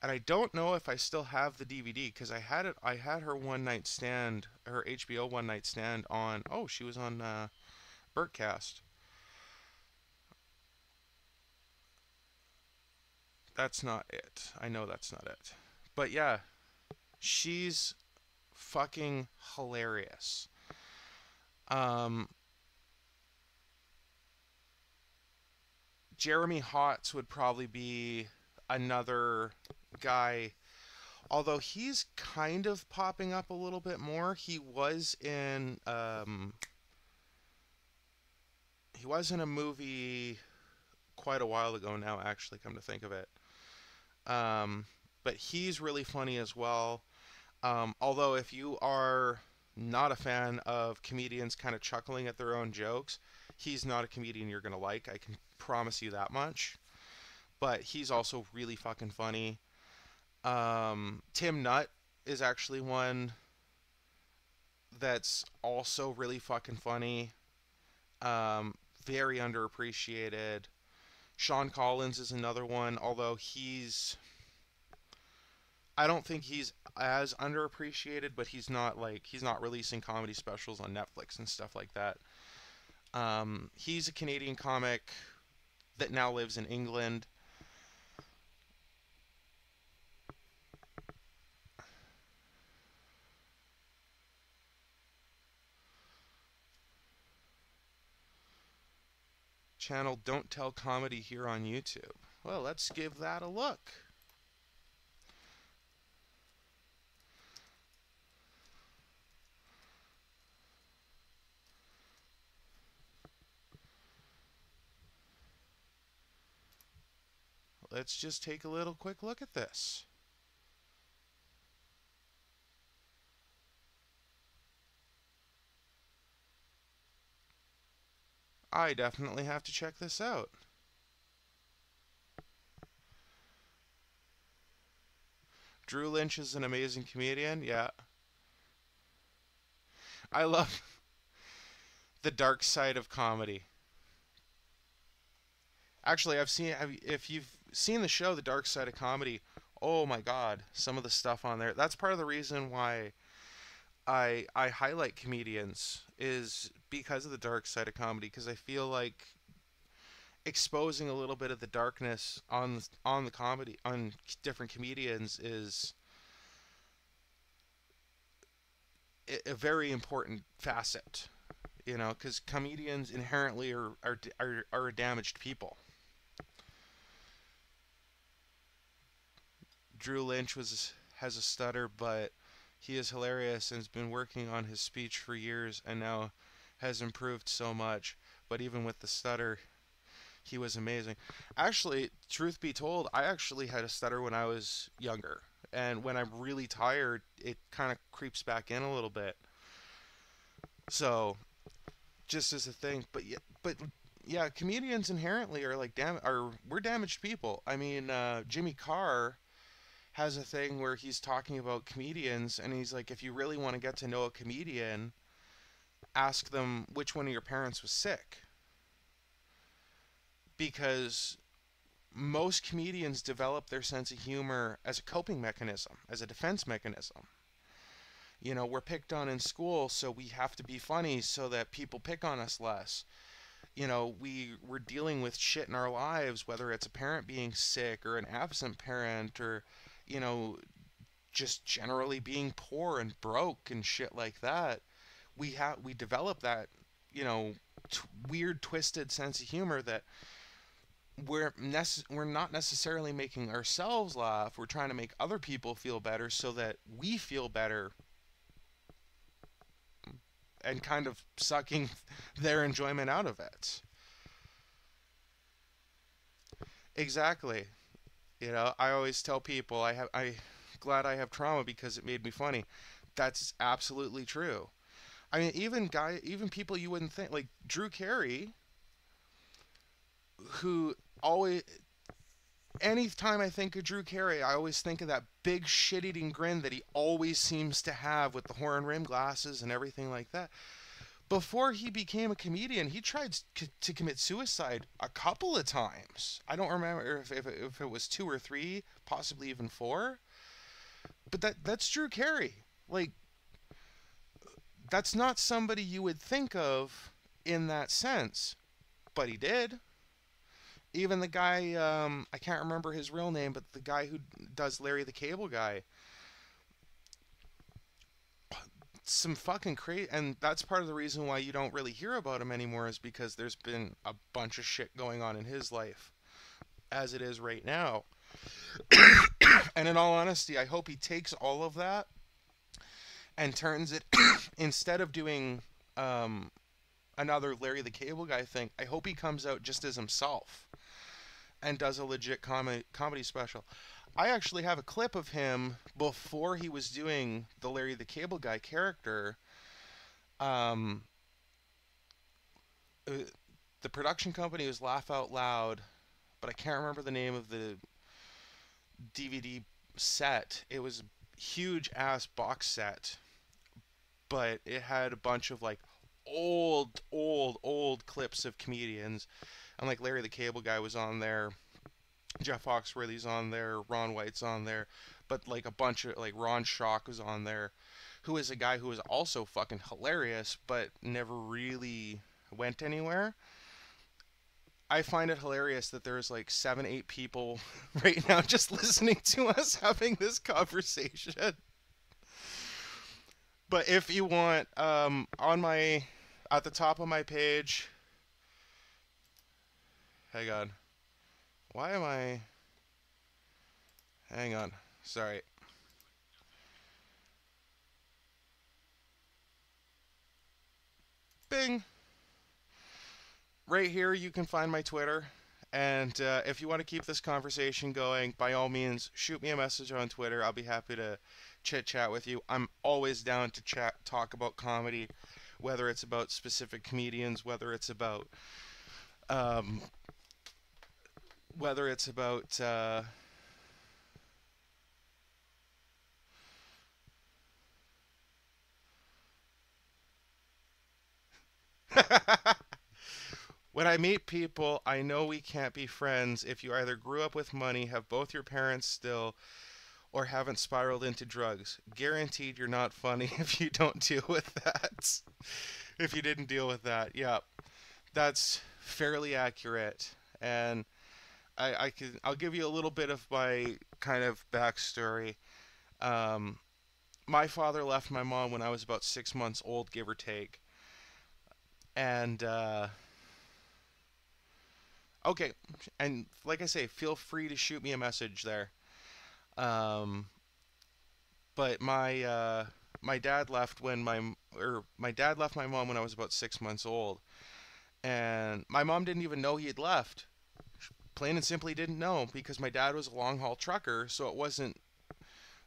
and I don't know if I still have the DVD cuz I had her One Night Stand, her HBO One Night Stand on. Oh, she was on Bertcast. That's not it. I know that's not it. But yeah, she's fucking hilarious. Um, Jeremy Hotz would probably be another guy, although he's kind of popping up a little bit more. He was in a movie quite a while ago now, actually, come to think of it. But he's really funny as well. Although if you are not a fan of comedians kind of chuckling at their own jokes, he's not a comedian you're going to like. I can promise you that much. But he's also really fucking funny. Tim Nutt is actually one that's also really fucking funny. Very underappreciated. Sean Collins is another one, although he's I don't think he's as underappreciated, but he's not releasing comedy specials on Netflix and stuff like that. He's a Canadian comic that now lives in England. Channel Don't Tell Comedy here on YouTube. Well, let's give that a look. Let's just take a little quick look at this. I definitely have to check this out. Drew Lynch is an amazing comedian. Yeah. I love the dark side of comedy. Actually, if you've seen the show The Dark Side of Comedy, oh my god, some of the stuff on there. That's part of the reason why I highlight comedians is because of the dark side of comedy, because I feel like exposing a little bit of the darkness on the comedy on different comedians is a very important facet, you know, because comedians inherently are damaged people. Drew Lynch has a stutter, but he is hilarious and has been working on his speech for years and now has improved so much. But even with the stutter, he was amazing. Actually, truth be told, I actually had a stutter when I was younger. And when I'm really tired, it kind of creeps back in a little bit. So, just as a thing, but yeah, comedians inherently are like we're damaged people. I mean, Jimmy Carr has a thing where he's talking about comedians and he's like, if you really want to get to know a comedian, ask them which one of your parents was sick. Because most comedians develop their sense of humor as a coping mechanism, as a defense mechanism. You know, we're picked on in school, so we have to be funny so that people pick on us less. You know, we're dealing with shit in our lives, whether it's a parent being sick or an absent parent or, you know, just generally being poor and broke and shit like that. We develop that, you know, weird twisted sense of humor that we're not necessarily making ourselves laugh. We're trying to make other people feel better so that we feel better and kind of sucking their enjoyment out of it. Exactly. You know, I always tell people I glad I have trauma because it made me funny. That's absolutely true. I mean, even people you wouldn't think, like Drew Carey, who always, anytime I think of Drew Carey, I always think of that big shit-eating grin that he always seems to have with the horn rim glasses and everything like that. Before he became a comedian, he tried to commit suicide a couple of times. I don't remember if it was two or three, possibly even four. But that's Drew Carey. Like, that's not somebody you would think of in that sense, but he did. Even the guy, I can't remember his real name, but the guy who does Larry the Cable Guy, some fucking crazy, and that's part of the reason why you don't really hear about him anymore is because there's been a bunch of shit going on in his life as it is right now. And in all honesty, I hope he takes all of that and turns it instead of doing another Larry the Cable Guy thing. I hope he comes out just as himself and does a legit comedy special. I actually have a clip of him before he was doing the Larry the Cable Guy character. Um, the production company was Laugh Out Loud, but I can't remember the name of the DVD set. It was a huge ass box set, but it had a bunch of like old clips of comedians, and like Larry the Cable Guy was on there. Jeff Foxworthy's on there, Ron White's on there, but like a bunch of like Ron Schock was on there, who is a guy who was also fucking hilarious, but never really went anywhere. I find it hilarious that there's like 7, 8 people right now just listening to us having this conversation. But if you want, on my, at the top of my page, hang on. Why am I, hang on, sorry. Bing. Right here you can find my Twitter. And if you want to keep this conversation going, by all means, shoot me a message on Twitter. I'll be happy to chit-chat with you. I'm always down to talk about comedy, whether it's about specific comedians, whether it's about um, whether it's about when I meet people, I know we can't be friends if you either grew up with money, have both your parents still, or haven't spiraled into drugs. Guaranteed you're not funny if you don't deal with that. If you didn't deal with that. Yeah. That's fairly accurate. And I'll give you a little bit of my kind of backstory. Um, my father left my mom when I was about 6 months old, give or take. And okay, and like I say, feel free to shoot me a message there. Um, but my dad left when my dad left my mom when I was about 6 months old, and my mom didn't even know he had left. Plain and simply didn't know because my dad was a long haul trucker, so it wasn't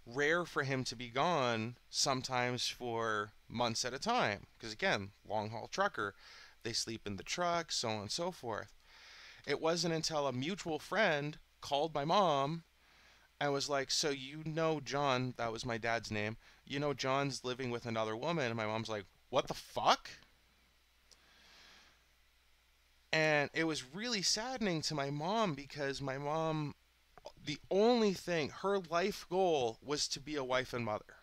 rare for him to be gone sometimes for months at a time. Because again, long haul trucker, they sleep in the truck, so on and so forth. It wasn't until a mutual friend called my mom and was like, "So you know John, that was my dad's name, you know John's living with another woman." And my mom's like, "What the fuck?" And it was really saddening to my mom because my mom, the only thing, her life goal was to be a wife and mother.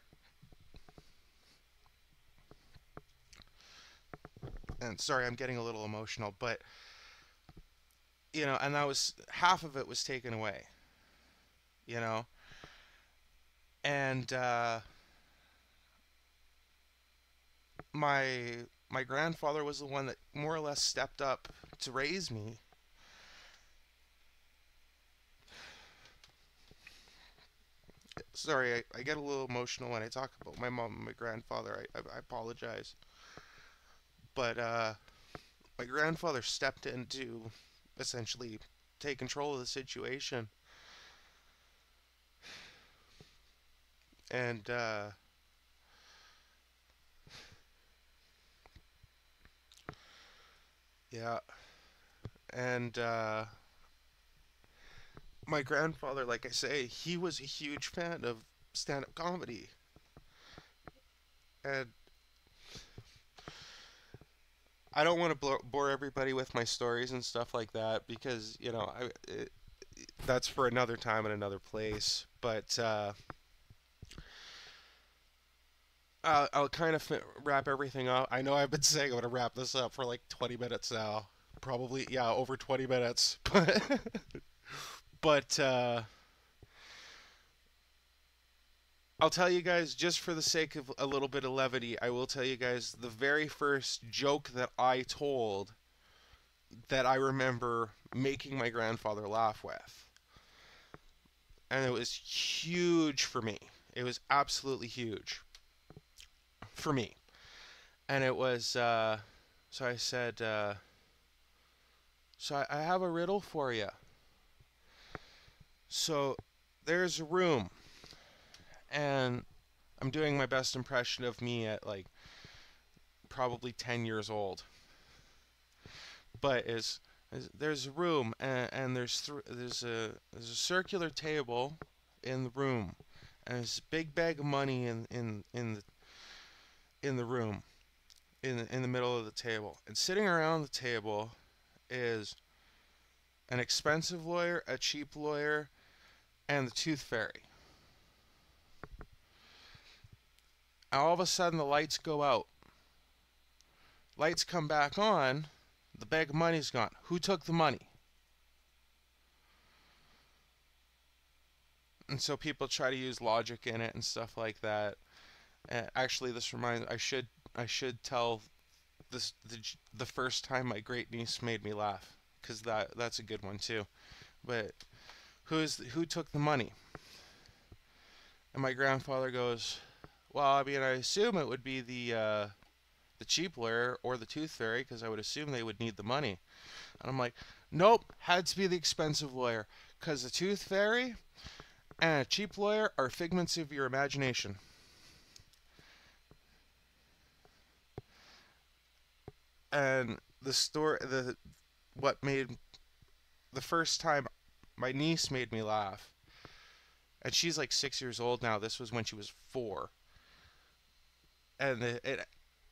And sorry, I'm getting a little emotional, but, you know, and that was, half of it was taken away, you know? And my grandfather was the one that more or less stepped up to raise me. Sorry, I get a little emotional when I talk about my mom and my grandfather. I apologize. But my grandfather stepped in to essentially take control of the situation. And yeah, and my grandfather, like I say, he was a huge fan of stand-up comedy. And I don't want to bore everybody with my stories and stuff like that because, you know, that's for another time and another place. But I'll kind of wrap everything up. I know I've been saying I'm going to wrap this up for like 20 minutes now. Probably, yeah, over 20 minutes. But I'll tell you guys, just for the sake of a little bit of levity, I will tell you guys the very first joke that I told that I remember making my grandfather laugh with. And it was huge for me. It was absolutely huge for me. And it was, so I said, so I have a riddle for you. So there's a room, and I'm doing my best impression of me at like probably 10 years old. But there's a room, and there's a circular table in the room, and there's a big bag of money in the room, in the middle of the table, and sitting around the table is an expensive lawyer, a cheap lawyer, and the tooth fairy. And all of a sudden the lights go out. Lights come back on. The bag of money's gone. Who took the money? And so people try to use logic in it and stuff like that. Actually, this reminds I should tell this the first time my great niece made me laugh, because that's a good one too. But who took the money? And my grandfather goes, well, I mean, I assume it would be the cheap lawyer or the tooth fairy, because I would assume they would need the money. And I'm like, nope, had to be the expensive lawyer, because the tooth fairy and a cheap lawyer are figments of your imagination. And what made the first time my niece made me laugh, and she's like 6 years old now. This was when she was 4, and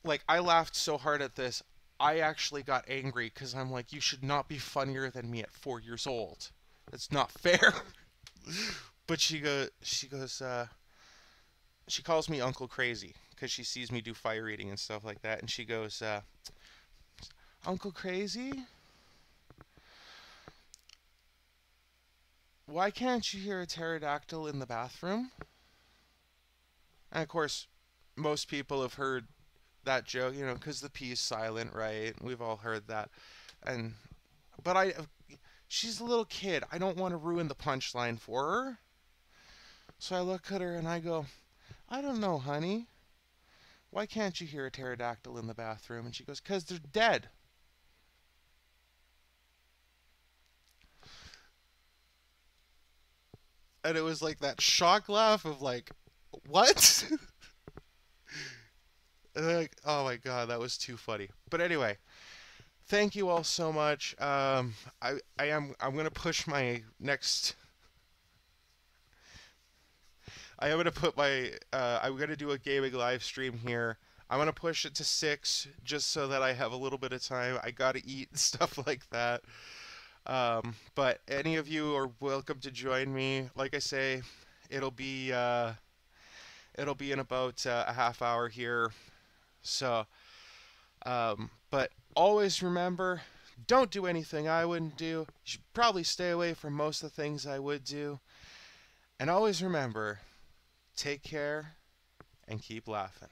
like, I laughed so hard at this, I actually got angry, because I'm like, you should not be funnier than me at 4 years old. That's not fair. But she calls me Uncle Crazy, because she sees me do fire eating and stuff like that, and she goes, Uncle Crazy, why can't you hear a pterodactyl in the bathroom? And of course, most people have heard that joke, you know, because the P is silent, right? We've all heard that. But she's a little kid. I don't want to ruin the punchline for her. So I look at her and I go, I don't know, honey. Why can't you hear a pterodactyl in the bathroom? And she goes, 'cause they're dead. And it was like that shock laugh of like, what? And like, oh my god, that was too funny. But anyway, thank you all so much. I'm gonna push my next. I'm gonna do a gaming live stream here. I'm gonna push it to 6 just so that I have a little bit of time. I gotta eat and stuff like that. But any of you are welcome to join me. Like I say, it'll be in about a half hour here. So, but always remember, don't do anything I wouldn't do. You should probably stay away from most of the things I would do. And always remember, take care and keep laughing.